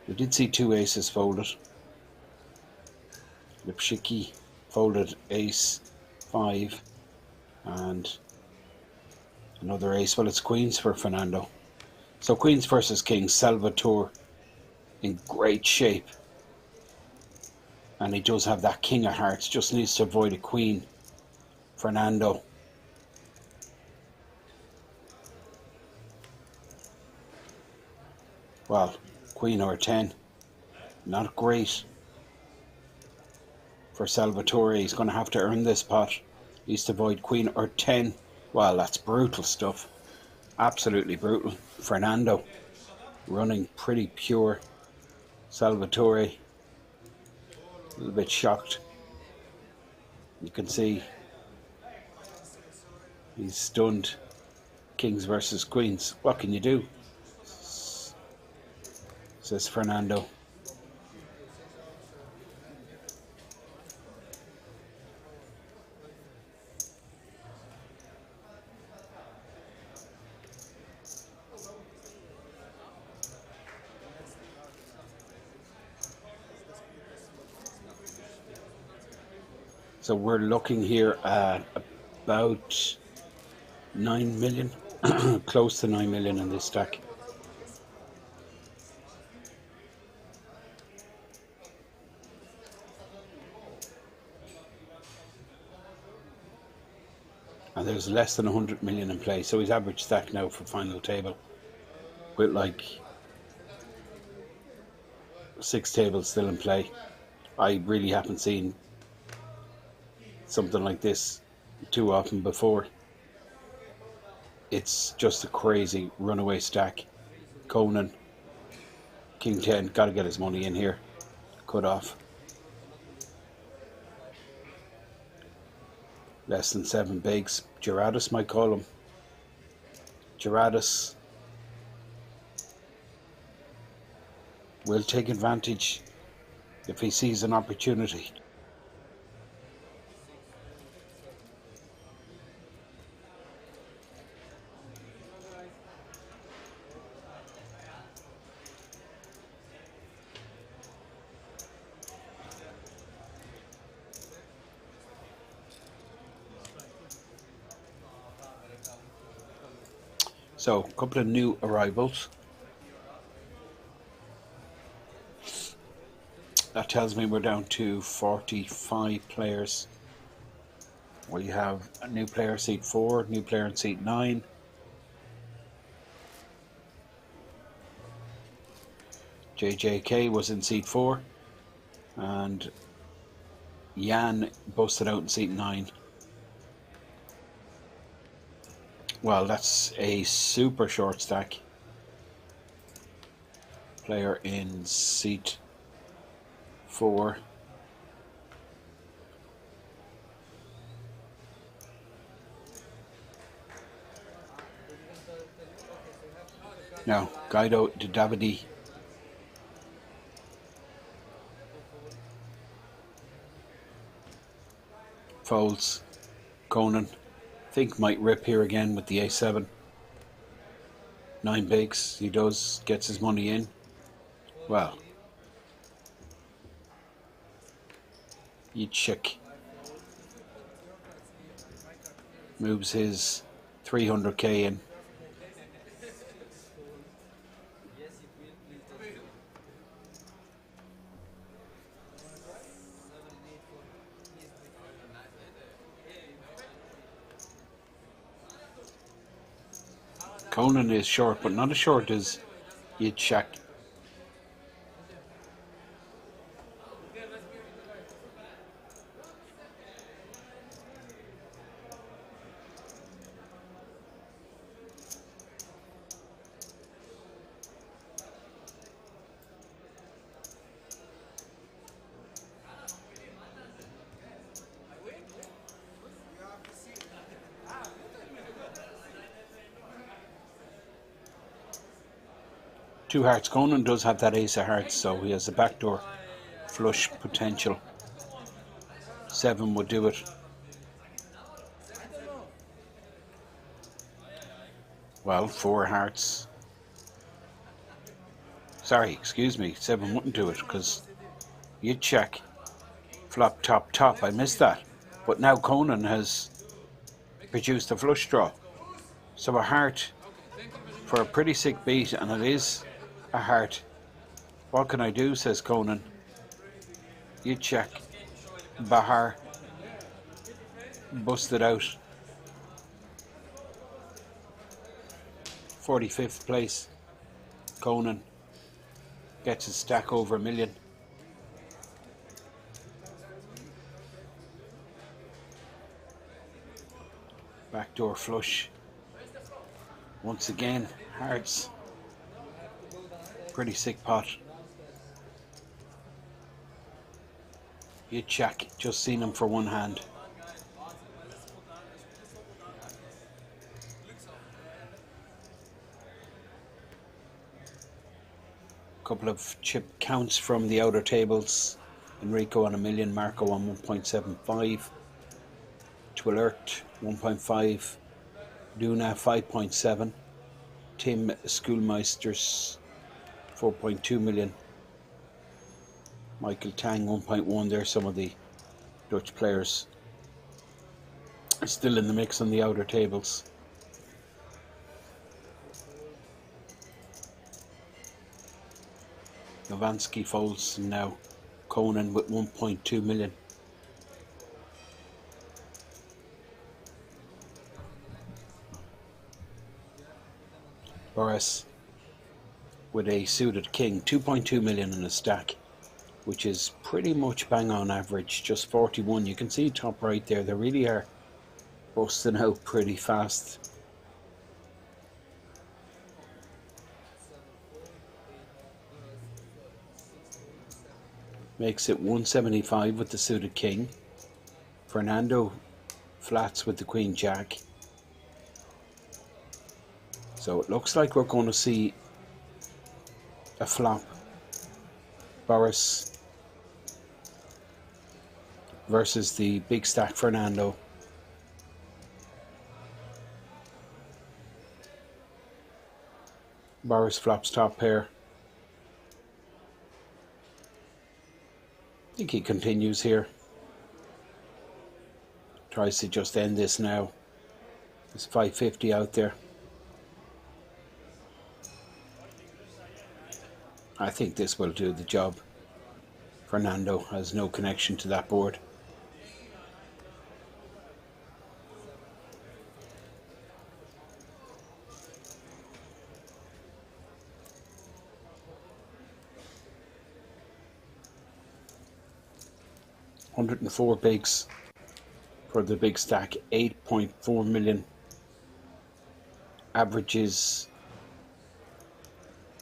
We did see 2 aces folded. Lipschicki folded ace 5 and another ace. Well, it's queens for Fernando. So queens versus kings. Salvatore in great shape. And he does have that king of hearts. Just needs to avoid a queen. Fernando. Well, queen or 10. Not great for Salvatore. He's going to have to earn this pot. He needs to avoid queen or 10. Well, that's brutal stuff. Absolutely brutal. Fernando running pretty pure. Salvatore a little bit shocked. You can see he's stunned. Kings versus queens. What can you do? Says Fernando. So we're looking here at about 9 million, close to 9 million in this stack. And there's less than 100 million in play. So his average stack now for final table, with like 6 tables still in play. I really haven't seen something like this too often before. It's just a crazy runaway stack. Conan, King 10, got to get his money in here. Cut off. Less than 7 bigs. Gerardus might call him. Gerardus will take advantage if he sees an opportunity. So, a couple of new arrivals. That tells me we're down to 45 players. We have a new player seat 4, new player in seat 9. JJK was in seat 4, and Jan busted out in seat 9. Well, that's a super short stack. Player in seat 4. Now, Guido de Davide folds. Conan, think might rip here again with the A7. 9 bigs, he does, gets his money in. Well, Yitzhak moves his 300k in. Conan is short, but not as short as Yitzhak. Two hearts. Conan does have that ace of hearts, so he has a backdoor flush potential. 7 would do it. Well, 4 hearts. Sorry, excuse me, 7 wouldn't do it because you'd check. Flop, top, top. I missed that. But now Conan has produced a flush draw. So a heart for a pretty sick beat, and it is a heart. What can I do, says Conan. You check. Bahar busted out. 45th place. Conan gets his stack over $1 million. Backdoor flush. Once again, hearts. Pretty sick pot. You check. Just seen him for one hand. Couple of chip counts from the outer tables. Enrico on $1 million, Marco on 1.75. Twilert 1.5. Duna 5.7. Tim Schoolmeisters 4.2 million. Michael Tang 1.1. There's some of the Dutch players still in the mix on the outer tables. Novansky folds now. Conan with 1.2 million. Boris with a suited king, 2.2 million in a stack, which is pretty much bang on average, just 41. You can see top right there, they really are busting out pretty fast. Makes it 175 with the suited king. Fernando flats with the queen jack. So it looks like we're going to see a flop. Boris versus the big stack Fernando. Boris flops top pair. I think he continues here. Tries to just end this now. There's 550 out there. I think this will do the job. Fernando has no connection to that board. 104 bigs for the big stack, 8.4 million. Average is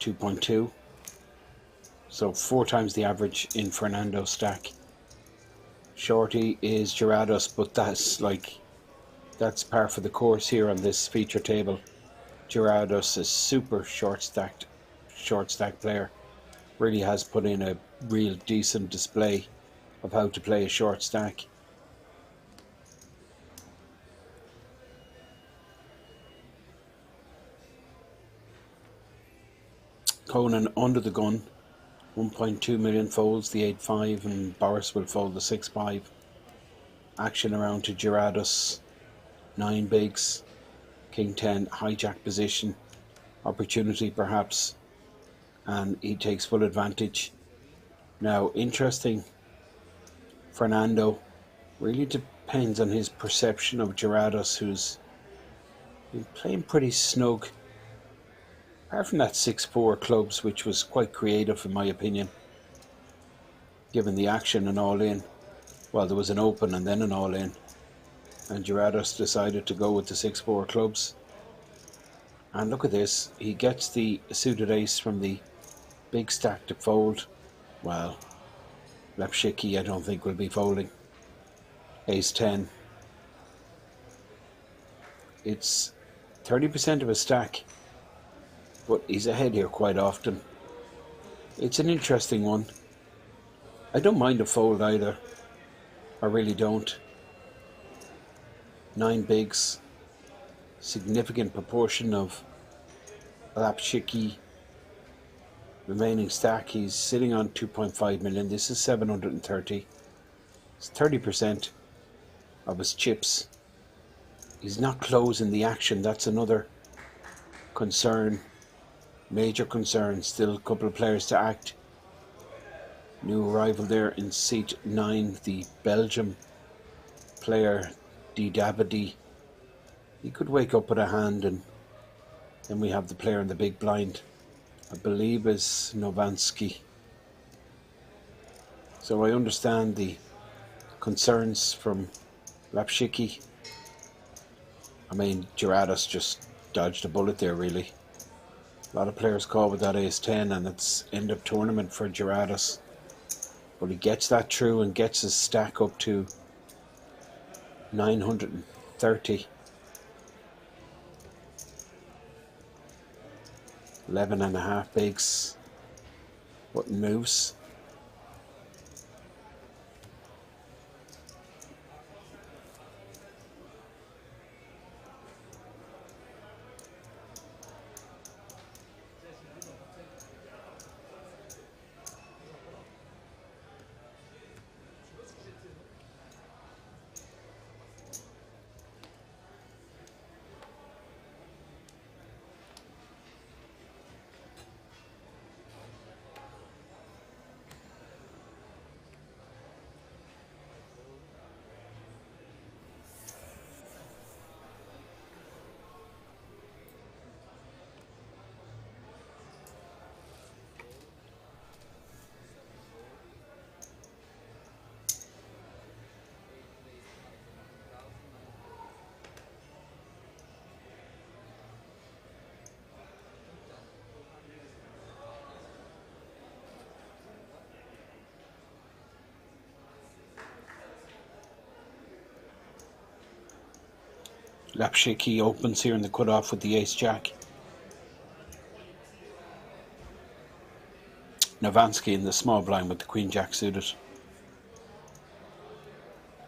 2.2. So 4 times the average in Fernando's stack. Shorty is Gerardos, but that's par for the course here on this feature table. Gerardos is super short stack player. Really has put in a real decent display of how to play a short stack. Conan under the gun, 1.2 million folds the 8-5, and Boris will fold the 6-5. Action around to Gerardos, 9 bigs, King 10, hijack position, opportunity perhaps, and he takes full advantage. Now, interesting, Fernando really depends on his perception of Gerardos, who's been playing pretty snug. Apart from that 6-4 clubs, which was quite creative in my opinion, given the action and all in. Well, there was an open and then an all in, and Gerardos decided to go with the 6-4 clubs. And look at this, he gets the suited ace from the big stack to fold. Well, Lepshicki I don't think will be folding. Ace 10. It's 30% of a stack, but he's ahead here quite often. It's an interesting one. I don't mind a fold either. I really don't. 9 bigs. Significant proportion of Lapshiki remaining stack. He's sitting on 2.5 million. This is 730. It's 30% of his chips. He's not closing the action. That's another concern. Major concern. Still a couple of players to act. New arrival there in seat 9, the Belgium player D. Davide. He could wake up with a hand, and then we have the player in the big blind, I believe is Novansky. So I understand the concerns from Lapshicki. I mean, Gerardos just dodged a bullet there really. A lot of players call with that ace 10, and it's end of tournament for Gerardos. But he gets that through and gets his stack up to 930. 11.5 bigs. Button moves. Lapshicki opens here in the cutoff with the ace-jack. Novansky in the small blind with the queen-jack suited.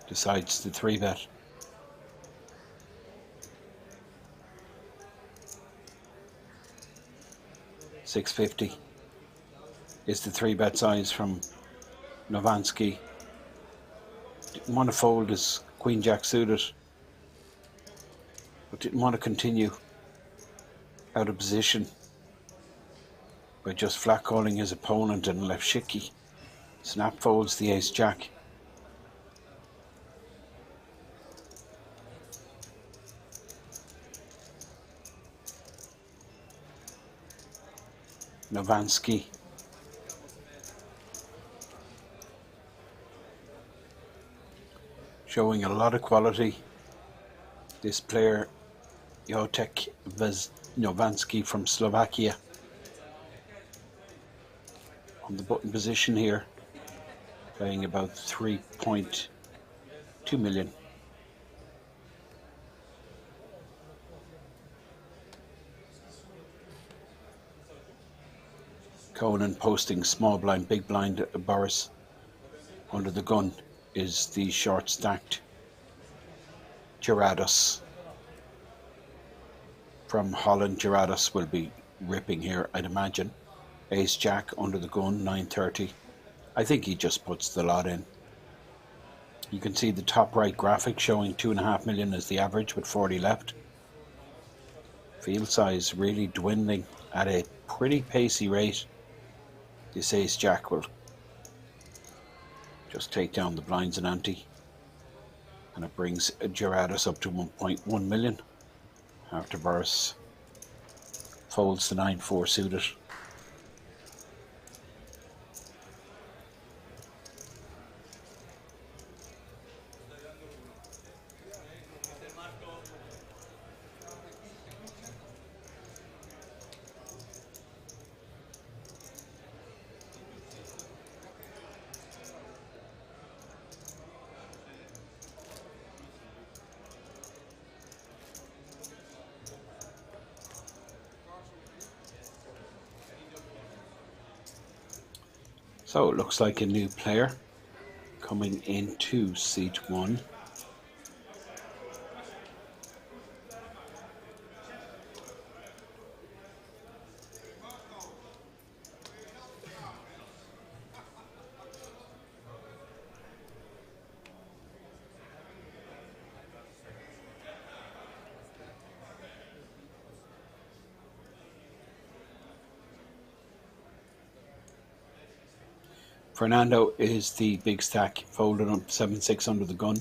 Decides to 3-bet. $650 is the 3-bet size from Novansky. Didn't want to fold his queen-jack suited, but didn't want to continue out of position by just flat calling his opponent, and Lepshicki snap folds the ace-jack. Novansky showing a lot of quality. This player, Jotek Novansky from Slovakia, on the button position here, playing about 3.2 million. Conan posting small blind, big blind. Boris under the gun is the short stacked Gerardus from Holland. Gerardus will be ripping here, I'd imagine. Ace Jack under the gun, 930. I think he just puts the lot in. You can see the top right graphic showing 2.5 million as the average with 40 left. Field size really dwindling at a pretty pacey rate. This Ace Jack will just take down the blinds and ante, and it brings Gerardus up to 1.1 million after Boris folds the 9-4 suited. So it looks like a new player coming into seat 1. Fernando is the big stack, folded up 7-6 under the gun.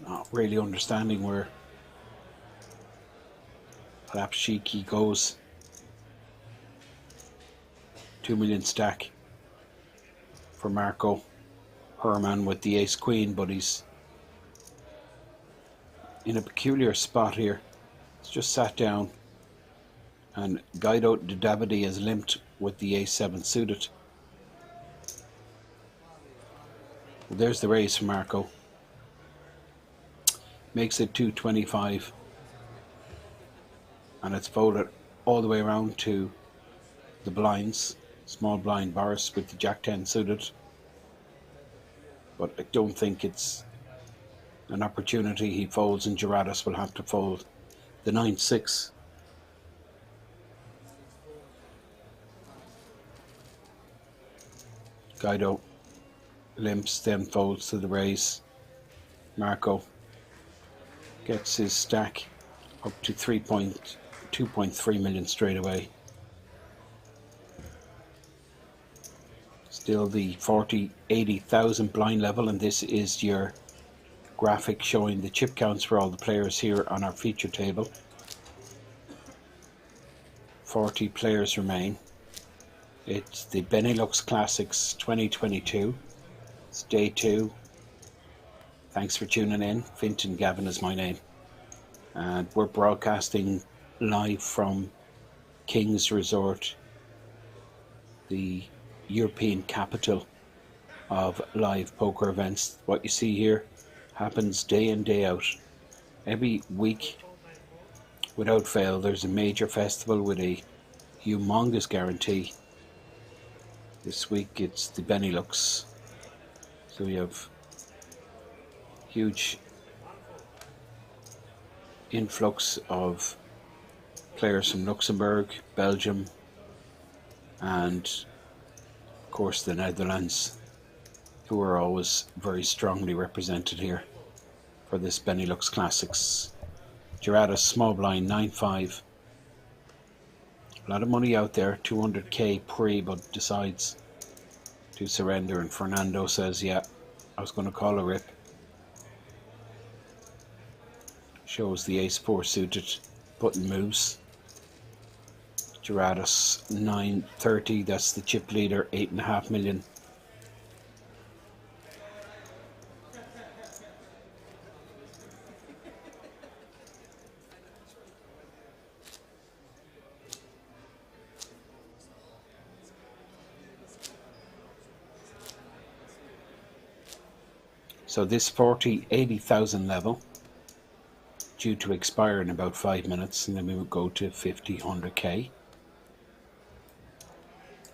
Not really understanding where Lapshiki goes. 2 million stack for Marco Herman with the ace queen, but he's in a peculiar spot here. He's just sat down, and Guido de Davide is limped with the a7 suited. Well, there's the raise for Marco. Makes it 225, and it's folded all the way around to the blinds. Small blind Boris with the Jack 10 suited, but I don't think it's an opportunity he folds, and Gerardus will have to fold the 9-6. Guido limps, then folds to the raise. Marco gets his stack up to 2.3 million straight away. Still the 80,000 blind level, and this is your graphic showing the chip counts for all the players here on our feature table. 40 players remain. It's the Benelux Classics 2022. It's day 2. Thanks for tuning in. Fintan Gavin is my name. And we're broadcasting live from King's Resort, the European capital of live poker events. What you see here happens day in, day out. Every week, without fail, there's a major festival with a humongous guarantee. This week it's the Benelux, so we have huge influx of players from Luxembourg, Belgium, and of course the Netherlands, who are always very strongly represented here for this Benelux Classics. Gerardus small blind 9-5. A lot of money out there, 200k pre, but decides to surrender, and Fernando says, yeah, I was going to call a rip. Shows the ace-4 suited, button moves. Gerardus 930, that's the chip leader, 8.5 million. So this 80,000 level due to expire in about 5 minutes, and then we would go to 50, 100k.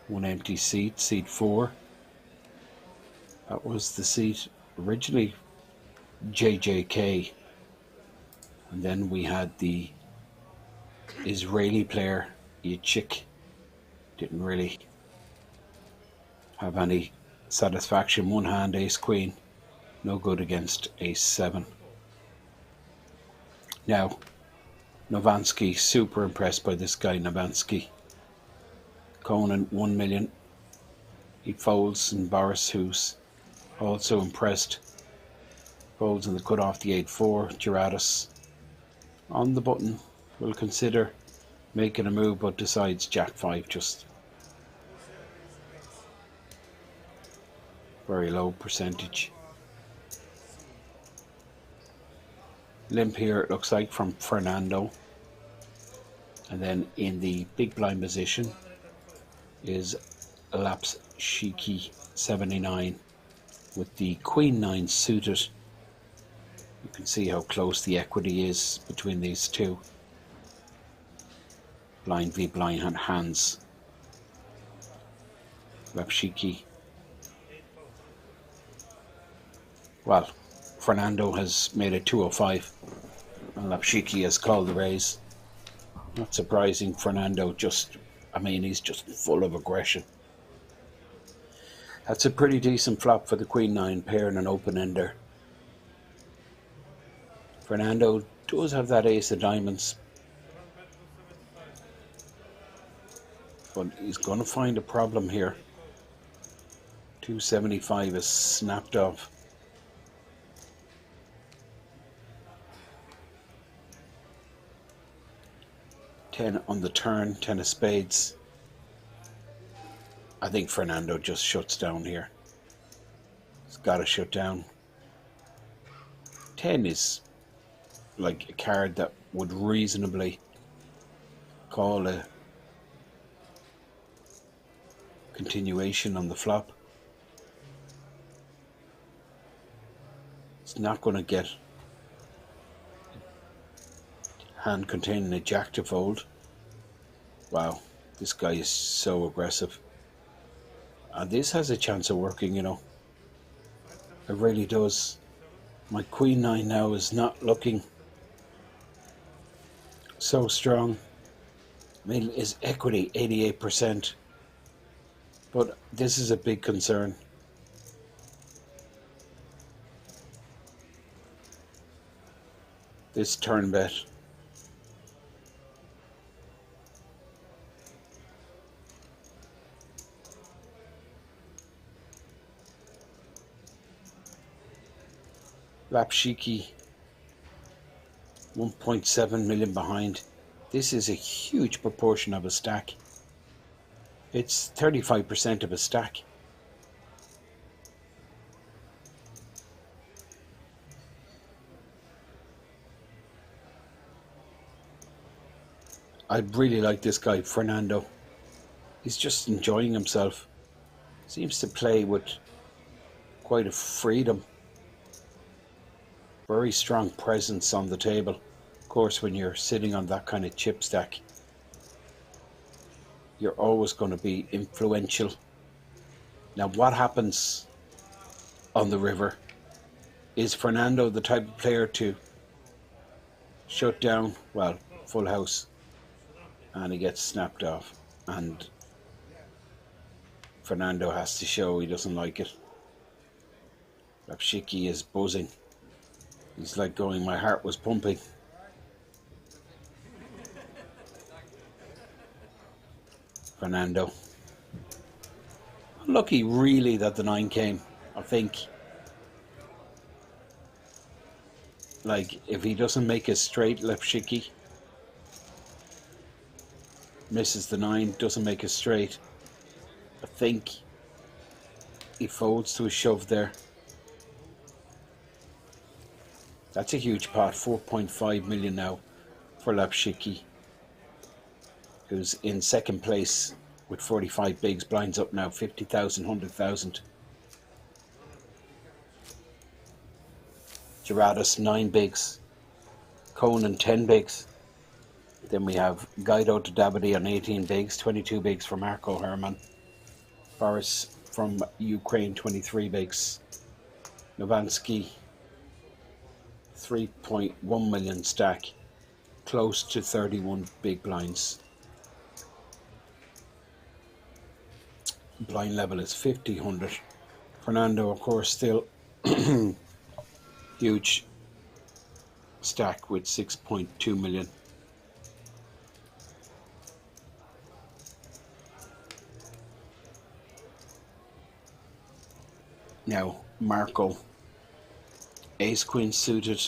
One empty seat, seat 4. That was the seat originally JJK. And then we had the Israeli player, Yichik. Didn't really have any satisfaction. One hand, ace queen. No good against ace 7. Now, Novansky, super impressed by this guy, Novansky. Conan, 1 million. He folds, and Boris, who's also impressed, folds in the cut off the 8-4. Geratis on the button will consider making a move, but decides Jack 5, just very low percentage. Limp here, it looks like, from Fernando. And then in the big blind position is Lapshiki 79 with the Queen 9 suited. You can see how close the equity is between these two. Blind v blind hands. Lapshiki. Well, Fernando has made it 205 and Lapshiki has called the raise. Not surprising. Fernando he's just full of aggression. That's a pretty decent flop for the Queen 9 pair and an open ender. Fernando does have that ace of diamonds, but he's going to find a problem here. 275 is snapped off. Ten on the turn, 10 of spades. I think Fernando just shuts down here. He's got to shut down. 10 is like a card that would reasonably call a continuation on the flop. It's not going to get hand containing a jack to fold. Wow, this guy is so aggressive. And this has a chance of working, you know. It really does. My Queen 9 now is not looking so strong. I mean, his equity 88%. But this is a big concern. This turn bet. Lapshiki 1.7 million behind. This is a huge proportion of a stack. It's 35% of a stack. I really like this guy, Fernando. He's just enjoying himself. Seems to play with quite a freedom. Very strong presence on the table. Of course, when you're sitting on that kind of chip stack, you're always going to be influential. Now, what happens on the river? Is Fernando the type of player to shut down? Well, full house. And he gets snapped off. And Fernando has to show he doesn't like it. Lapshiki is buzzing. He's like going, my heart was pumping. Fernando. Lucky really that the 9 came, I think. Like, if he doesn't make a straight, Lapshiki misses the 9, doesn't make a straight. I think he folds to a shove there. That's a huge pot, 4.5 million now for Lapshiki, who's in second place with 45 bigs. Blinds up now, 50,000, 100,000. Gerardus 9 bigs, Conan 10 bigs. Then we have Guido to Davide on 18 bigs, 22 bigs for Marco Herman. Boris from Ukraine 23 bigs. Novansky 3.1 million stack, close to 31 big blinds. Blind level is 50, 100. Fernando, of course, still huge stack with 6.2 million. Now, Marco, ace queen suited.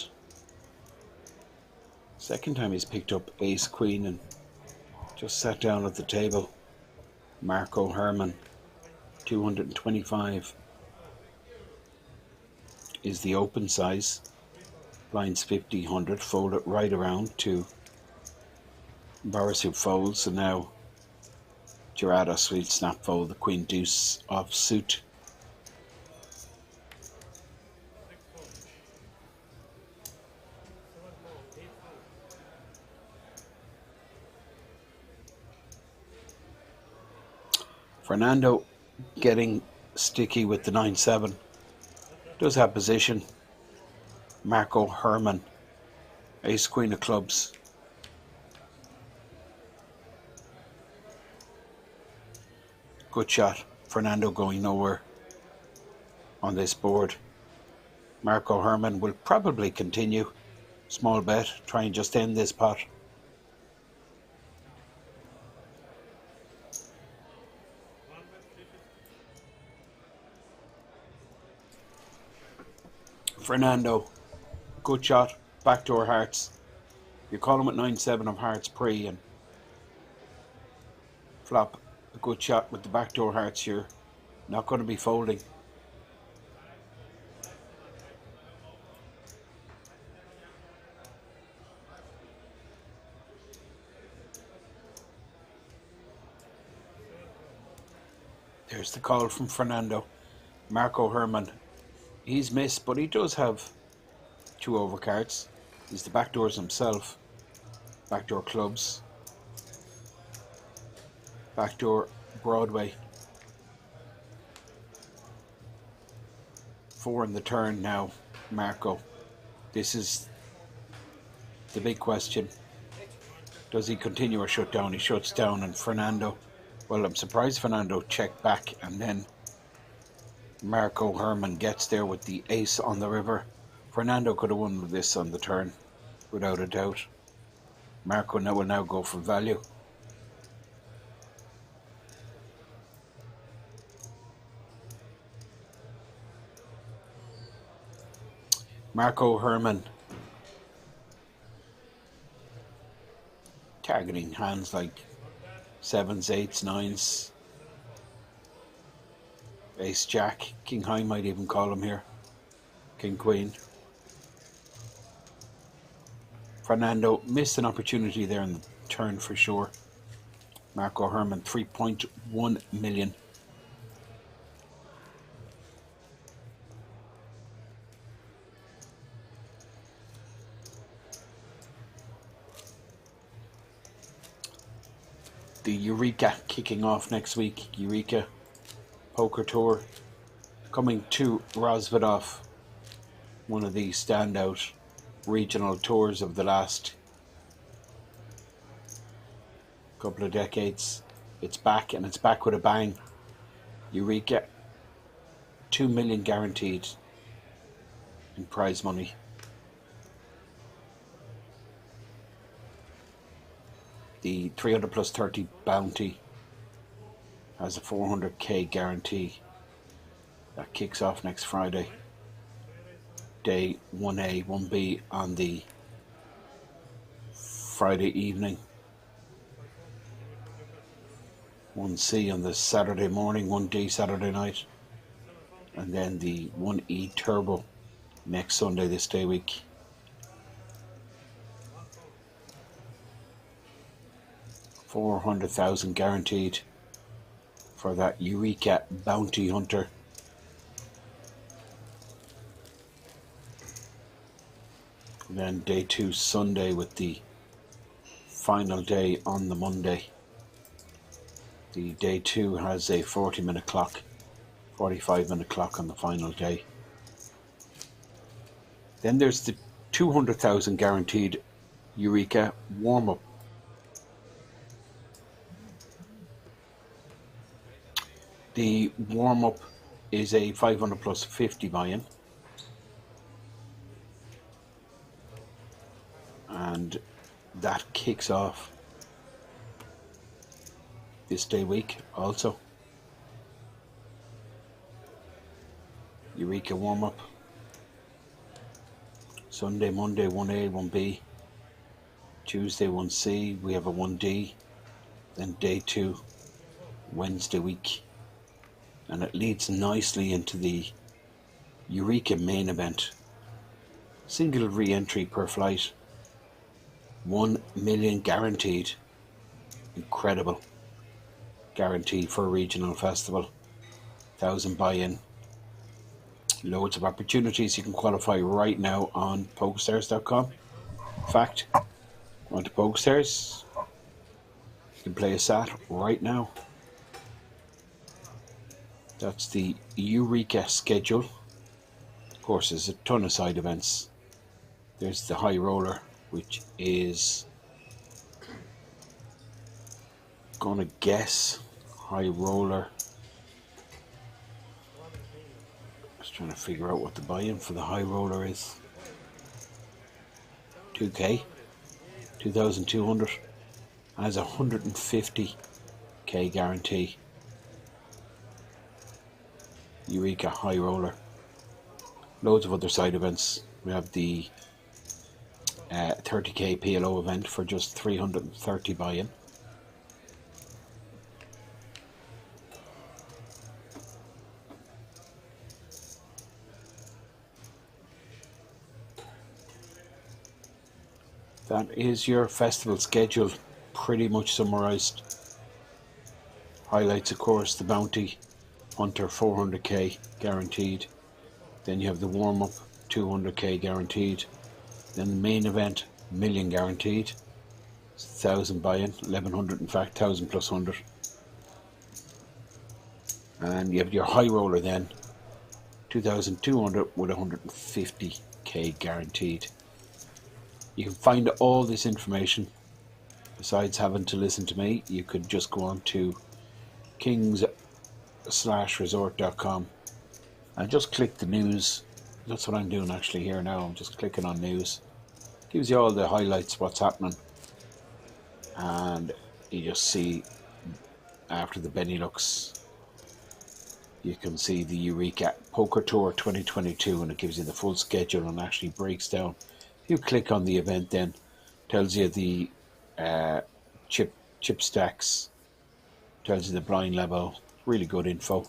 Second time he's picked up ace queen and just sat down at the table. Marco Herman, 225 is the open size. Blinds 50, 100, fold it right around to Boris who folds, and now Gerardus will snap fold the queen deuce off suit. Fernando getting sticky with the 9-7. Does have position. Marco Herman, ace queen of clubs. Good shot. Fernando going nowhere on this board. Marco Herman will probably continue. Small bet, try and just end this pot. Fernando, good shot, backdoor hearts. You call him at 9-7 of hearts pre and flop. A good shot with the backdoor hearts here. Not going to be folding. There's the call from Fernando. Marco Herman. He's missed, but he does have 2 overcards. He's the backdoors himself. Backdoor clubs. Backdoor Broadway. 4 in the turn now, Marco. This is the big question. Does he continue or shut down? He shuts down, and Fernando, well, I'm surprised Fernando checked back, and then Marco Herman gets there with the ace on the river. Fernando could have won with this on the turn, without a doubt. Marco will now go for value. Marco Herman targeting hands like 7s, 8s, 9s. Ace Jack, King High might even call him here. King Queen. Fernando missed an opportunity there in the turn for sure. Marco Herman, 3.1 million. The Eureka kicking off next week. Eureka Poker Tour coming to Rozvadov, one of the standout regional tours of the last couple of decades. It's back, and it's back with a bang. Eureka, 2 million guaranteed in prize money. The 300 plus 30 bounty has a 400k guarantee. That kicks off next Friday. Day 1A, 1B on the Friday evening. 1C on the Saturday morning, 1D Saturday night. And then the 1E Turbo next Sunday this day week. $400,000 guaranteed for that Eureka Bounty Hunter. then day 2 Sunday with the final day on the Monday. The day 2 has a 40-minute clock, 45-minute clock on the final day. Then there's the 200,000 guaranteed Eureka warm-up. The warm-up is a 500 plus 50 buy-in. And that kicks off this day week also. Eureka warm-up. Sunday, Monday 1A, 1B. Tuesday 1C, we have a 1D. Then day 2, Wednesday week. And it leads nicely into the Eureka main event. Single re-entry per flight. 1 million guaranteed. Incredible guarantee for a regional festival. 1,000 buy-in. Loads of opportunities. You can qualify right now on PokerStars.com. In fact, on to PokerStars. You can play a SAT right now. That's the Eureka schedule. Of course, there's a ton of side events. There's the high roller, which is, gonna guess, high roller. Just trying to figure out what the buy-in for the high roller is. 2K, 2,200, has a 150k guarantee. Eureka high roller. Loads of other side events. We have the 30k PLO event for just 330 buy-in. That is your festival schedule pretty much summarized. Highlights, of course, the Bounty Hunter 400k guaranteed. Then you have the warm-up 200k guaranteed. Then the main event, million guaranteed. 1,000 buy-in, 1,100 in fact, 1,000 plus 100. And you have your high roller then, 2,200 with 150k guaranteed. You can find all this information, besides having to listen to me. You could just go on to kings/resort.com and just click the news. That's what I'm doing actually here now. I'm just clicking on news. Gives you all the highlights, what's happening. And you just see after the Benelux, you can see the Eureka Poker Tour 2022, and it gives you the full schedule and actually breaks down. You click on the event, then tells you the chip stacks, tells you the blind level. Really good info.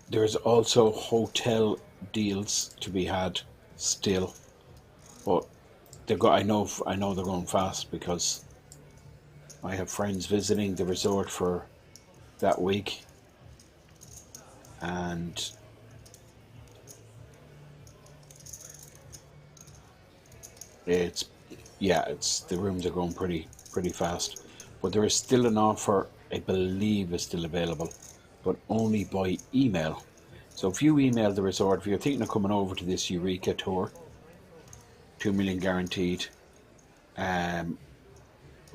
There's also hotel deals to be had still, but I know they're going fast because I have friends visiting the resort for that week, and it's the rooms are going pretty fast. But there is still an offer, I believe, is still available, but only by email. So if you email the resort, if you're thinking of coming over to this Eureka tour, 2 million guaranteed,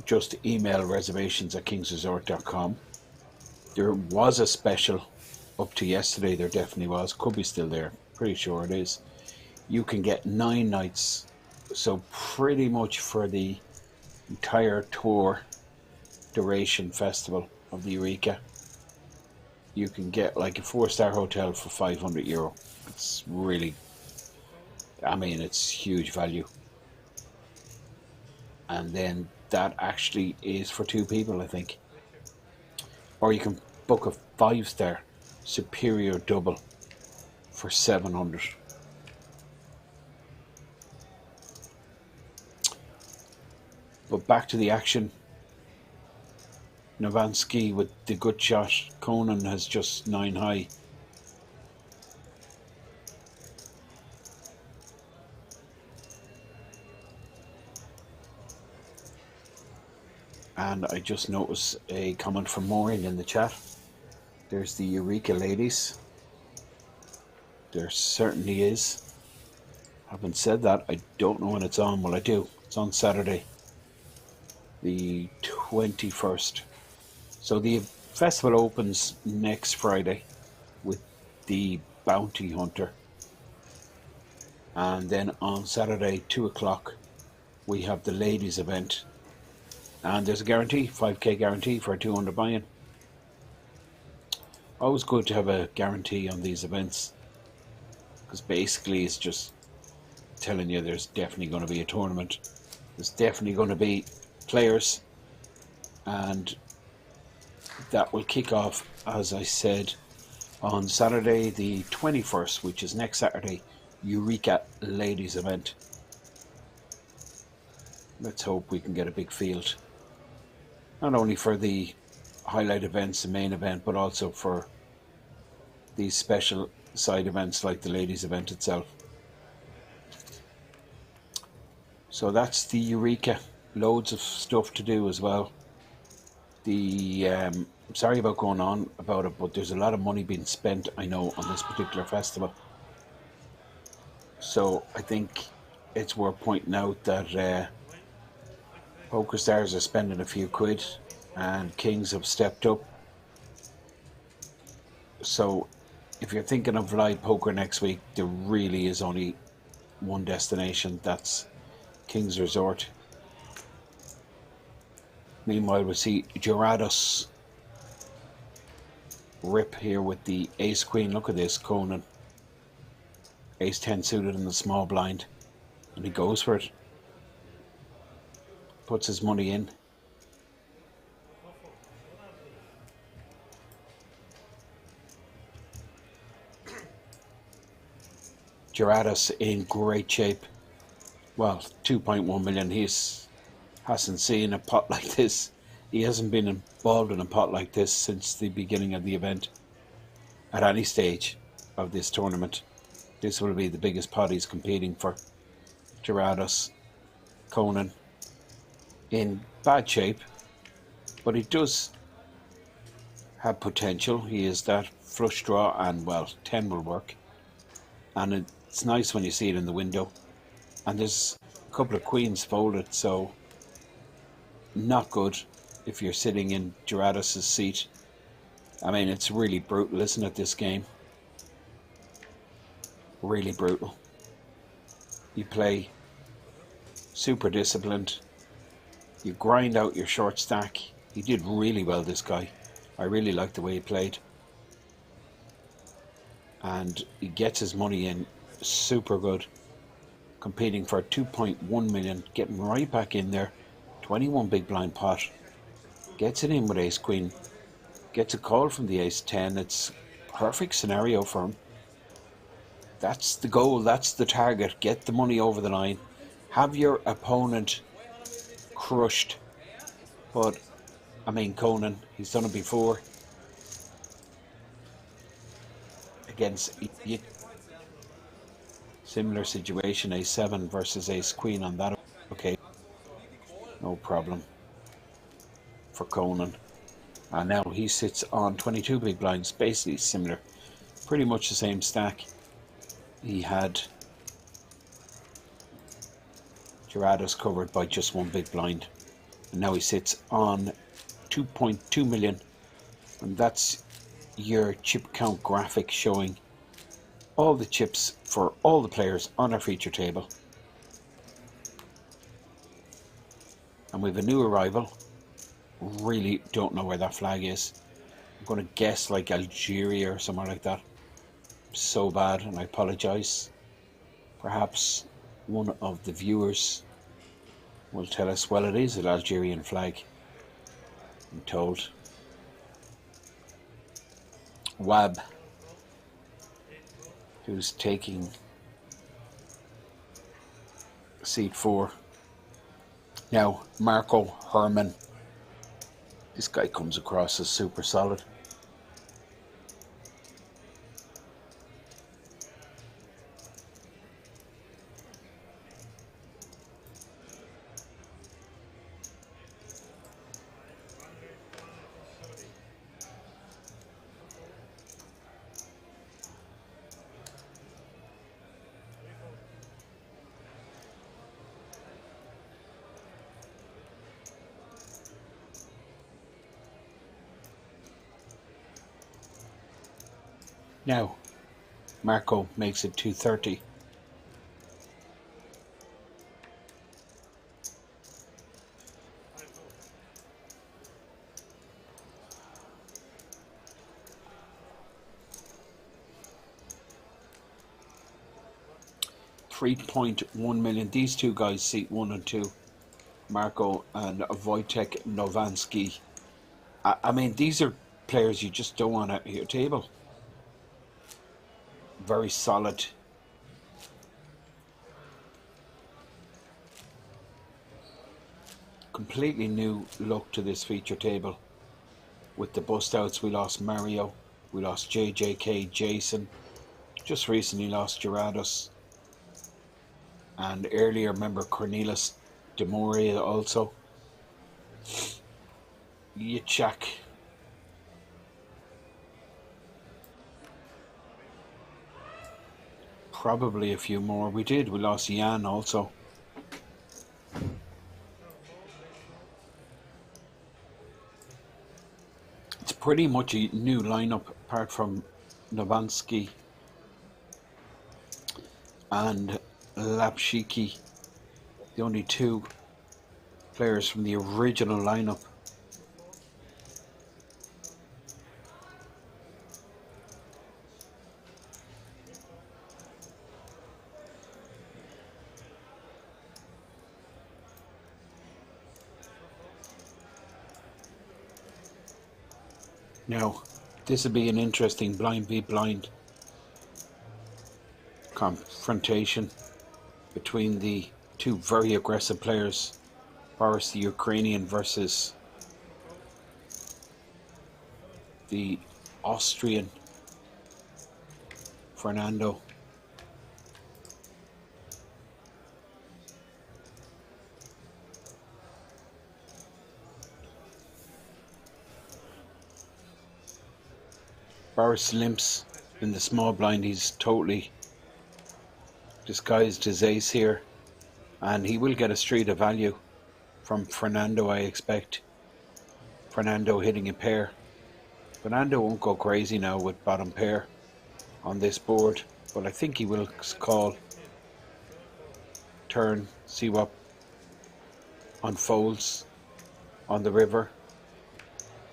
just email reservations@kingsresort.com. There was a special up to yesterday. There definitely was. Could be still there. Pretty sure it is. You can get 9 nights. So pretty much for the entire tour duration festival of the Eureka, you can get like a 4-star hotel for €500. It's really, I mean, it's huge value. And then that actually is for 2 people, I think. Or you can book a 5-star superior double for 700. But back to the action. Novansky with the good shot. Conan has just 9 high. And I just noticed a comment from Maureen in the chat. There's the Eureka ladies. There certainly is. Having said that, I don't know when it's on. Well, I do. It's on Saturday, the 21st. So the festival opens next Friday with the Bounty Hunter. And then on Saturday, 2 o'clock, we have the ladies event. And there's a guarantee, 5k guarantee for a 200 buy-in. Always good to have a guarantee on these events, because basically it's just telling you there's definitely going to be a tournament. There's definitely going to be players, and that will kick off, as I said, on Saturday the 21st, which is next Saturday, Eureka ladies event. Let's hope we can get a big field, not only for the highlight events, the main event, but also for these special side events like the ladies event itself. So that's the Eureka. Loads of stuff to do as well. I'm sorry about going on about it, but there's a lot of money being spent, I know, on this particular festival. So I think it's worth pointing out that Poker Stars are spending a few quid and Kings have stepped up. So if you're thinking of live poker next week, there really is only one destination. That's King's Resort. Meanwhile, we see Gerardos rip here with the ace queen. Look at this, Conan. Ace 10 suited in the small blind, and he goes for it. Puts his money in. Gerardos in great shape. Well, 2.1 million. He hasn't seen a pot like this. He hasn't been involved in a pot like this since the beginning of the event. At any stage of this tournament, this will be the biggest pot he's competing for. Gerardos, Conan, in bad shape, but he does have potential. He is that flush draw, and well, 10 will work. And it's nice when you see it in the window. And there's a couple of queens folded, so not good if you're sitting in Gerardos' seat. I mean, it's really brutal, isn't it, this game? Really brutal. You play super disciplined. You grind out your short stack. He did really well, this guy. I really like the way he played. And he gets his money in super good. Competing for 2.1 million, getting right back in there. 21 big blind pot. Gets it in with ace queen. Gets a call from the ace 10. It's a perfect scenario for him. That's the goal, that's the target. Get the money over the line. Have your opponent crushed. But, I mean, Conan, he's done it before. Against similar situation, ace 7 versus ace queen on that. Okay, no problem for Conan. And now he sits on 22 big blinds, basically similar. Pretty much the same stack. He had Gerardos covered by just one big blind. And now he sits on 2.2 million. And that's your chip count graphic showing all the chips for all the players on our feature table. And we have a new arrival. Really don't know where that flag is. I'm going to guess like Algeria or somewhere like that. So bad, and I apologize. Perhaps one of the viewers will tell us, well, it is an Algerian flag, I'm told. Wab, who's taking seat 4. Now, Marco Herman. This guy comes across as super solid. Now, Marco makes it 230. $3.1 million. These two guys, seat 1 and 2, Marco and Wojtek Nowacki. I mean, these are players you just don't want at your table. Very solid. Completely new look to this feature table. With the bust outs, we lost Mario, we lost JJK, Jason, just recently lost Gerados, and earlier remember Cornelis de Moria also. Yitzhak. Probably a few more. We lost Jan also. It's pretty much a new lineup apart from Nowacki and Lapshiki, the only two players from the original lineup. Now, this will be an interesting blind v blind confrontation between the two very aggressive players, Boris the Ukrainian versus the Austrian Fernando. Boris limps in the small blind. He's totally disguised his ace here, and he will get a street of value from Fernando, I expect. Fernando hitting a pair. Fernando won't go crazy now with bottom pair on this board, but I think he will call turn, see what unfolds on the river.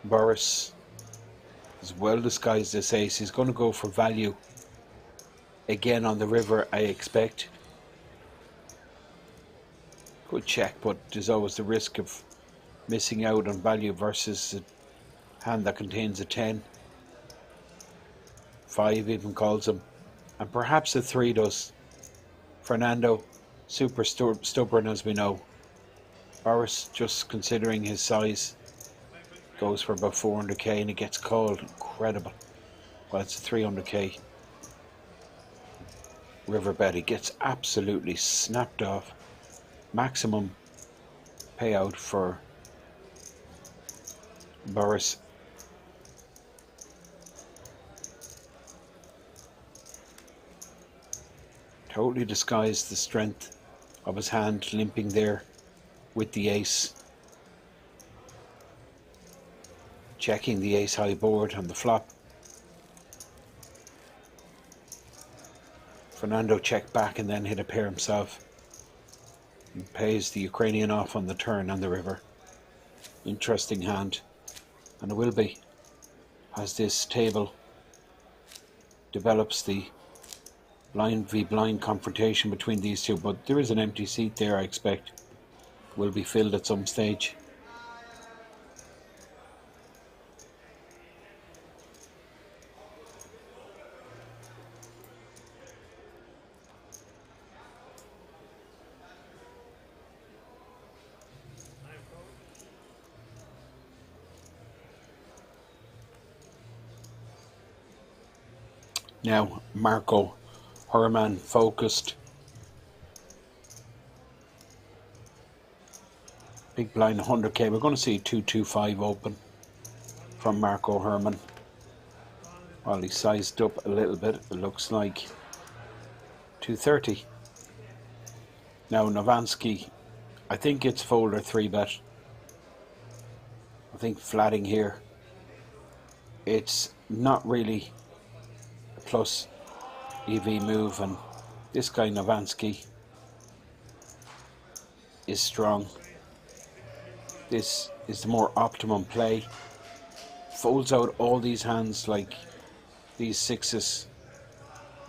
Boris is well disguised this ace. He's going to go for value again on the river, I expect. Good check, but there's always the risk of missing out on value versus a hand that contains a 10. 5 even calls him, and perhaps a 3 does. Fernando, super stubborn as we know. Boris, just considering his size, goes for about 400k and it gets called. Incredible. Well, it's a 300k river bet. He gets absolutely snapped off. Maximum payout for Boris. Totally disguised the strength of his hand, limping there with the ace. Checking the ace high board on the flop. Fernando checked back and then hit a pair himself. And pays the Ukrainian off on the turn on the river. Interesting hand. And it will be, as this table develops the blind v blind confrontation between these two. But there is an empty seat there, I expect. Will be filled at some stage. Now, Marco Herman focused. Big blind 100k. We're going to see 225 open from Marco Herman. Well, he sized up a little bit. It looks like 230. Now, Nowacki, I think it's fold or 3-bet. I think flatting here. It's not really plus EV move, and this guy Novansky is strong. This is the more optimum play. Folds out all these hands like these sixes.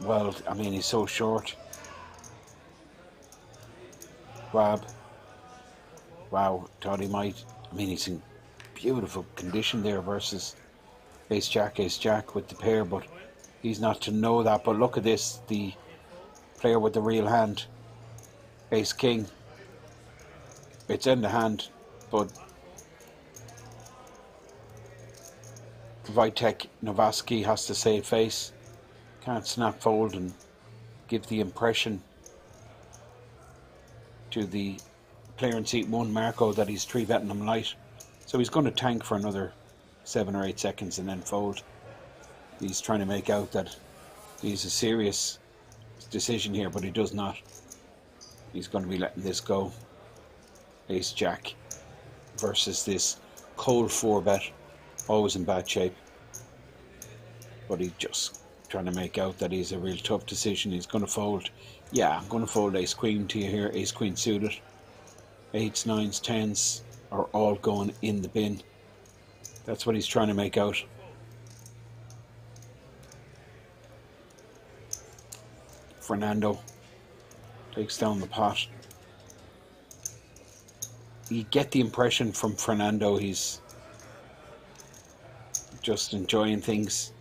Well, I mean, he's so short. Grab. Wow, thought he might. I mean, he's in beautiful condition there versus ace jack with the pair, but he's not to know that. But look at this, the player with the real hand, ace king. It's in the hand, but Wojtek Nowacki has to save face. Can't snap fold and give the impression to the player in seat 1, Marco, that he's 3-betting him light. So he's going to tank for another 7 or 8 seconds and then fold. He's trying to make out that he's a serious decision here, but he does not. He's going to be letting this go. Ace jack versus this cold 4-bet, always in bad shape. But he's just trying to make out that he's a real tough decision. He's going to fold. Yeah, I'm going to fold ace queen to you here, ace queen suited. 8s, 9s, 10s are all going in the bin. That's what he's trying to make out. Fernando takes down the pot. You get the impression from Fernando he's just enjoying things.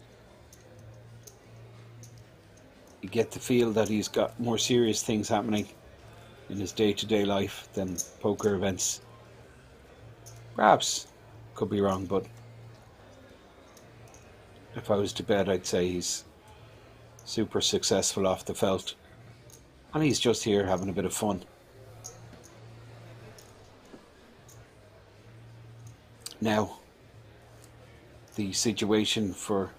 You get the feel that he's got more serious things happening in his day-to-day life than poker events. Perhaps, could be wrong, but if I was to bet, I'd say he's super successful off the felt, and he's just here having a bit of fun. Now, the situation for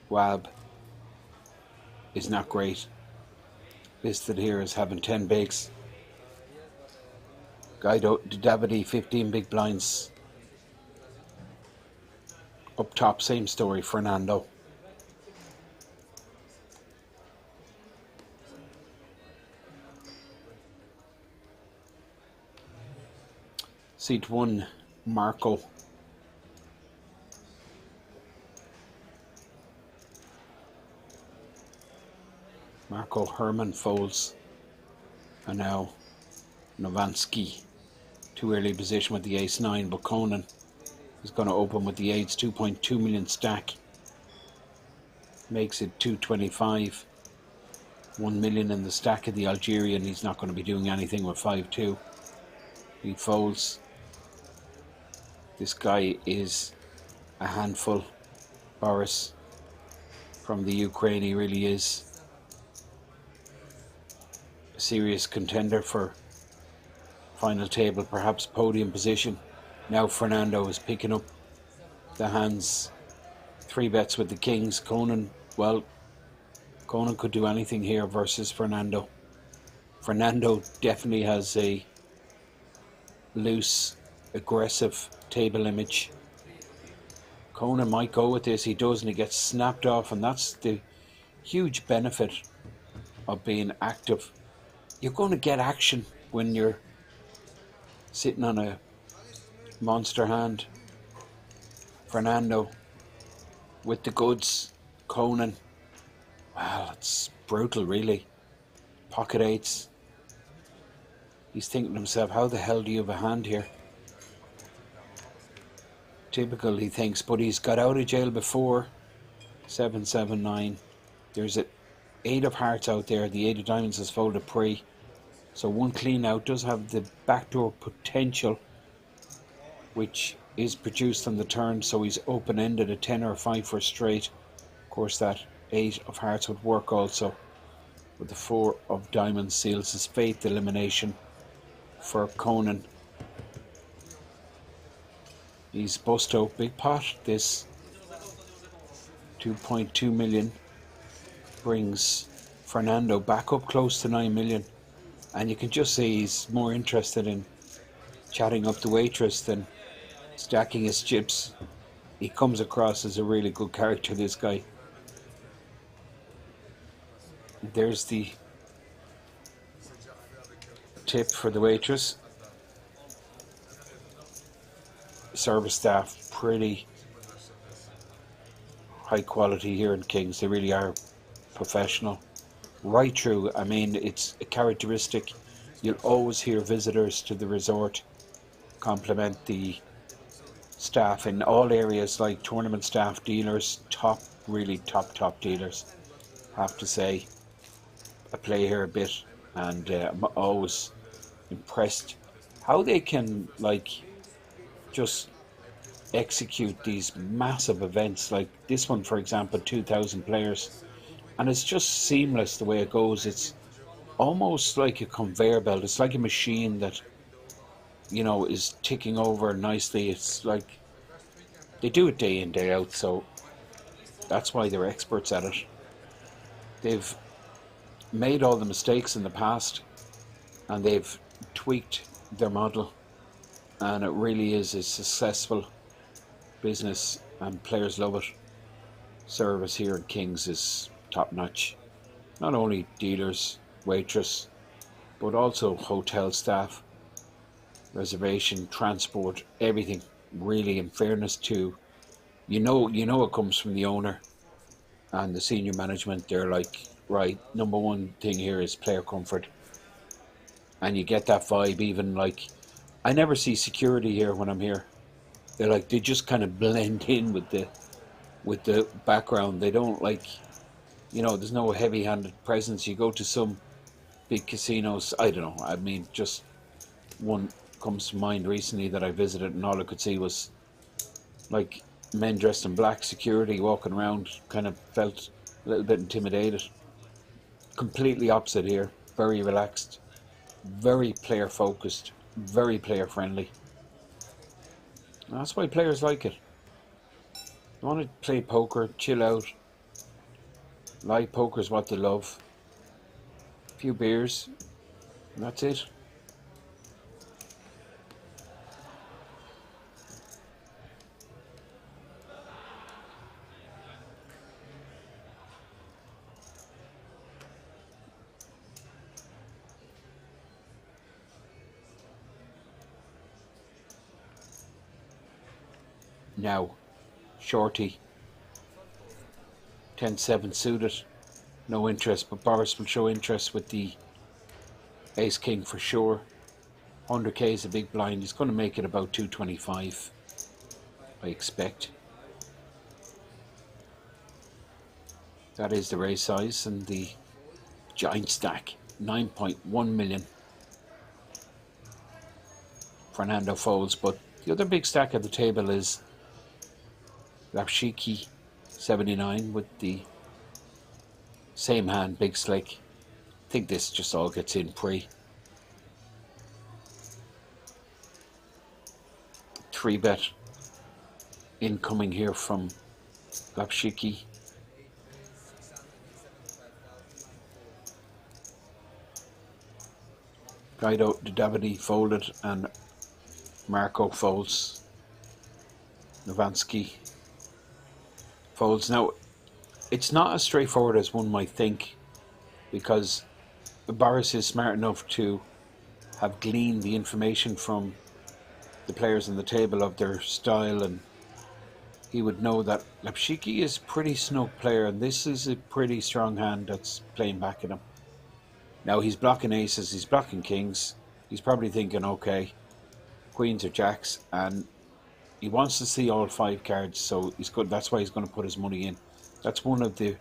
Wab is not great. Listed here as having 10 bigs. Guido Davide 15 big blinds. Up top, same story, Fernando. Seat 1, Marco. Marco Herman folds. And now Novansky. Too early position with the ace 9, but Conan is going to open with the 8s, 2.2 million stack. Makes it 225. 1 million in the stack of the Algerian. He's not going to be doing anything with 5-2. He folds. This guy is a handful. Boris from the Ukraine, he really is a serious contender for final table, perhaps podium position. Now Fernando is picking up the hands. 3 bets with the kings. Conan, well, Conan could do anything here versus Fernando. Fernando definitely has a loose, aggressive table image. Conan might go with this. He does, and he gets snapped off, and that's the huge benefit of being active. You're going to get action when you're sitting on a monster hand. Fernando with the goods. Conan, well, it's brutal really. Pocket 8s. He's thinking to himself, how the hell do you have a hand here? Typical, he thinks, but he's got out of jail before. 7, 7, 9. There's an 8 of hearts out there. The 8 of diamonds has folded pre. So 1 clean out does have the backdoor potential, which is produced on the turn. So he's open-ended, a 10 or a 5 for a straight. Of course, that 8 of hearts would work also. But the 4 of diamonds seals his fate. Elimination for Conan. He's busto, big pot. This 2.2 million brings Fernando back up close to 9 million. And you can just see he's more interested in chatting up the waitress than stacking his chips. He comes across as a really good character, this guy. There's the tip for the waitress. Service staff, pretty high quality here in Kings. They really are professional. Right through, I mean, it's a characteristic. You'll always hear visitors to the resort compliment the staff in all areas, like tournament staff, dealers, top, really top dealers. Have to say, I play here a bit, and I'm always impressed how they can, like, just execute these massive events like this one, for example, 2,000 players, and it's just seamless the way it goes. It's almost like a conveyor belt. It's like a machine that, you know, is ticking over nicely. It's like they do it day in, day out, so that's why they're experts at it. They've made all the mistakes in the past, and they've tweaked their model, and it really is a successful business, and players love it. Service here at Kings is top notch. Not only dealers, waitress, but also hotel staff, reservation, transport, everything. Really, in fairness to, you know it comes from the owner and the senior management. They're like, right, number one thing here is player comfort, and you get that vibe. Even like, I never see security here when I'm here. They're like, they just kind of blend in with the background. They don't, like, you know, there's no heavy-handed presence. You go to some big casinos, I don't know, I mean, just one comes to mind recently that I visited, and all I could see was like men dressed in black, security walking around. Kind of felt a little bit intimidated. Completely opposite here. Very relaxed, very player focused, very player friendly. And that's why players like it. You want to play poker, chill out. Live poker is what they love. A few beers, and that's it. Now, Shorty, 10-7 suited, no interest, but Boris will show interest with the Ace King for sure. 100k is a big blind. He's going to make it about 225, I expect. That is the raise size, and the giant stack, 9.1 million. Fernando folds, but the other big stack at the table is Lapshiki 79 with the same hand, big slick. I think this just all gets in pre. 3-bet incoming here from Lapshiki. Guido Davide folded, and Marco folds. Novansky folds. Now, it's not as straightforward as one might think, because Boris is smart enough to have gleaned the information from the players on the table of their style, and he would know that Lapshiki is a pretty snug player, and this is a pretty strong hand that's playing back at him. Now, he's blocking aces, he's blocking kings. He's probably thinking, okay, queens or jacks, and he wants to see all 5 cards, so he's good. That's why he's going to put his money in. That's one of the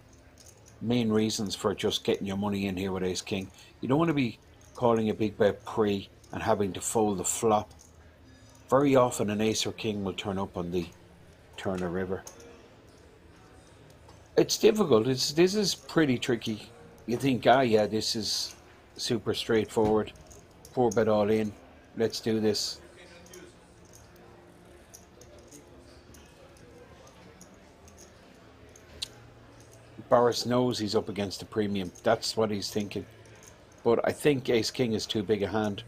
main reasons for just getting your money in here with ace king. You don't want to be calling a big bet pre and having to fold the flop. Very often an ace or king will turn up on the turn or river. It's difficult. This is pretty tricky. You think, yeah, this is super straightforward. 4-bet all in. Let's do this. Boris knows he's up against a premium. That's what he's thinking. But I think ace king is too big a hand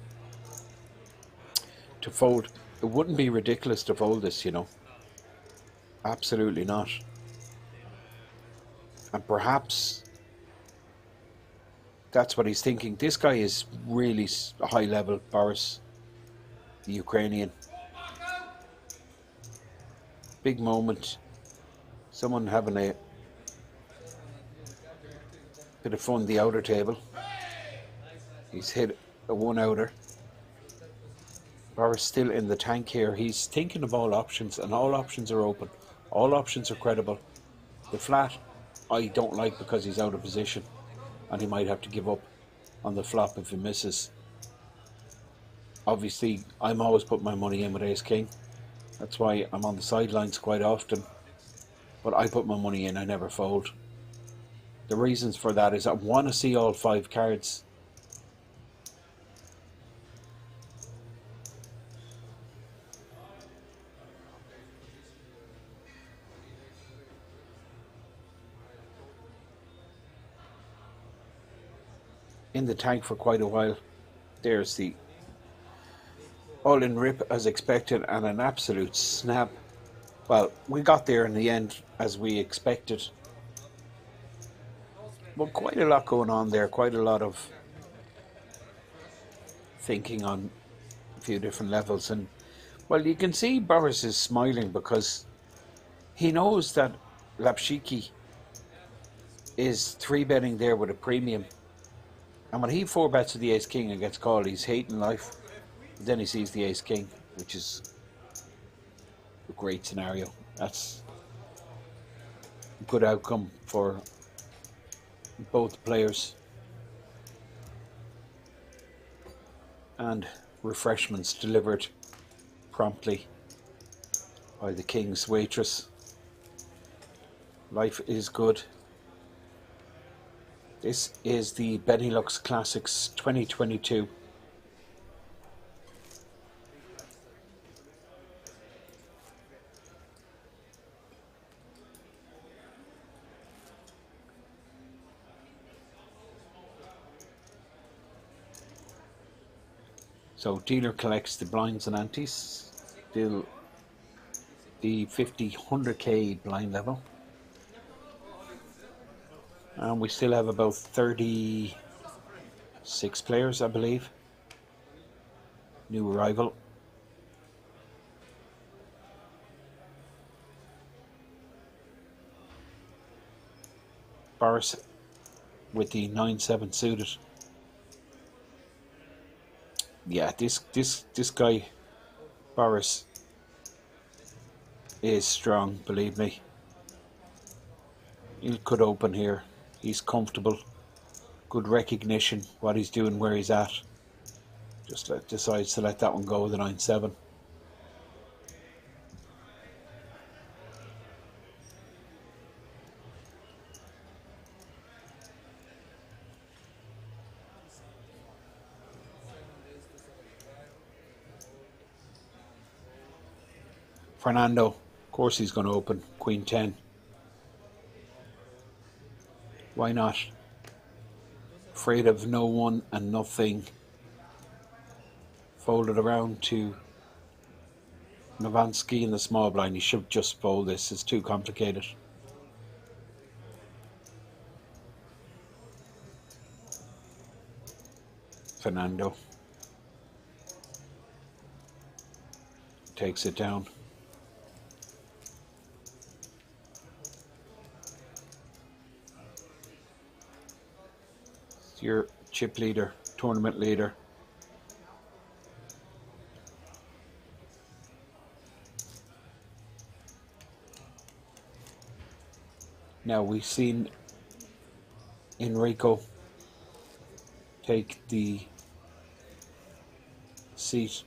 to fold. It wouldn't be ridiculous to fold this, you know. Absolutely not. And perhaps That's what he's thinking. This guy is really high level, Boris, the Ukrainian. Big moment. Someone having a bit of fun the outer table. He's hit a one outer. Boris still in the tank here. He's thinking of all options, and all options are open. All options are credible. The flat I don't like because he's out of position, and he might have to give up on the flop if he misses. Obviously, I'm always putting my money in with ace king. That's why I'm on the sidelines quite often. But I put my money in, I never fold. The reasons for that is I want to see all 5 cards. In the tank for quite a while. There's the all-in rip as expected, and an absolute snap. Well, we got there in the end as we expected. But quite a lot going on there, quite a lot of thinking on a few different levels. And well, you can see Boris is smiling because he knows that Lapshiki is 3-betting there with a premium. And when he 4-bets with the ace king and gets called, he's hating life. Then he sees the ace king, which is a great scenario. That's a good outcome for both players. And refreshments delivered promptly by the king's waitress. Life is good. This is the Benelux Classics 2022. So dealer collects the blinds and antes, still the 50, 100k blind level. And we still have about 36 players, I believe. New arrival. Boris with the 9-7 suited. Yeah, this guy, Boris, is strong, believe me. He could open here. He's comfortable. Good recognition, what he's doing, where he's at. Just decides to let that one go, the 9-7. Fernando, of course he's going to open, Queen 10. Why not? Afraid of no one and nothing. Folded around to Novansky in the small blind. He should just fold this, it's too complicated. Fernando takes it down. Your chip leader, tournament leader. Now we've seen Enrico take the seat.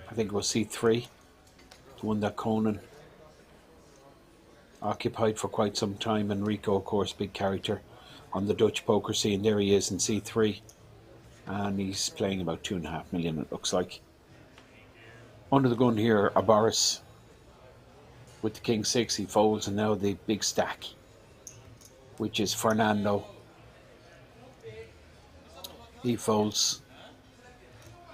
I think it was seat 3, the one that Conan occupied for quite some time. Enrico, of course, big character on the Dutch poker scene. There he is in C3, and he's playing about 2.5 million, it looks like. Under the gun here, a Boris with the King 6. He folds, and now the big stack, which is Fernando. He folds.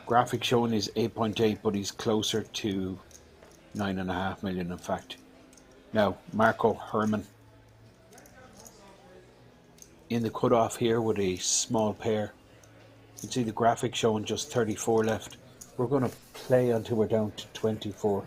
Graphic showing is 8.8, but he's closer to 9.5 million, in fact. Now, Marco Herman. in the cutoff here with a small pair. You can see the graphic showing just 34 left. We're going to play until we're down to 24.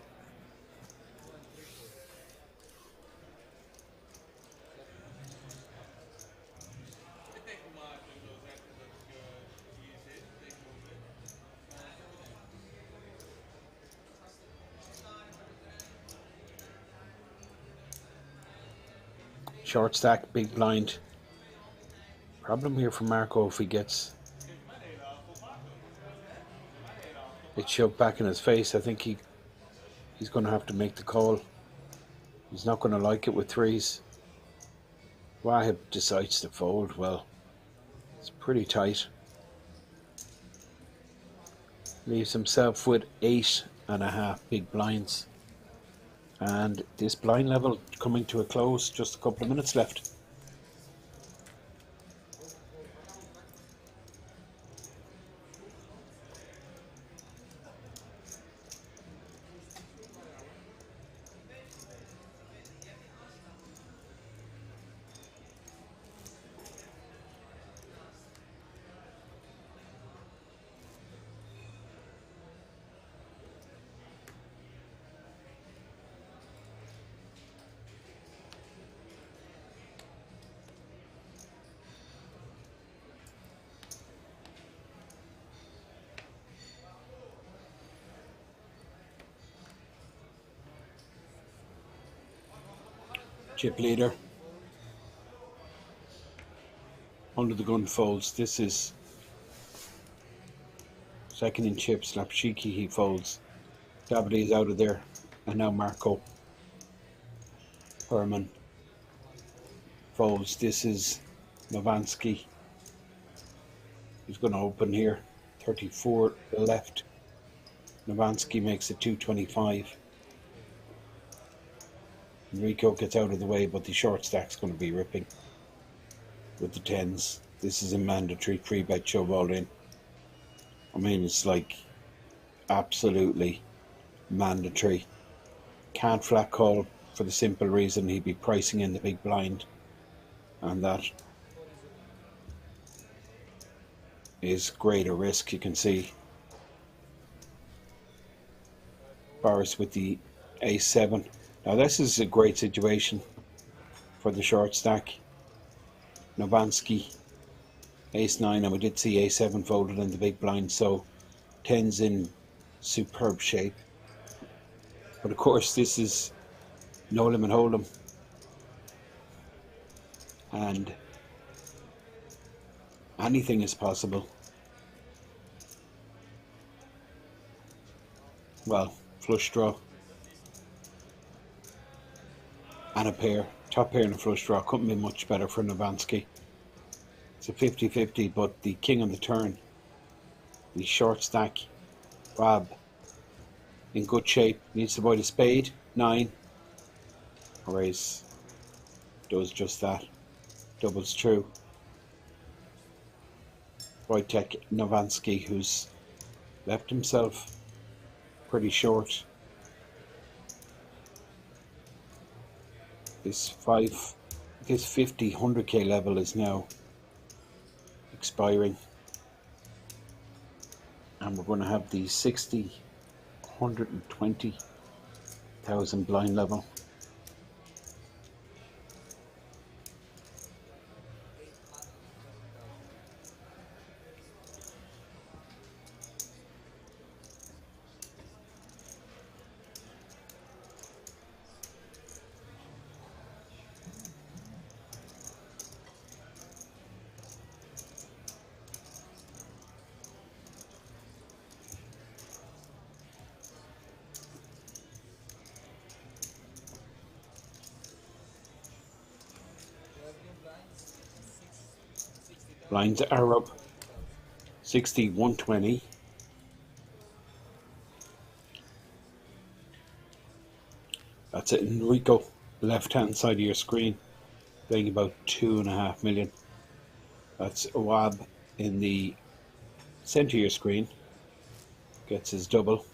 Short stack, big blind. Problem here for Marco if he gets it shoved back in his face. I think he's going to have to make the call. He's not going to like it with threes. Wahib decides to fold. Well, it's pretty tight. Leaves himself with 8.5 big blinds. And this blind level coming to a close, just a couple of minutes left. Chip leader. Under the gun folds. This is second in chips. Lapshiki, he folds. Davide is out of there. And now Marco Herman folds. This is Novansky. He's going to open here. 34 left. Novansky makes it 225. Enrico gets out of the way, but the short stack's going to be ripping with the tens. This is a mandatory 3-bet shove all in. I mean, it's like absolutely mandatory. Can't flat call for the simple reason he'd be pricing in the big blind, and that is greater risk. You can see Boris with the ace-7. Now this is a great situation for the short stack. Novansky, ace-9, and we did see a7 folded in the big blind, so 10's in superb shape. But of course this is no limit hold'em, and anything is possible. Well, flush draw and a pair, top pair and a flush draw. Couldn't be much better for Novansky. It's a 50-50, but the king on the turn, the short stack, Rob, in good shape, needs to avoid a spade, 9, or ace, does just that, doubles true. Wojtek Novansky, who's left himself pretty short. This 50, 100k level is now expiring, and we're going to have the 60, 120,000 blind level. Blinds are up 60, 120. That's it. Enrico, left hand side of your screen, playing about 2.5 million. That's Awab in the center of your screen, gets his double.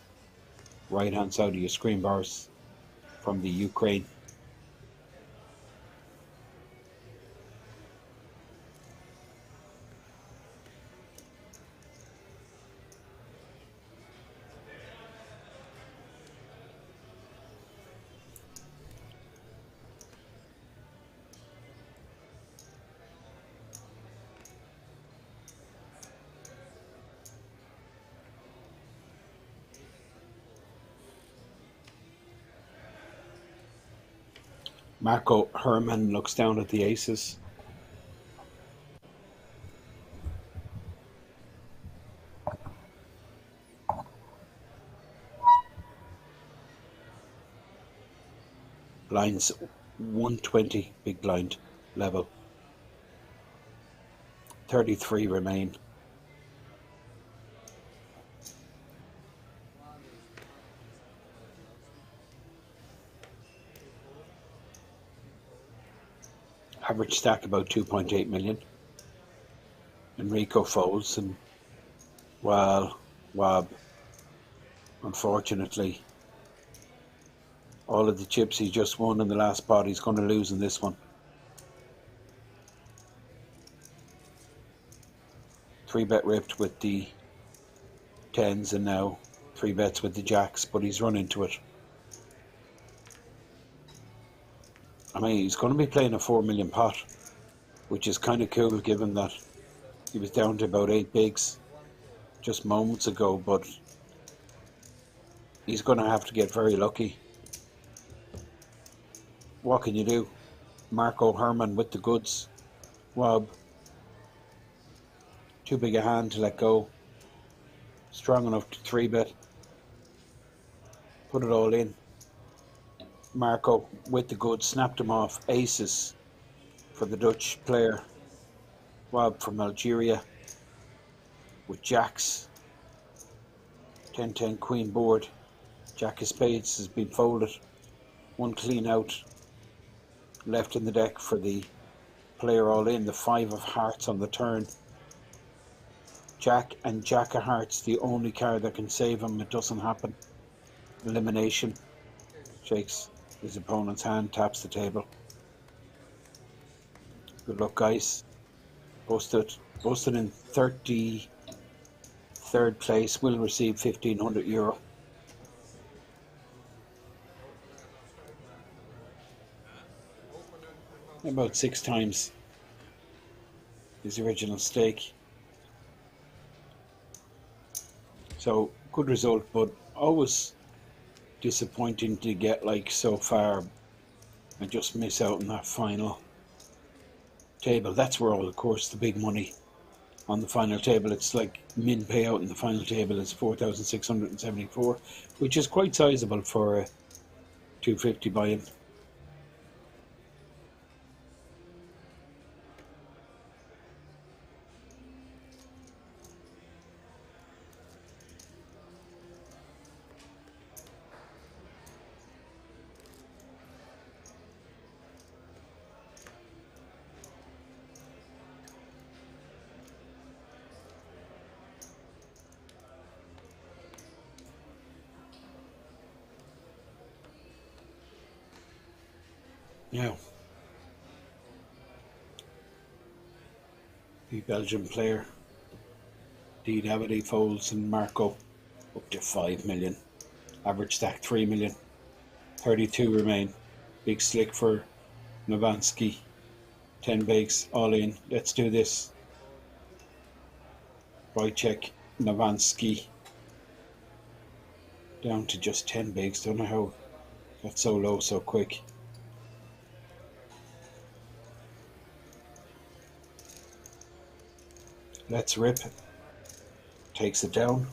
Right hand side of your screen, Boris from the Ukraine. Marco Herman looks down at the aces. Blinds 120, big blind level. 33 remain. Average stack about 2.8 million. Enrico folds, and well, Wab, unfortunately, all of the chips he just won in the last pot, he's going to lose in this one. 3-bet ripped with the 10s and now 3 bets with the jacks, but he's run into it. I mean, he's going to be playing a 4 million pot, which is kind of cool given that he was down to about 8 bigs just moments ago, but he's going to have to get very lucky. What can you do? Marco Herman with the goods. Rob, too big a hand to let go. Strong enough to 3-bet. Put it all in. Marco with the goods, snapped him off. Aces for the Dutch player. Rob from Algeria with jacks. 10-10 queen board. Jack of spades has been folded. One clean out left in the deck for the player all in. The 5 of hearts on the turn. Jack and Jack of hearts, the only card that can save him. It doesn't happen. Elimination. Shakes his opponent's hand, taps the table. Good luck, guys. Busted in 33rd place. Will receive €1,500. About 6 times his original stake. So good result, but always disappointing to get like so far and just miss out on that final table. That's where all, of course, the big money on the final table. It's like min payout in the final table is 4,674, which is quite sizable for a 250 buy-in. Now, the Belgian player, Dean Abity folds, and Marco up to 5 million. Average stack 3 million. 32 remain. Big slick for Novansky. 10 bigs, all in. Let's do this. Right check, Novansky. Down to just 10 bigs. Don't know how got so low so quick. Let's rip. Takes it down.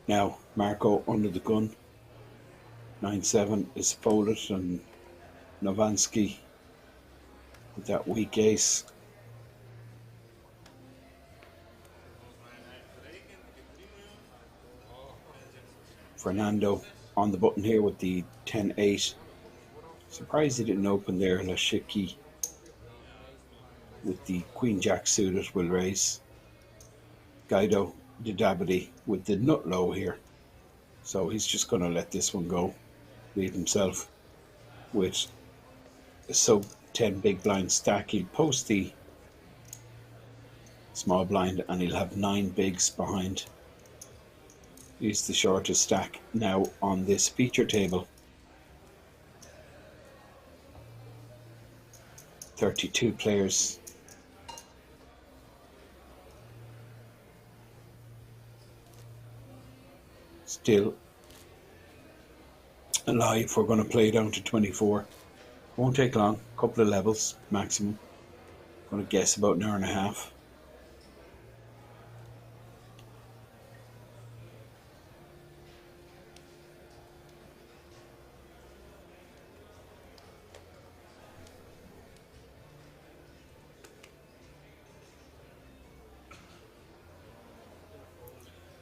Now, Marco under the gun. 9-7 is folded, and Novansky with that weak ace. Fernando on the button here with the 10-8. Surprised he didn't open there. Lashiki with the Queen Jack suited will raise. Guido Didabity with the nut low here. So he's just going to let this one go. Leave himself with a sub 10 big blind stack. He'll post the small blind and he'll have 9 bigs behind. He's the shortest stack now on this feature table. 32 players. Still alive. We're going to play down to 24. Won't take long. Couple of levels maximum. Going to guess about an hour and a half.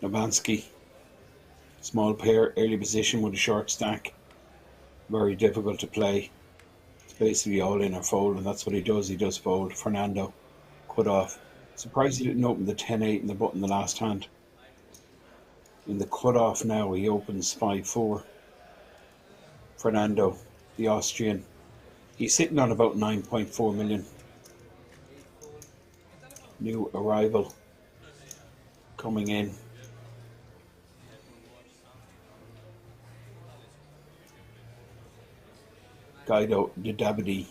Novansky, small pair, early position with a short stack. Very difficult to play. It's basically all in or fold, and that's what he does. He does fold. Fernando, cut off. Surprised he didn't open the 10-8 in the button the last hand. In the cut off now, he opens 5-4. Fernando, the Austrian. He's sitting on about 9.4 million. New arrival coming in. Guido Didabity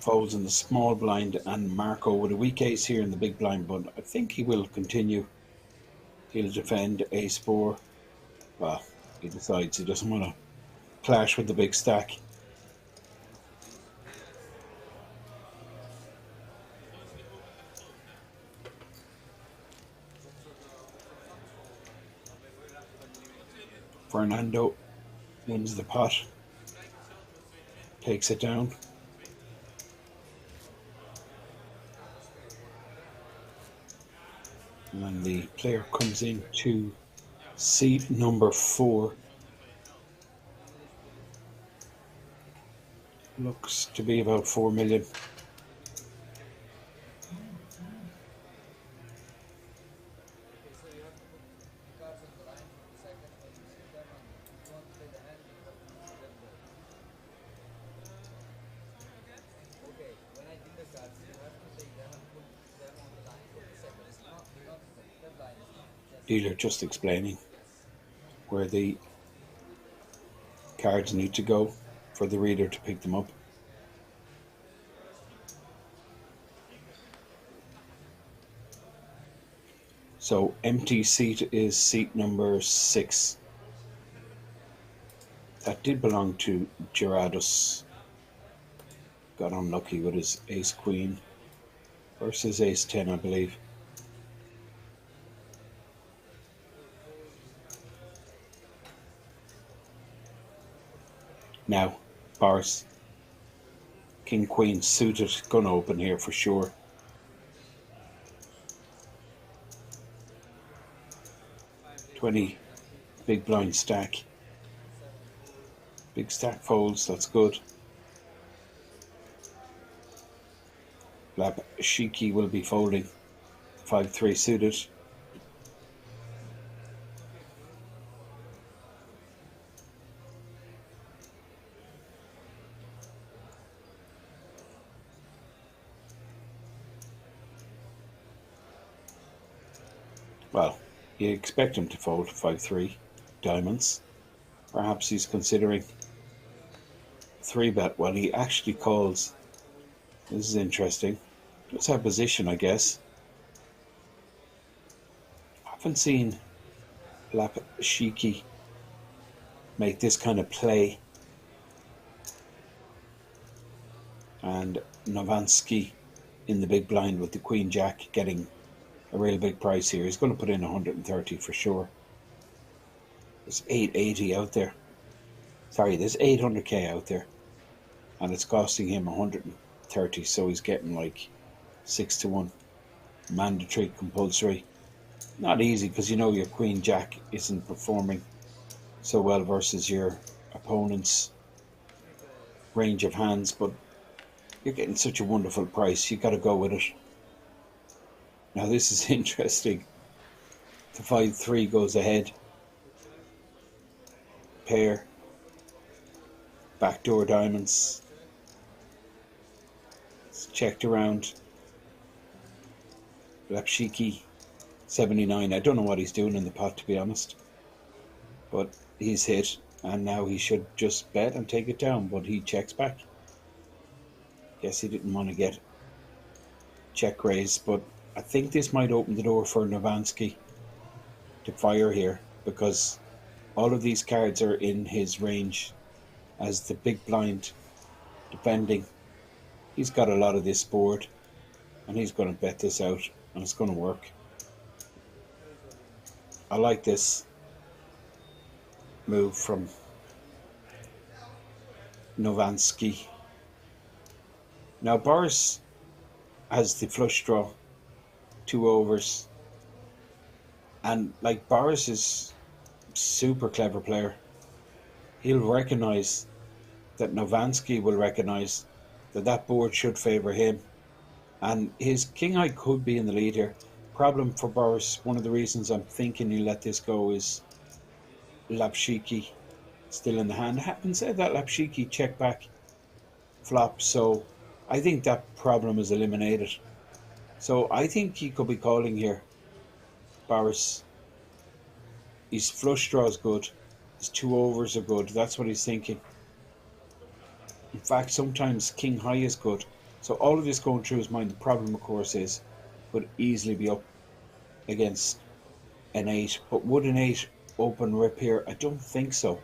folds in the small blind, and Marco with a weak ace here in the big blind, but I think he will continue. He'll defend ace-4. Well, he decides he doesn't want to clash with the big stack. Fernando wins the pot, takes it down. And the player comes in to seat number 4. Looks to be about 4 million. Dealer just explaining where the cards need to go for the reader to pick them up. So empty seat is seat number 6. That did belong to Gerardus. Got unlucky with his ace-queen versus ace-10, I believe. Now, Boris, King Queen suited, gonna open here for sure. $20 big blind stack. Big stack folds, that's good. Lap Shiki will be folding. 5-3 suited. Well, you expect him to fold 5-3 diamonds. Perhaps he's considering 3-bet. Well, he actually calls. This is interesting. Just have position, I guess. I haven't seen Lapashiki make this kind of play. And Novansky in the big blind with the Queen Jack getting a real big price here. He's going to put in 130 for sure. There's 880 out there. Sorry, there's 800k out there. And it's costing him 130, so he's getting like 6-1. Mandatory, compulsory. Not easy because you know your Queen Jack isn't performing so well versus your opponent's range of hands, but you're getting such a wonderful price. You got to go with it. Now this is interesting. The 5-3 goes ahead. Pair. Backdoor diamonds. It's checked around. Lapshiki 79. I don't know what he's doing in the pot, to be honest. But he's hit, and now he should just bet and take it down, but he checks back. Guess he didn't want to get check raised, but I think this might open the door for Novansky to fire here, because all of these cards are in his range as the big blind defending. He's got a lot of this board, and he's going to bet this out, and it's going to work. I like this move from Novansky. Now Boris has the flush draw, 2 overs, and like Boris is super clever player. He'll recognize that Novansky will recognize that that board should favor him, and his king high could be in the lead here. Problem for Boris, one of the reasons I'm thinking he'll let this go is Lapshiki still in the hand. Happens that Lapshiki check back flop, so I think that problem is eliminated. So I think he could be calling here, Boris. His flush draw is good, his 2 overs are good, that's what he's thinking. In fact, sometimes king high is good. So all of this going through his mind. The problem, of course, is could easily be up against an 8. But would an 8 open rip here? I don't think so.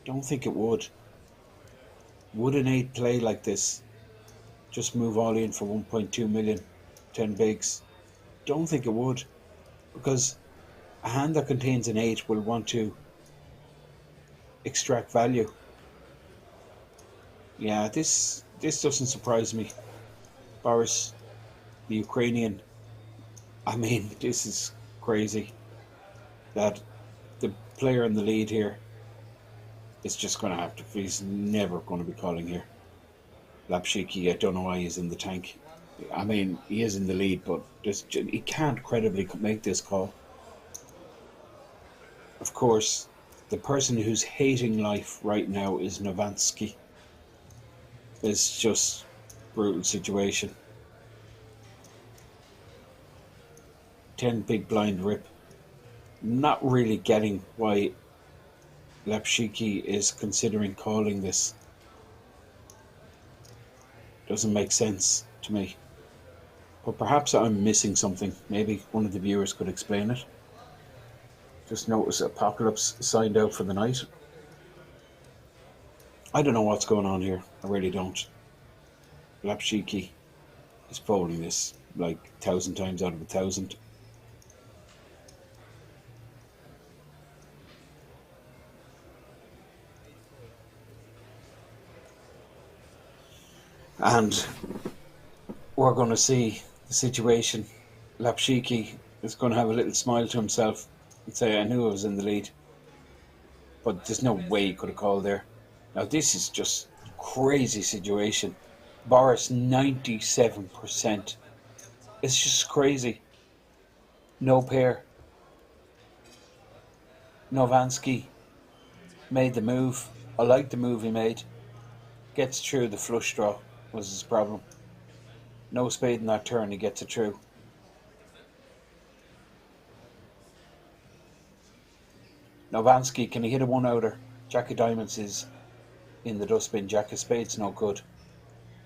Don't think it would. Would an 8 play like this? Just move all in for 1.2 million, 10 bigs? Don't think it would. Because a hand that contains an 8 will want to extract value. Yeah, this doesn't surprise me. Boris, the Ukrainian, I mean, this is crazy that the player in the lead here is just going to have to, he's never going to be calling here. Lapshiki, I don't know why he's in the tank. I mean, he is in the lead, but he can't credibly make this call. Of course, the person who's hating life right now is Novansky. It's just a brutal situation. 10 big blind rip. Not really getting why Lapshiki is considering calling this. Doesn't make sense to me. But perhaps I'm missing something. Maybe one of the viewers could explain it. Just notice Apocalypse signed out for the night. I don't know what's going on here. I really don't. Lapshiki is folding this like 1,000 times out of 1,000. And we're going to see the situation. Lapshiki is going to have a little smile to himself and say, I knew I was in the lead. But there's no way he could have called there. Now this is just a crazy situation. Boris 97%. It's just crazy. No pair. Novansky made the move. I like the move he made. Gets through the flush draw was his problem. No spade in that turn, he gets it through. Novansky, can he hit a 1-outer? Jack of diamonds is in the dustbin. Jack of spades, no good.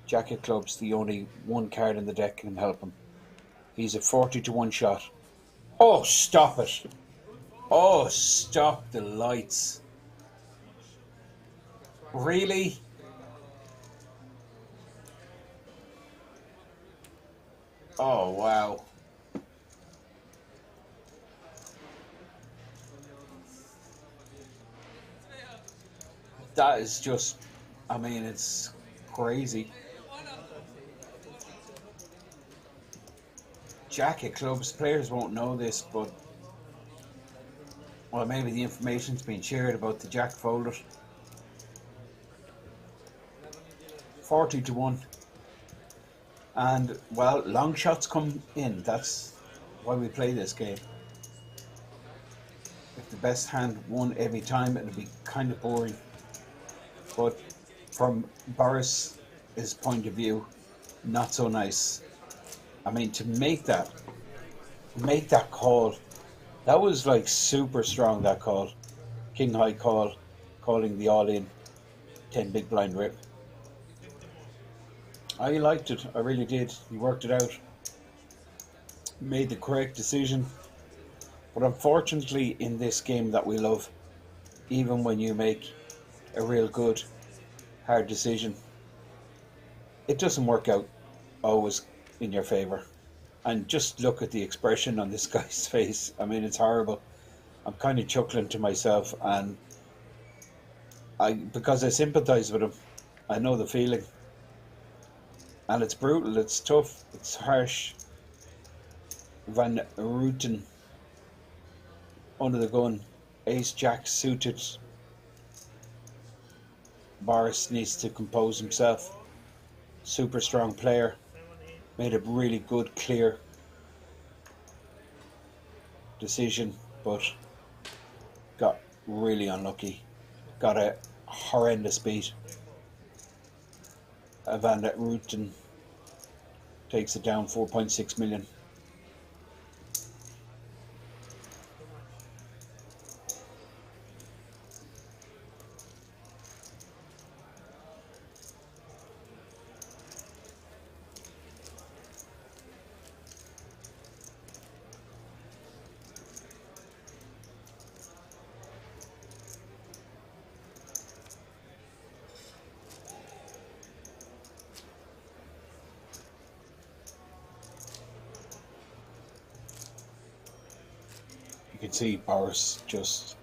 Jack of clubs, the only one card in the deck can help him. He's a 40-1 shot. Oh, stop it. Oh, stop the lights. Really? Oh, wow. That is just, I mean, it's crazy. Jack of clubs. Players won't know this, but well, maybe the information's been shared about the Jack folded. 40-1. And well, long shots come in. That's why we play this game. If the best hand won every time, it'd be kind of boring. But from Boris's point of view, not so nice. I mean, to make that call, that was like super strong, that call. King high call, calling the all in 10 big blind rip. I liked it, I really did. He worked it out, made the correct decision. But unfortunately, in this game that we love, even when you make a real good hard decision, it doesn't work out always in your favor. And just look at the expression on this guy's face. I mean, it's horrible. I'm kind of chuckling to myself, and because I sympathize with him, I know the feeling. And it's brutal, it's tough, it's harsh. Van Rooten under the gun, ace jack suited. Boris needs to compose himself. Super strong player. Made a really good, clear decision, but got really unlucky. Got a horrendous beat. Van Rooten takes it down 4.6 million. You can see Boris just,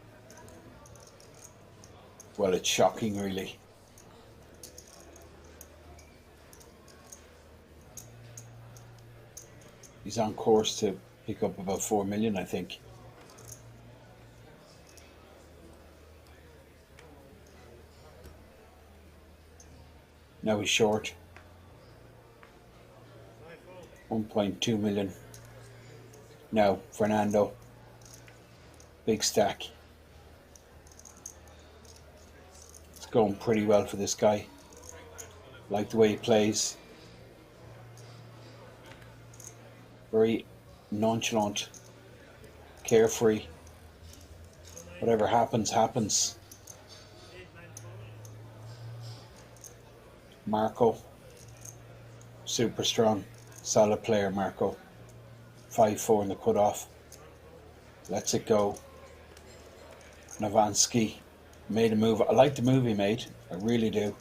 well, it's shocking really. He's on course to pick up about 4 million, I think. Now he's short 1.2 million. Now Fernando, big stack. It's going pretty well for this guy. Like the way he plays. Very nonchalant, carefree. Whatever happens, happens. Marco, super strong, solid player. Marco, 5-4 in the cutoff. Lets it go. Novansky made a move. I like the move he made. I really do.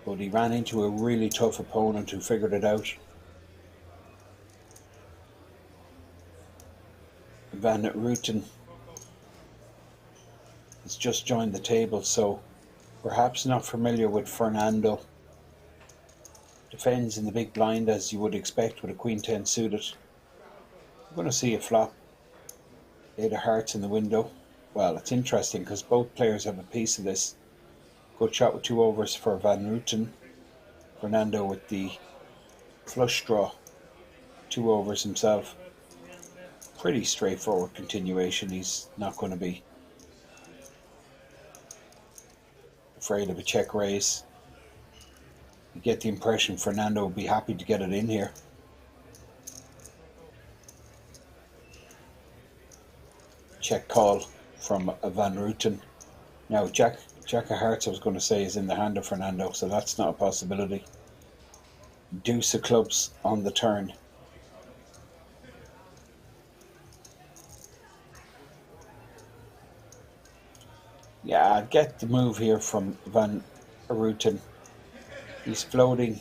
But he ran into a really tough opponent who figured it out. Van Rooten has just joined the table, so perhaps not familiar with Fernando. Defends in the big blind as you would expect with a Queen 10 suited. I'm going to see a flop. 8 of hearts in the window. Well, it's interesting because both players have a piece of this. Good shot with 2 overs for Van Rooten. Fernando with the flush draw. 2 overs himself. Pretty straightforward continuation. He's not going to be afraid of a check raise. You get the impression Fernando will be happy to get it in here. Check call from Van Rooten. Now Jack of hearts, I was going to say, is in the hand of Fernando, so that's not a possibility. Deuce of clubs on the turn. Yeah, I get the move here from Van Rooten. He's floating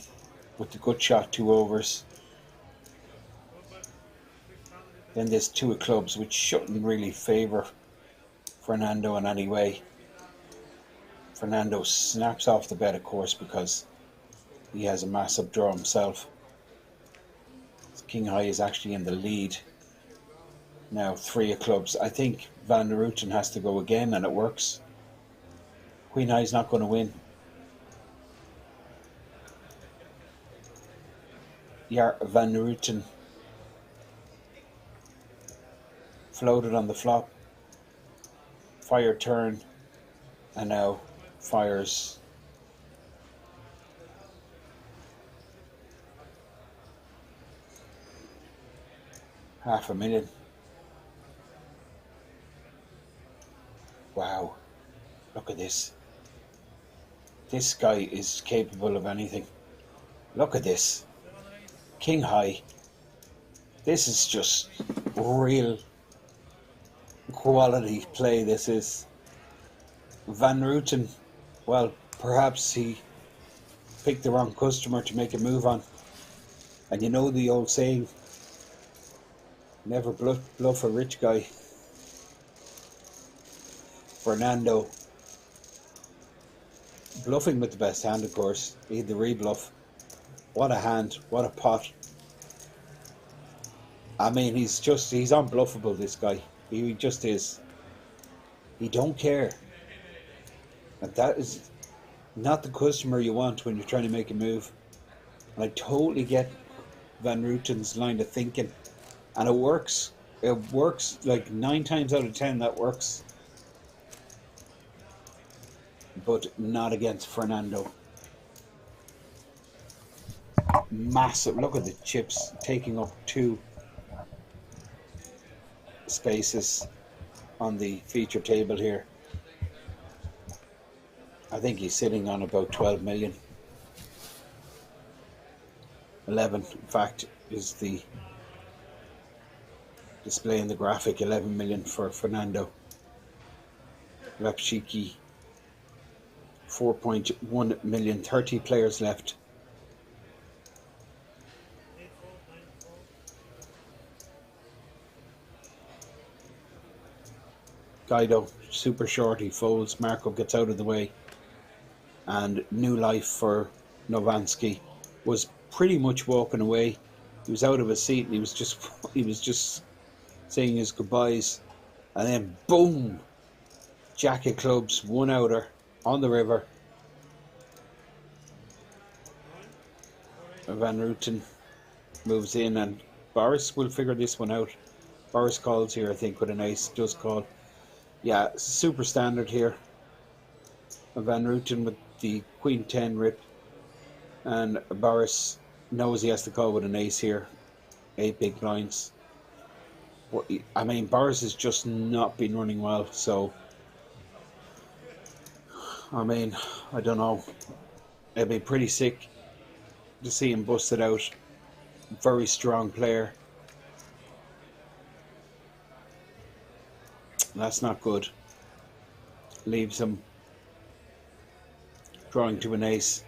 with the good shot, 2 overs. Then there's 2 of clubs, which shouldn't really favour Fernando in any way. Fernando snaps off the bet, of course, because He has a massive draw himself. King High is actually in the lead. Now 3 of clubs. I think Van der Rooten has to go again, and it works. Queen High is not going to win. Van der Rooten floated on the flop. Fire turn, and now fires. $500,000. Wow, look at this. This guy is capable of anything. Look at this. King High. This is just real quality play, this is. Van Rooten, well, perhaps he picked the wrong customer to make a move on. And you know the old saying, never bluff a rich guy. Fernando bluffing with the best hand, of course. He had the rebluff. What a hand, what a pot. I mean, he's unbluffable, this guy. He just is. He don't care. And that is not the customer you want when you're trying to make a move. And I totally get Van Rooten's line of thinking. And it works. It works like 9 times out of 10 that works. But not against Fernando. Massive. Look at the chips taking up 2 spaces on the feature table here. I think he's sitting on about 12 million. 11, in fact, is the display in the graphic. 11 million for Fernando. Rapshiki, 4.1 million. 30 players left. Guido, super short, he folds. Marco gets out of the way. And new life for Novansky. Was pretty much walking away. He was out of his seat and he was just saying his goodbyes. And then boom! Jack of clubs, 1 outer on the river. Van Rooten moves in and Boris will figure this one out. Boris calls here, I think, with an ace. Does call. Yeah, super standard here. Van Rooten with the Queen 10 rip. And Boris knows he has to call with an ace here. 8 big blinds. I mean, Boris has just not been running well, so I mean, I don't know. It'd be pretty sick to see him busted out. Very strong player. That's not good. Leaves him drawing to an ace.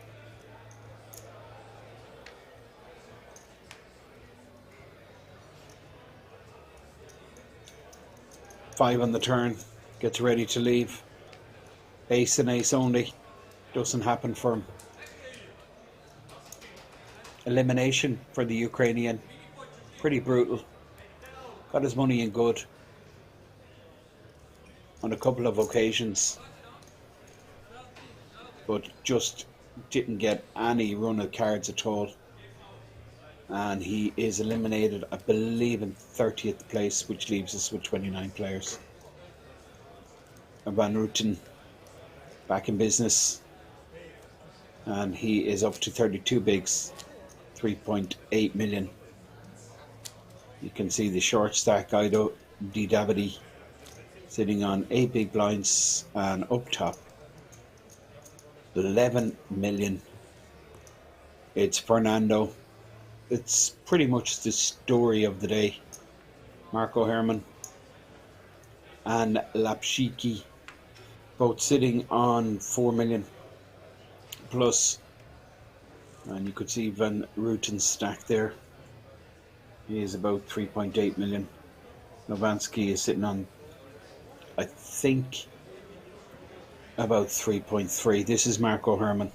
Five on the turn. Gets ready to leave. Ace and ace only. Doesn't happen for him. Elimination for the Ukrainian. Pretty brutal. Got his money in good on a couple of occasions, but just didn't get any run of cards at all. And he is eliminated, I believe, in 30th place, which leaves us with 29 players. Van Rooten back in business, and he is up to 32 bigs, 3.8 million. You can see the short stack Guido D. Davide sitting on 8 big blinds, and up top 11 million. It's Fernando. It's pretty much the story of the day. Marco Herman and Lapshiki both sitting on 4 million plus, and you could see Van Rooten's stack there. He is about 3.8 million. Novansky is sitting on, I think, about 3.3. This is Marco Herman.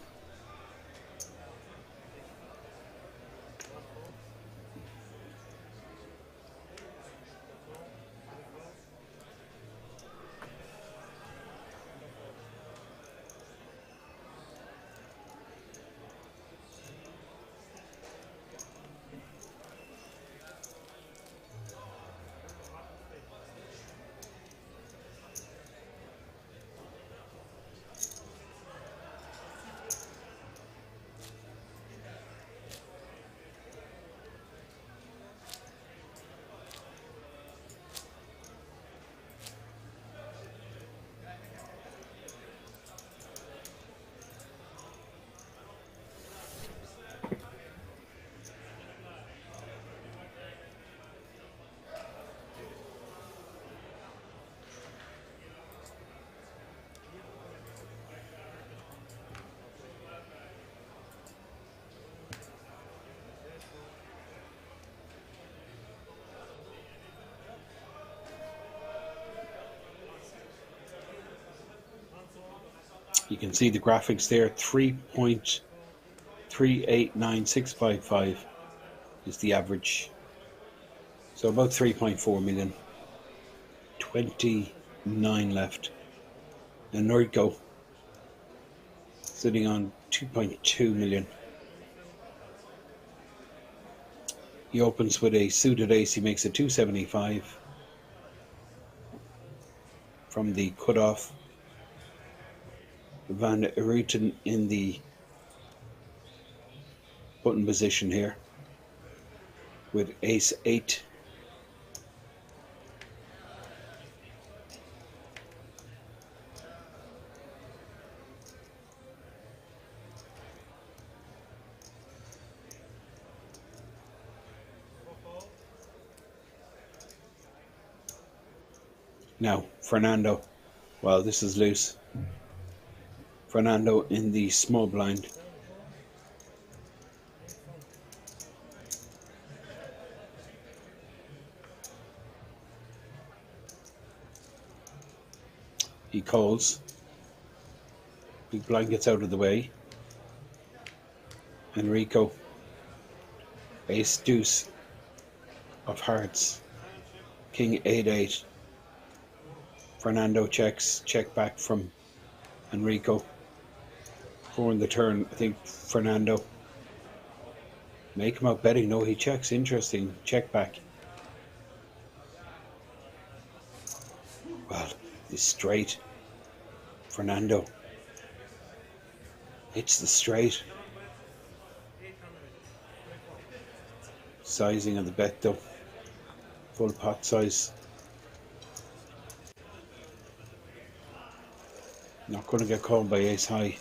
You can see the graphics there, 3.389655 is the average. So about 3.4 million. 29 left. And Nordco sitting on 2.2 million. He opens with a suited ace, he makes a 275 from the cutoff. Van Ruten in the button position here with ace 8. Now, Fernando, well, this is loose. Fernando in the small blind. He calls. Big blind gets out of the way. Enrico, ace deuce of hearts. King 8-8. Fernando checks, check back from Enrico. 4 in the turn, I think Fernando. Make him out betting, no, he checks, interesting, check back. Well, it's straight. Fernando hits the straight. Sizing of the bet though. Full pot size. Not going to get called by ace high.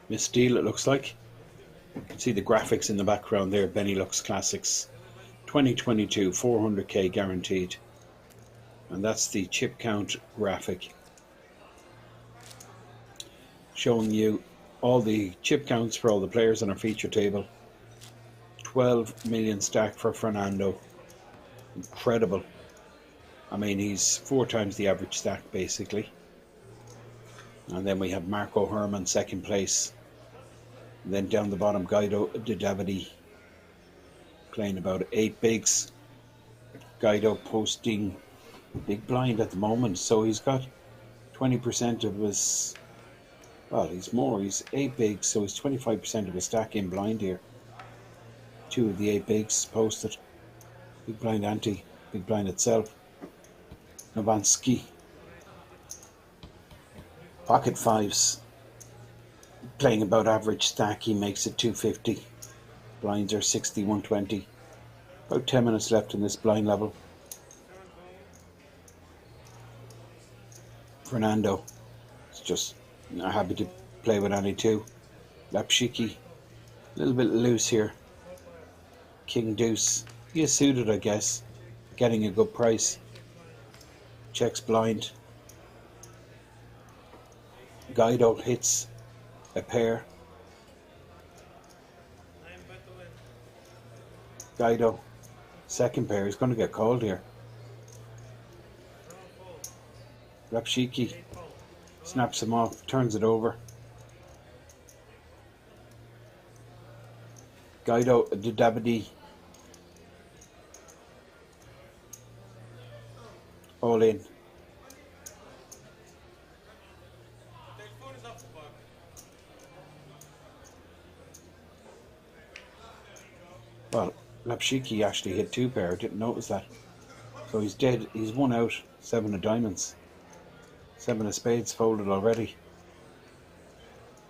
Miss Deal, it looks like. You can see the graphics in the background there. Benelux Classics 2022, 400k guaranteed. And that's the chip count graphic showing you all the chip counts for all the players on our feature table. 12 million stack for Fernando. Incredible. I mean, he's 4 times the average stack basically. And then we have Marco Herman second place. And then down the bottom, Guido de Davide playing about 8 bigs. Guido posting big blind at the moment, so he's got 20% of his, well, he's more, he's 8 bigs, so he's 25% of his stack in blind here. 2 of the 8 bigs posted. Big blind ante, big blind itself. Novansky. Pocket fives. Playing about average stack, he makes it 250. Blinds are 60, 120. About 10 minutes left in this blind level. Fernando is just happy to play with any 2. Lapshiki, a little bit loose here. King deuce. He is suited, I guess. Getting a good price. Checks blind. Guido hits a pair. Guido, second pair. He's going to get called here. Rapshiki snaps him off, turns it over. Guido de Davide all in. Well, Lapshiki actually hit 2 pair. Didn't notice that. So he's dead. He's 1 out. 7 of diamonds. 7 of spades folded already.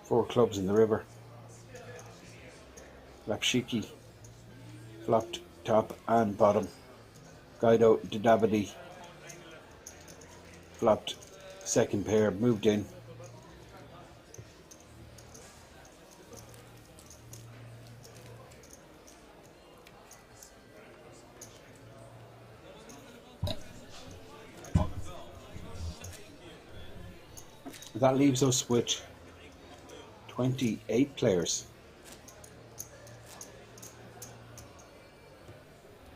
4 clubs in the river. Lapshiki flopped top and bottom. Guido Didabadi flopped second pair, moved in. That leaves us with 28 players.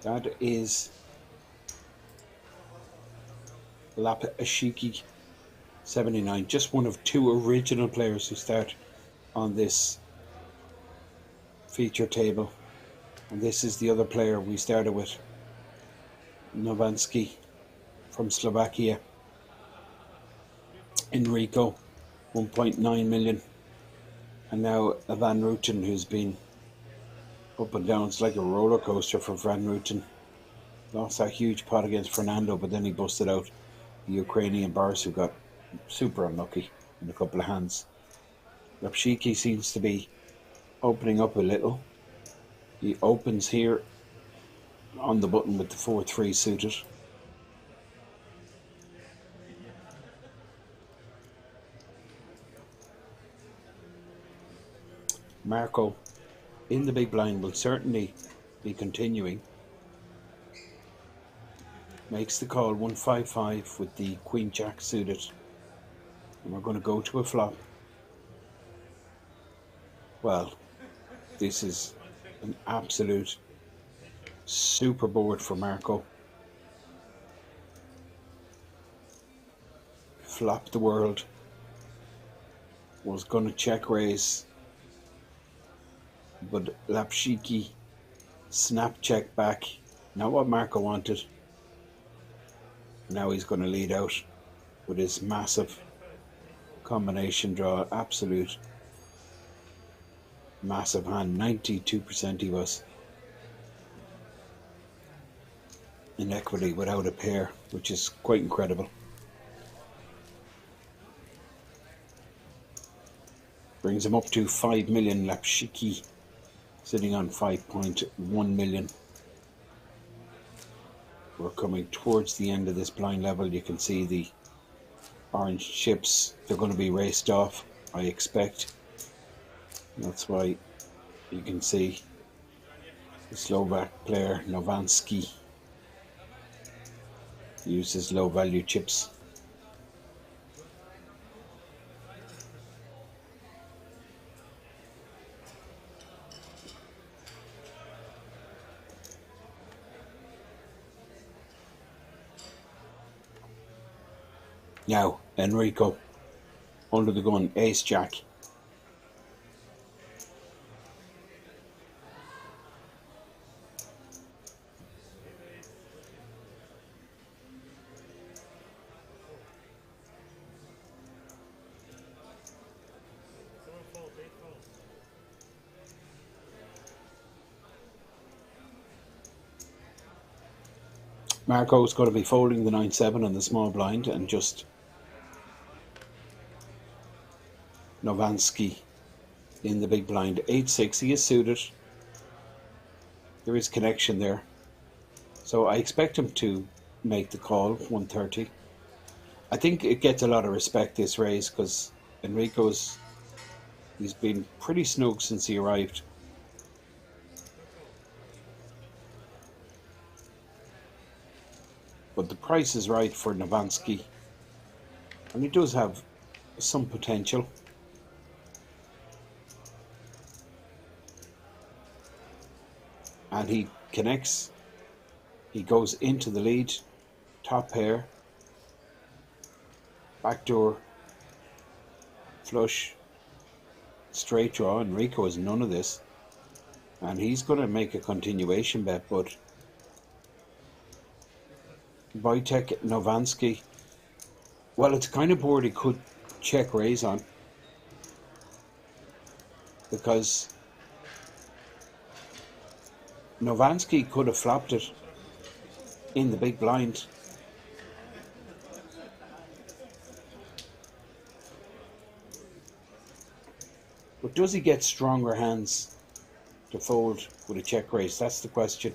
That is Lapashiki 79, just one of 2 original players who start on this feature table. And this is the other player we started with, Novansky from Slovakia. Enrico, 1.9 million. And now Van Rooten, who's been up and down. It's like a roller coaster for Van Rooten. Lost that huge pot against Fernando, but then he busted out the Ukrainian Boris, who got super unlucky in a couple of hands. Lapshiki seems to be opening up a little. He opens here on the button with the 4-3 suited. Marco in the big blind will certainly be continuing. Makes the call 1-5-5 with the Queen Jack suited. And we're going to go to a flop. Well, this is an absolute super board for Marco. Flop the world. Was going to check raise, but Lapshiki snap check back. Not what Marco wanted. Now he's going to lead out with his massive combination draw. Absolute massive hand. 92% he was in equity without a pair, which is quite incredible. Brings him up to 5 million. Lapshiki sitting on 5.1 million. We're coming towards the end of this blind level. You can see the orange chips. They're going to be raced off, I expect. That's why you can see the Slovak player Novansky uses low value chips. Now, Enrico, under the gun, ace jack. Marco's going to be folding the 9-7 on the small blind and just Novansky in the big blind. 8-6, he is suited. There is connection there. So I expect him to make the call, 130. I think it gets a lot of respect, this raise, because he's been pretty snug since he arrived. But the price is right for Novansky. And he does have some potential. And he connects. He goes into the lead. Top pair. Backdoor. Flush. Straight draw. Enrico has none of this. And he's going to make a continuation bet, but Wojtek Novansky, well, it's the kind of board he could check raise on, because Novansky could have flopped it in the big blind. But does he get stronger hands to fold with a check raise? That's the question.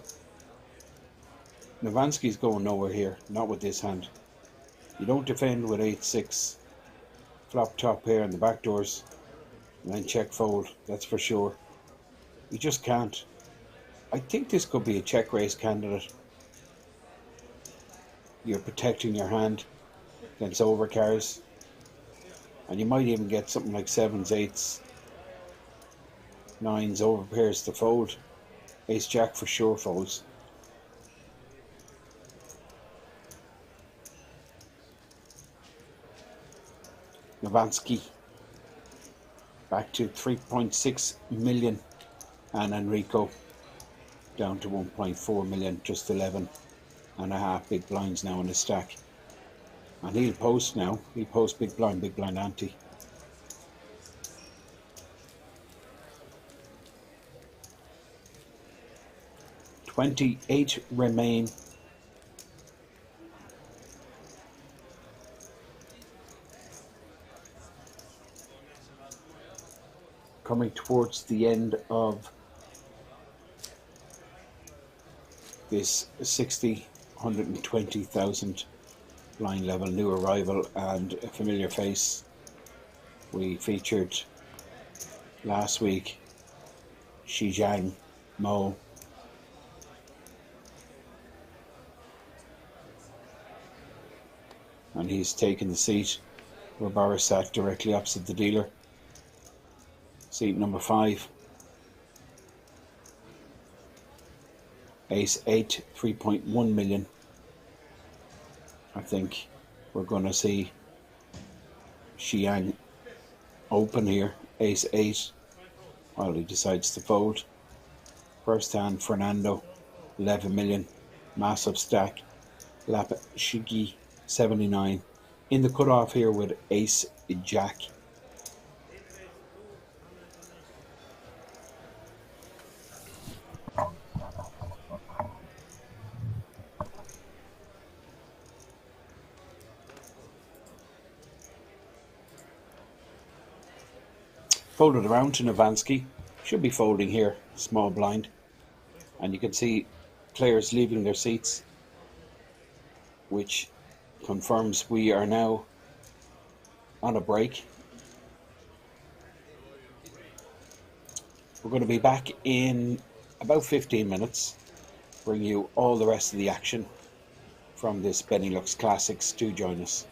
Novansky's going nowhere here, not with this hand. You don't defend with 8-6 flop top pair in the back doors and then check fold, that's for sure. You just can't. I think this could be a check raise candidate. You're protecting your hand against overcards, and you might even get something like 7s, 8s, 9s over pairs to fold. Ace jack for sure folds. Novansky back to 3.6 million, and Enrico down to 1.4 million, just 11 and a half big blinds now in the stack. And he'll post now. He'll post big blind ante. $28 remain. Coming towards the end of this 120,000 blind level, new arrival and a familiar face. We featured last week Zhejiang Mo. And he's taken the seat where Boris sat, directly opposite the dealer. Seat number 5. Ace 8, 3.1 million. I think we're going to see Xiang open here. Ace 8 while he decides to fold. First hand, Fernando, 11 million. Massive stack. Lap Shigi, 79. In the cutoff here with Ace Jack. Folded around to Novansky. Should be folding here, small blind. And you can see players leaving their seats, which confirms we are now on a break. We're going to be back in about 15 minutes, bring you all the rest of the action from this Benelux Classics. Do join us.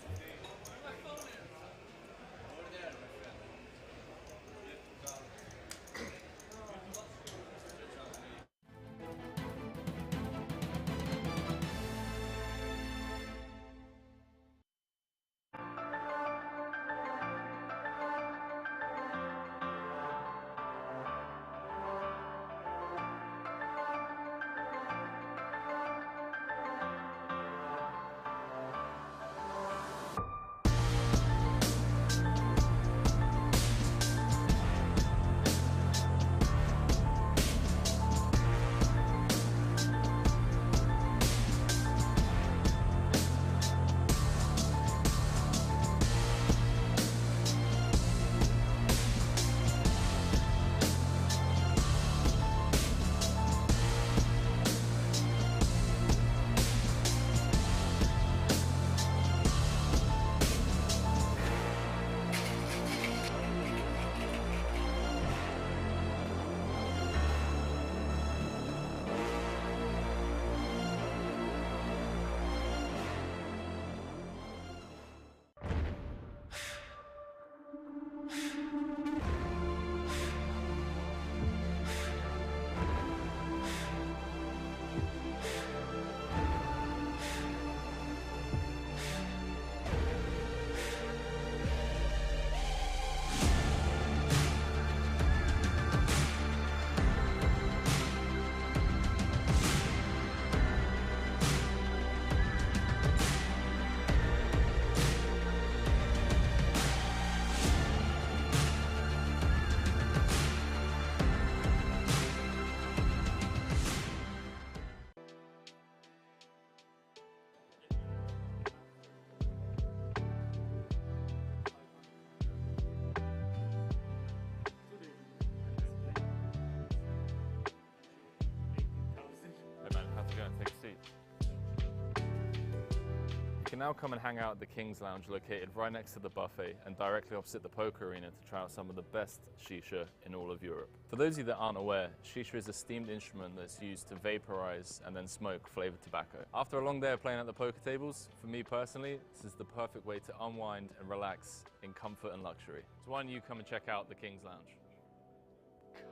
can now come and hang out at the King's Lounge located right next to the buffet and directly opposite the poker arena to try out some of the best shisha in all of Europe. For those of you that aren't aware, shisha is a steamed instrument that's used to vaporize and then smoke flavored tobacco. After a long day of playing at the poker tables, for me personally, this is the perfect way to unwind and relax in comfort and luxury. So why don't you come and check out the King's Lounge?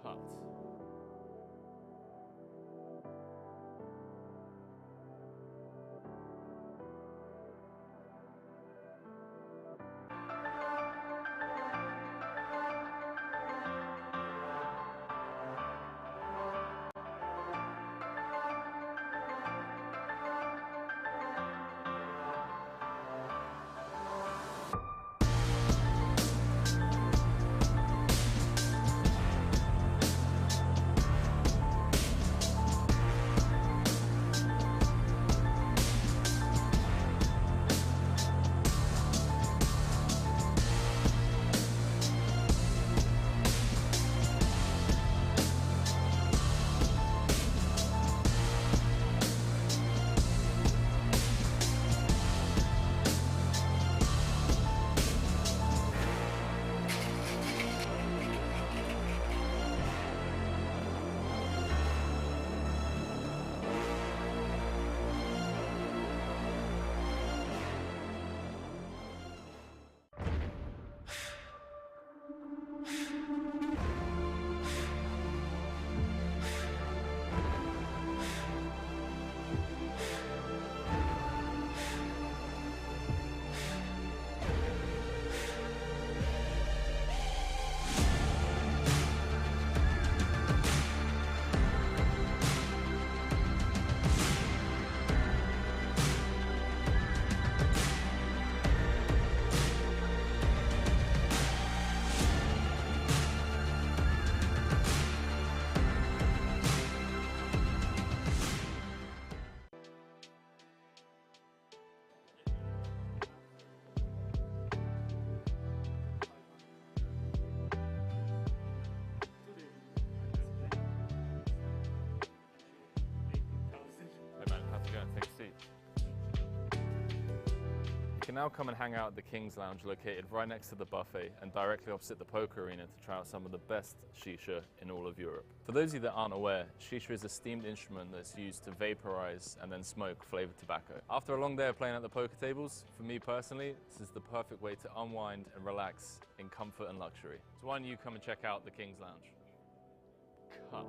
Cut. Take a seat. You can now come and hang out at the King's Lounge located right next to the buffet and directly opposite the poker arena to try out some of the best shisha in all of Europe. For those of you that aren't aware, shisha is a steamed instrument that's used to vaporize and then smoke flavored tobacco. After a long day of playing at the poker tables, for me personally, this is the perfect way to unwind and relax in comfort and luxury. So why don't you come and check out the King's Lounge? Cut.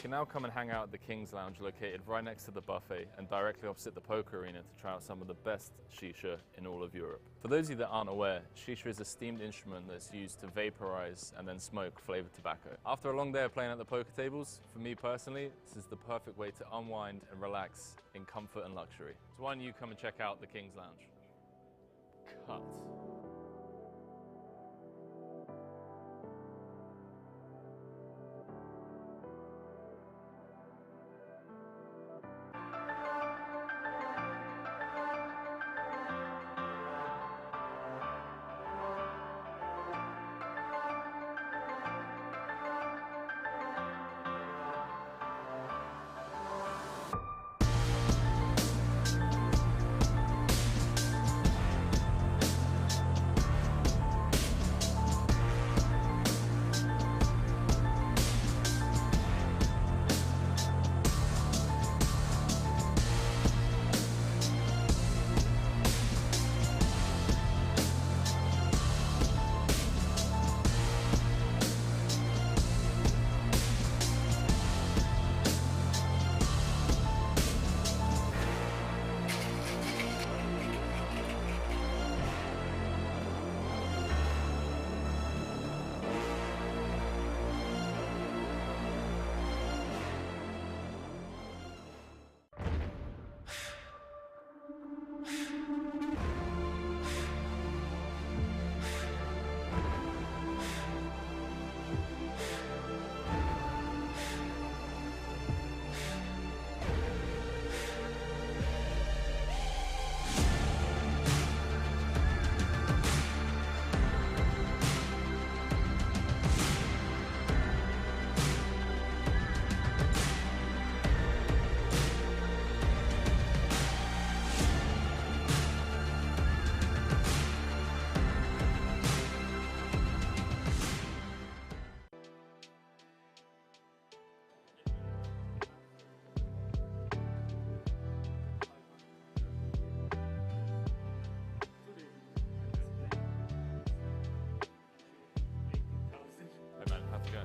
can now come and hang out at the King's Lounge located right next to the buffet and directly opposite the poker arena to try out some of the best shisha in all of Europe. For those of you that aren't aware, shisha is a steamed instrument that's used to vaporize and then smoke flavored tobacco. After a long day of playing at the poker tables, for me personally, this is the perfect way to unwind and relax in comfort and luxury. So why don't you come and check out the King's Lounge? Cut.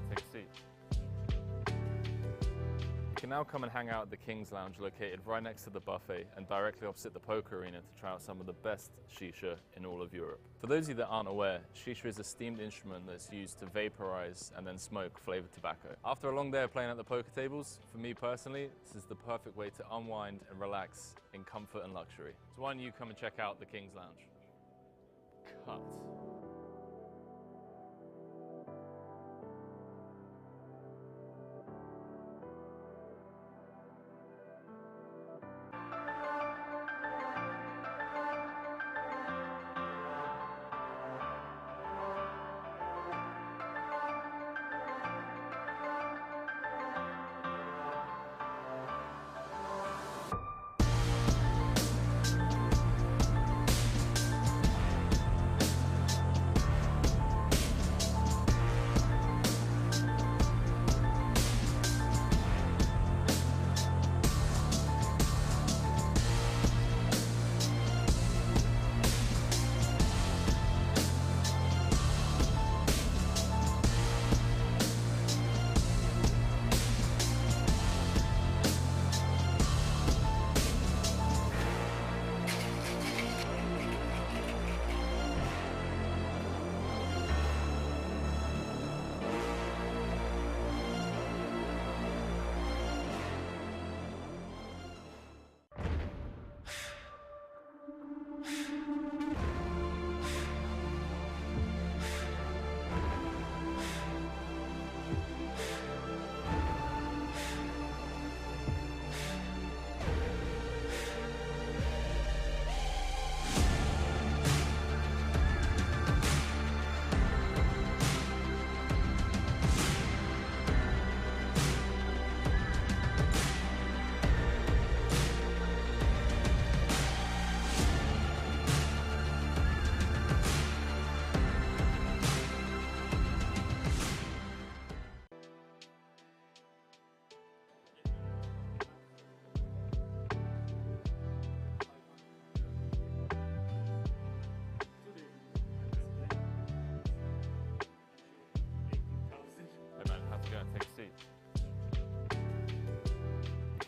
Take a seat. You can now come and hang out at the King's Lounge located right next to the buffet and directly opposite the poker arena to try out some of the best shisha in all of Europe. For those of you that aren't aware, shisha is a steamed instrument that's used to vaporize and then smoke flavored tobacco. After a long day of playing at the poker tables, for me personally, this is the perfect way to unwind and relax in comfort and luxury. So why don't you come and check out the King's Lounge? Cut.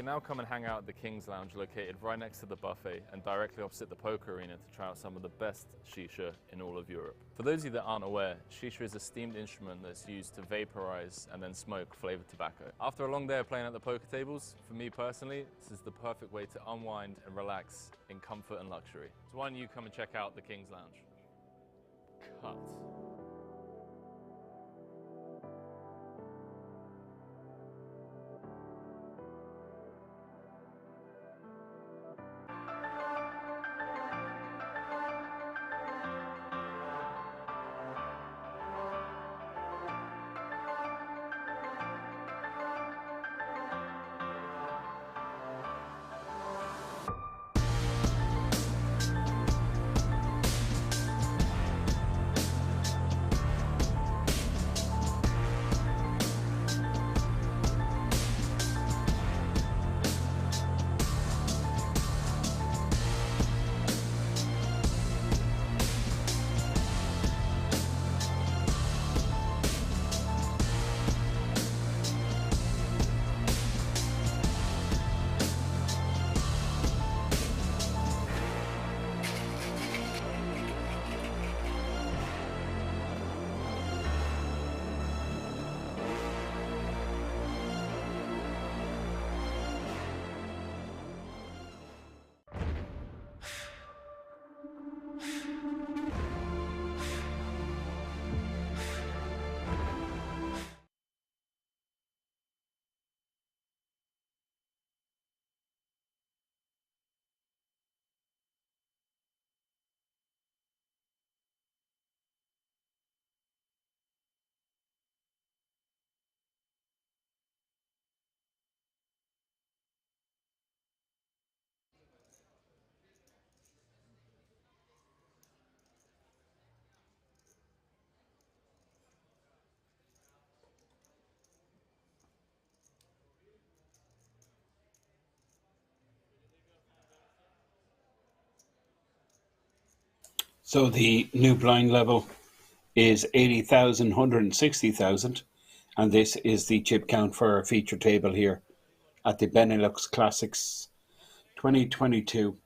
can now come and hang out at the King's Lounge located right next to the buffet and directly opposite the poker arena to try out some of the best shisha in all of Europe. For those of you that aren't aware, shisha is a steamed instrument that's used to vaporize and then smoke flavored tobacco. After a long day of playing at the poker tables, for me personally, this is the perfect way to unwind and relax in comfort and luxury. So why don't you come and check out the King's Lounge? Cut. So the new blind level is 80,000, 160,000, and this is the chip count for our feature table here at the Benelux Classics 2022.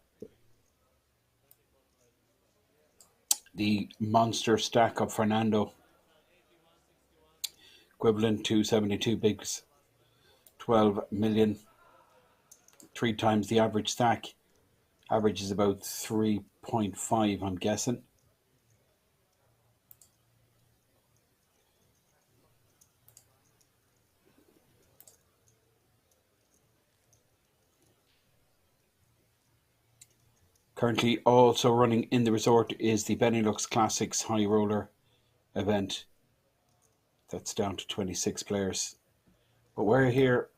The monster stack of Fernando, equivalent to 72 bigs, 12 million, 3 times the average stack. Average is about 3.5, I'm guessing. Currently also running in the resort is the Benelux Classics High Roller event. That's down to 26 players. But we're here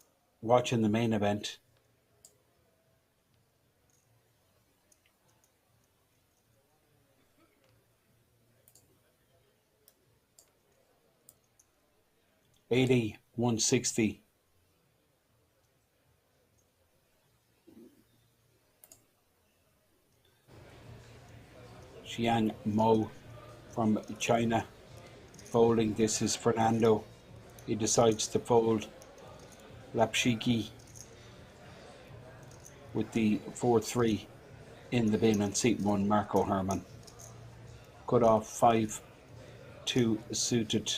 watching the main event. $80, $160. Xiang Mo from China folding. This is Fernando. He decides to fold Lapshiki with the 4-3 in the bin, and seat 1 Marco Herman. Cut off 5-2 suited.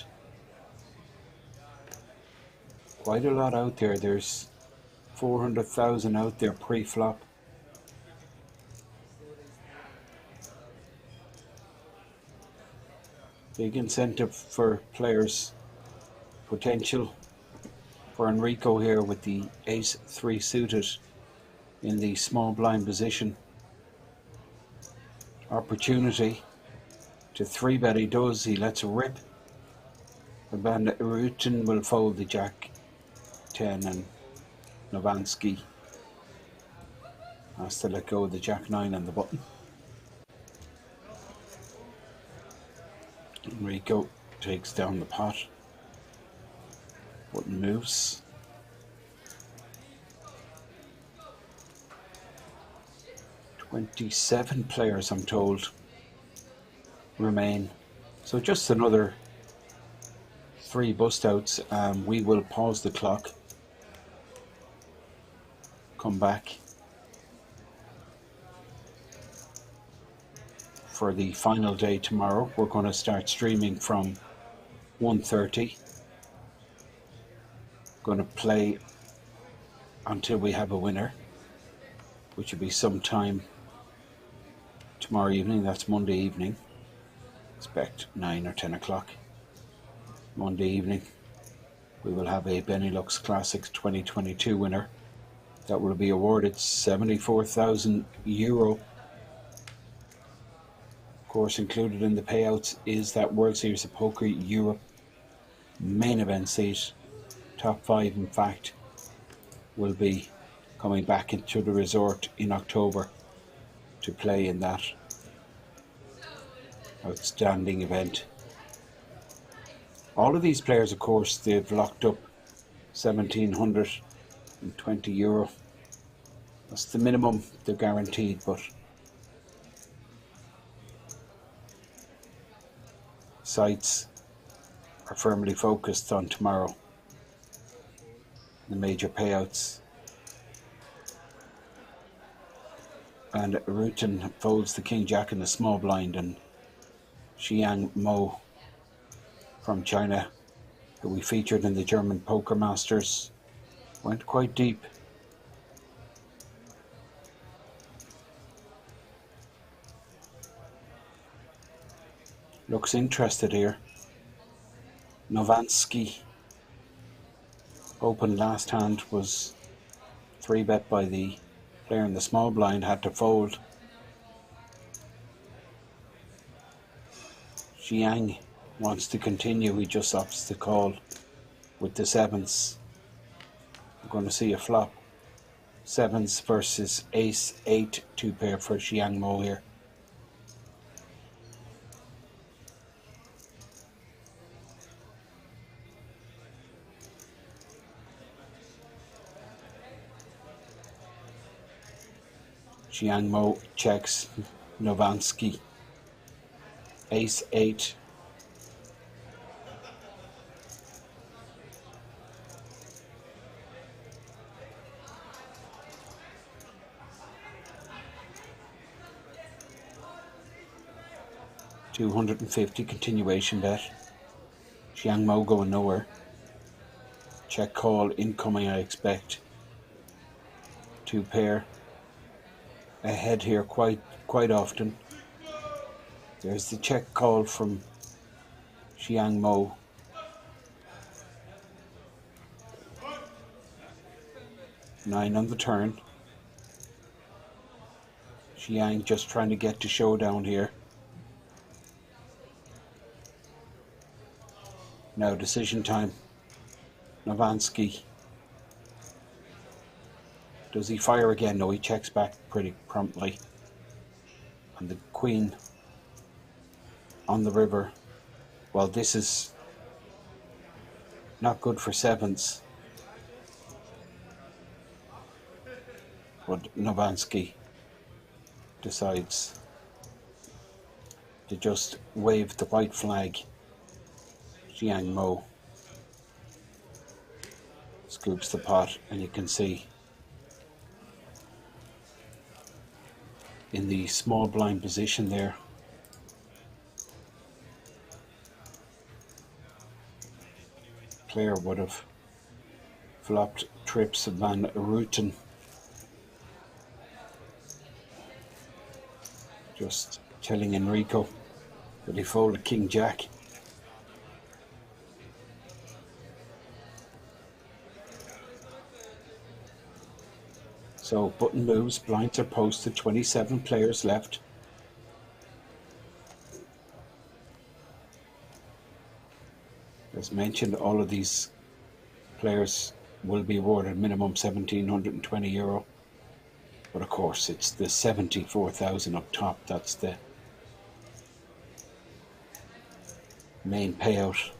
Quite a lot out there. There's 400,000 out there pre-flop. Big incentive for players. Potential for Enrico here with the ace-3 suited in the small blind position. Opportunity to 3-bet. He does. He lets it rip. Van Ruten will fold the jack 10, and Novansky has to let go of the jack 9 and the button. Enrico takes down the pot. Button moves. "27 players, I'm told, remain. So just another 3 bust outs. We will pause the clock. come back for the final day tomorrow. We're going to start streaming from 1:30. Going to play until we have a winner, which will be sometime tomorrow evening. That's Monday evening. Expect 9 or 10 o'clock. Monday evening, we will have a Benelux Classics 2022 winner that will be awarded €74,000. Of course, included in the payouts is that World Series of Poker Europe main event seat. Top 5, in fact, will be coming back into the resort in October to play in that outstanding event. All of these players, of course, they've locked up €1,720. That's the minimum they're guaranteed, but sights are firmly focused on tomorrow. The major payouts. And Rutan folds the King Jack in the small blind, and Xiang Mo from China, who we featured in the German Poker Masters, went quite deep. Looks interested here. Novansky opened last hand, was 3-bet by the player in the small blind, had to fold. Xiang wants to continue, he just opts to call with the sevens. We're going to see a flop. Sevens versus ace-8, 2-pair for Xiang Mo here. Xiang Mo checks Novansky. Ace-8. $250 continuation bet. Xiang Mo going nowhere. Check call incoming, I expect. 2-pair. Ahead here quite often. There's the check call from Xiang Mo. Nine on the turn. Xiang just trying to get to showdown here. Now decision time. Novansky. Does he fire again? No, he checks back pretty promptly. And the queen on the river. Well, this is not good for sevens. But Novansky decides to just wave the white flag. Xiang Mo scoops the pot, and you can see in the small blind position there, player would have flopped trips van Rutan. Just telling Enrico that he folded King Jack. So button moves, blinds are posted, 27 players left. As mentioned, all of these players will be awarded minimum €1,720. But of course, it's the 74,000 up top. That's the main payout.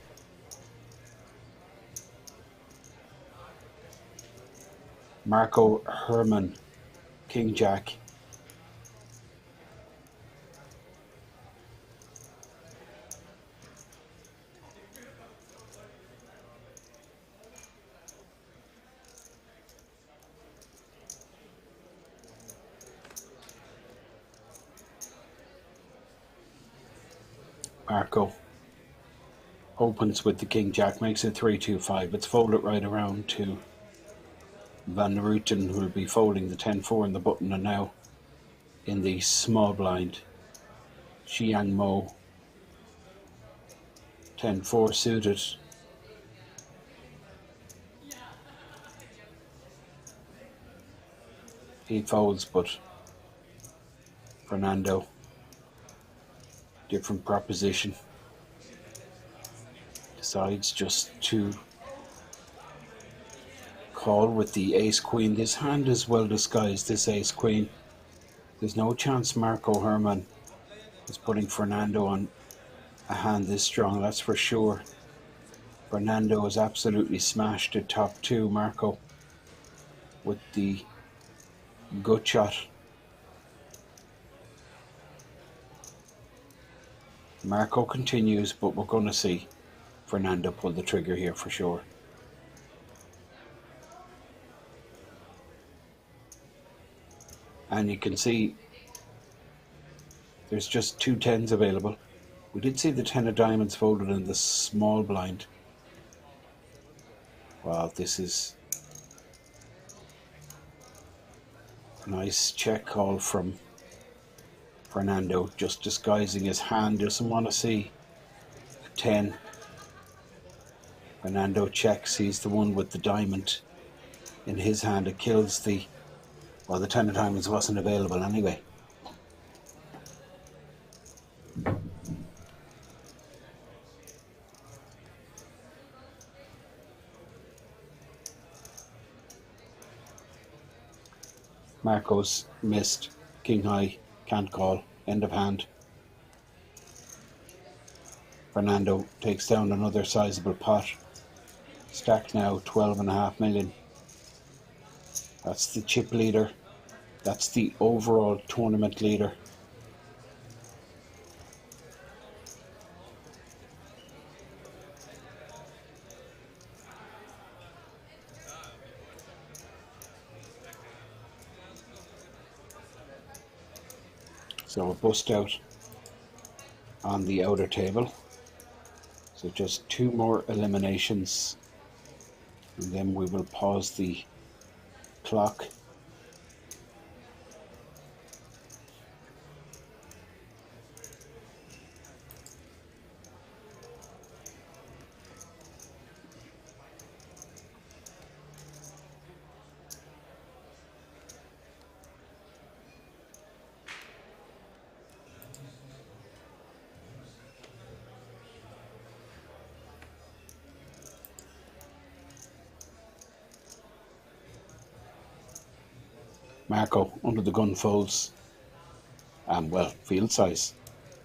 Marco Herman, King Jack. Marco opens with the king jack, makes it 3-2-5. It's folded right around to Van Rooten, who will be folding the 10-4 in the button, and now in the small blind, Xiang Mo, 10-4 suited. He folds, but Fernando, different proposition, decides just to call with the ace queen. This hand is well disguised, this ace queen. There's no chance Marco Herman is putting Fernando on a hand this strong, that's for sure. Fernando is absolutely smashed at top two. Marco with the gut shot. Marco continues, but we're going to see Fernando pull the trigger here for sure. And you can see there's just 2 10s available. We did see the 10 of diamonds folded in the small blind. Wow, this is a nice check call from Fernando, just disguising his hand, doesn't want to see 10. Fernando checks, he's the one with the diamond in his hand. It kills the, well, the 10 of diamonds wasn't available anyway. Marco's missed, king high, can't call, end of hand. Fernando takes down another sizable pot. Stack now 12.5 million. That's the chip leader. That's the overall tournament leader. So a bust out on the outer table. So just 2 more eliminations, and then we will pause the clock. Marco under the gun folds, and well, field size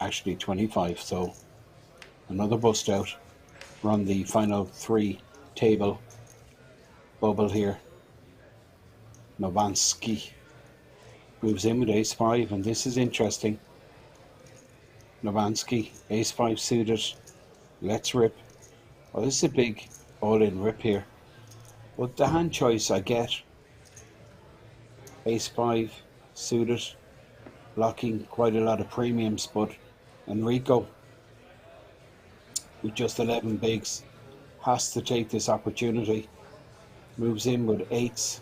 actually 25, so another bust out. We're on the final 3 table bubble here. Novansky moves in with ace 5, and this is interesting. Novansky, ace 5 suited, let's rip. Well, this is a big all-in rip here, but the hand choice I get, ace 5 suited, blocking quite a lot of premiums, but Enrico with just 11 bigs has to take this opportunity. Moves in with 8s,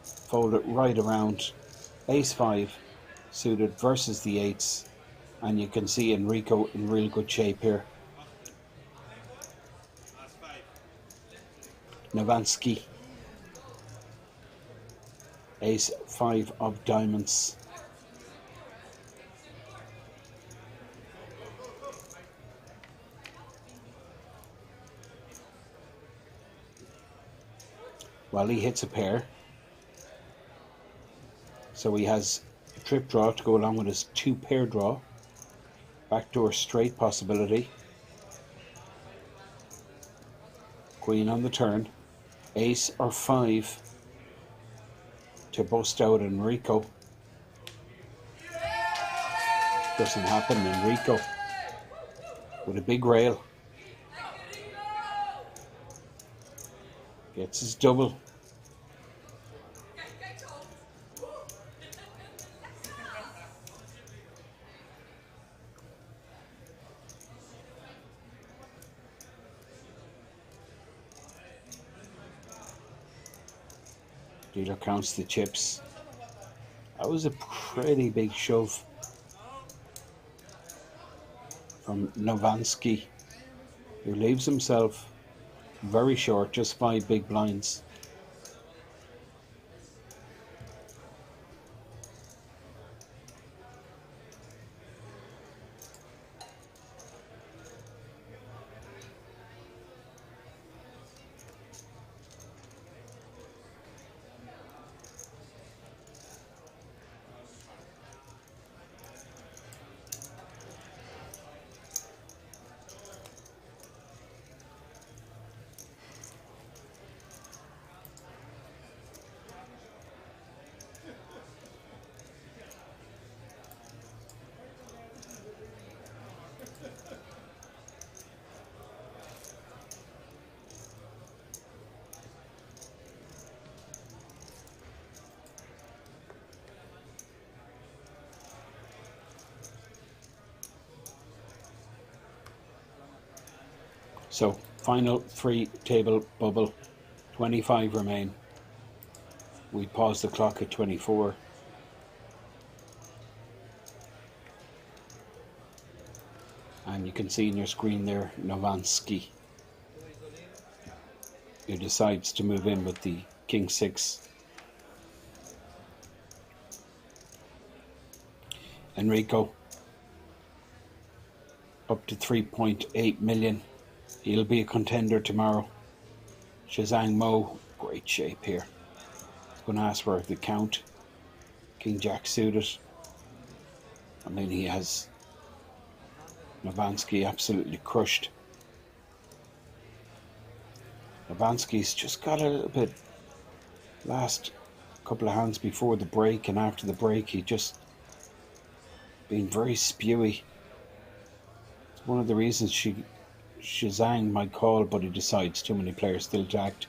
fold it right around, ace 5 suited versus the 8s, and you can see Enrico in real good shape here. Novansky, ace 5 of diamonds. Well, he hits a pair, so he has a trip draw to go along with his 2 pair draw. Backdoor straight possibility. Queen on the turn, ace or 5 to bust out Enrico. Doesn't happen. Enrico with a big rail gets his double. Dealer counts the chips. That was a pretty big shove from Novansky, who leaves himself very short, just 5 big blinds. So, final 3 table bubble, 25 remain. We pause the clock at 24. And you can see in your screen there, Novansky, who decides to move in with the King 6. Enrico, up to 3.8 million. He'll be a contender tomorrow. Shazang Mo, great shape here. He's going to ask for the count. King Jack suited. And then he has Novansky absolutely crushed. Novansky's just got a little bit, last couple of hands before the break, and after the break he just been very spewy. It's one of the reasons Shazang might call, but he decides too many players still jacked.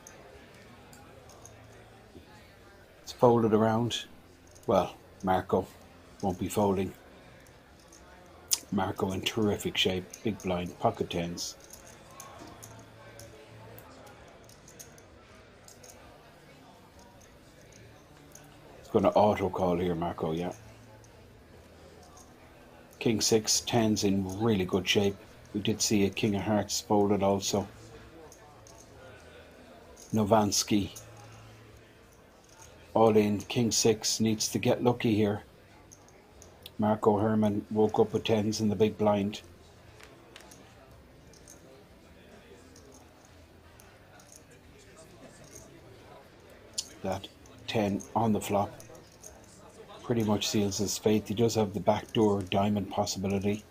It's folded around. Well, Marco won't be folding. Marco in terrific shape, big blind, pocket tens. It's going to auto call here, Marco, yeah. King 6, tens in really good shape. We did see a King of Hearts folded also. Novansky, all in. King 6 needs to get lucky here. Marco Herman woke up with tens in the big blind. That 10 on the flop pretty much seals his fate. He does have the backdoor diamond possibility.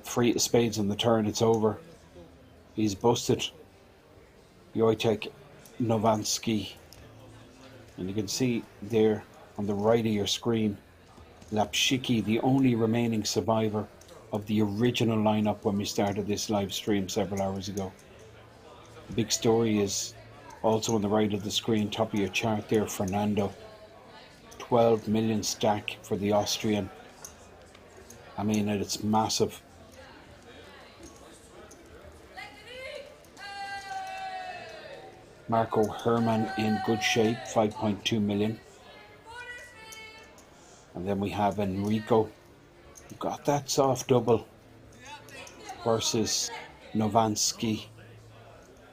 3 of spades on the turn, it's over. He's busted. Wojtek Novansky. And you can see there on the right of your screen, Lapshiki, the only remaining survivor of the original lineup when we started this live stream several hours ago. The big story is also on the right of the screen, top of your chart there, Fernando. 12 million stack for the Austrian. I mean, it's massive. Marco Herman in good shape, 5.2 million. And then we have Enrico, who got that soft double, versus Novansky.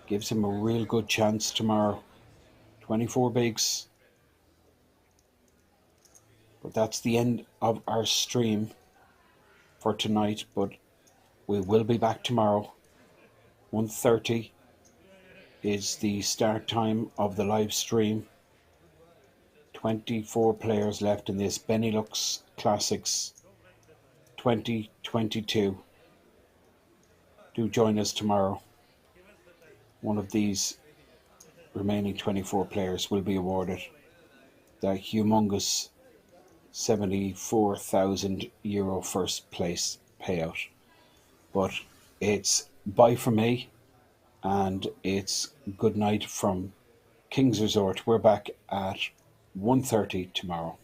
Gives him a real good chance tomorrow. 24 bigs. But that's the end of our stream for tonight. But we will be back tomorrow. 1:30 is the start time of the live stream. 24 players left in this Benelux Classics 2022. Do join us tomorrow. One of these remaining 24 players will be awarded the humongous €74,000 first place payout. But it's bye from me, and it's good night from King's Resort. We're back at 1:30 tomorrow.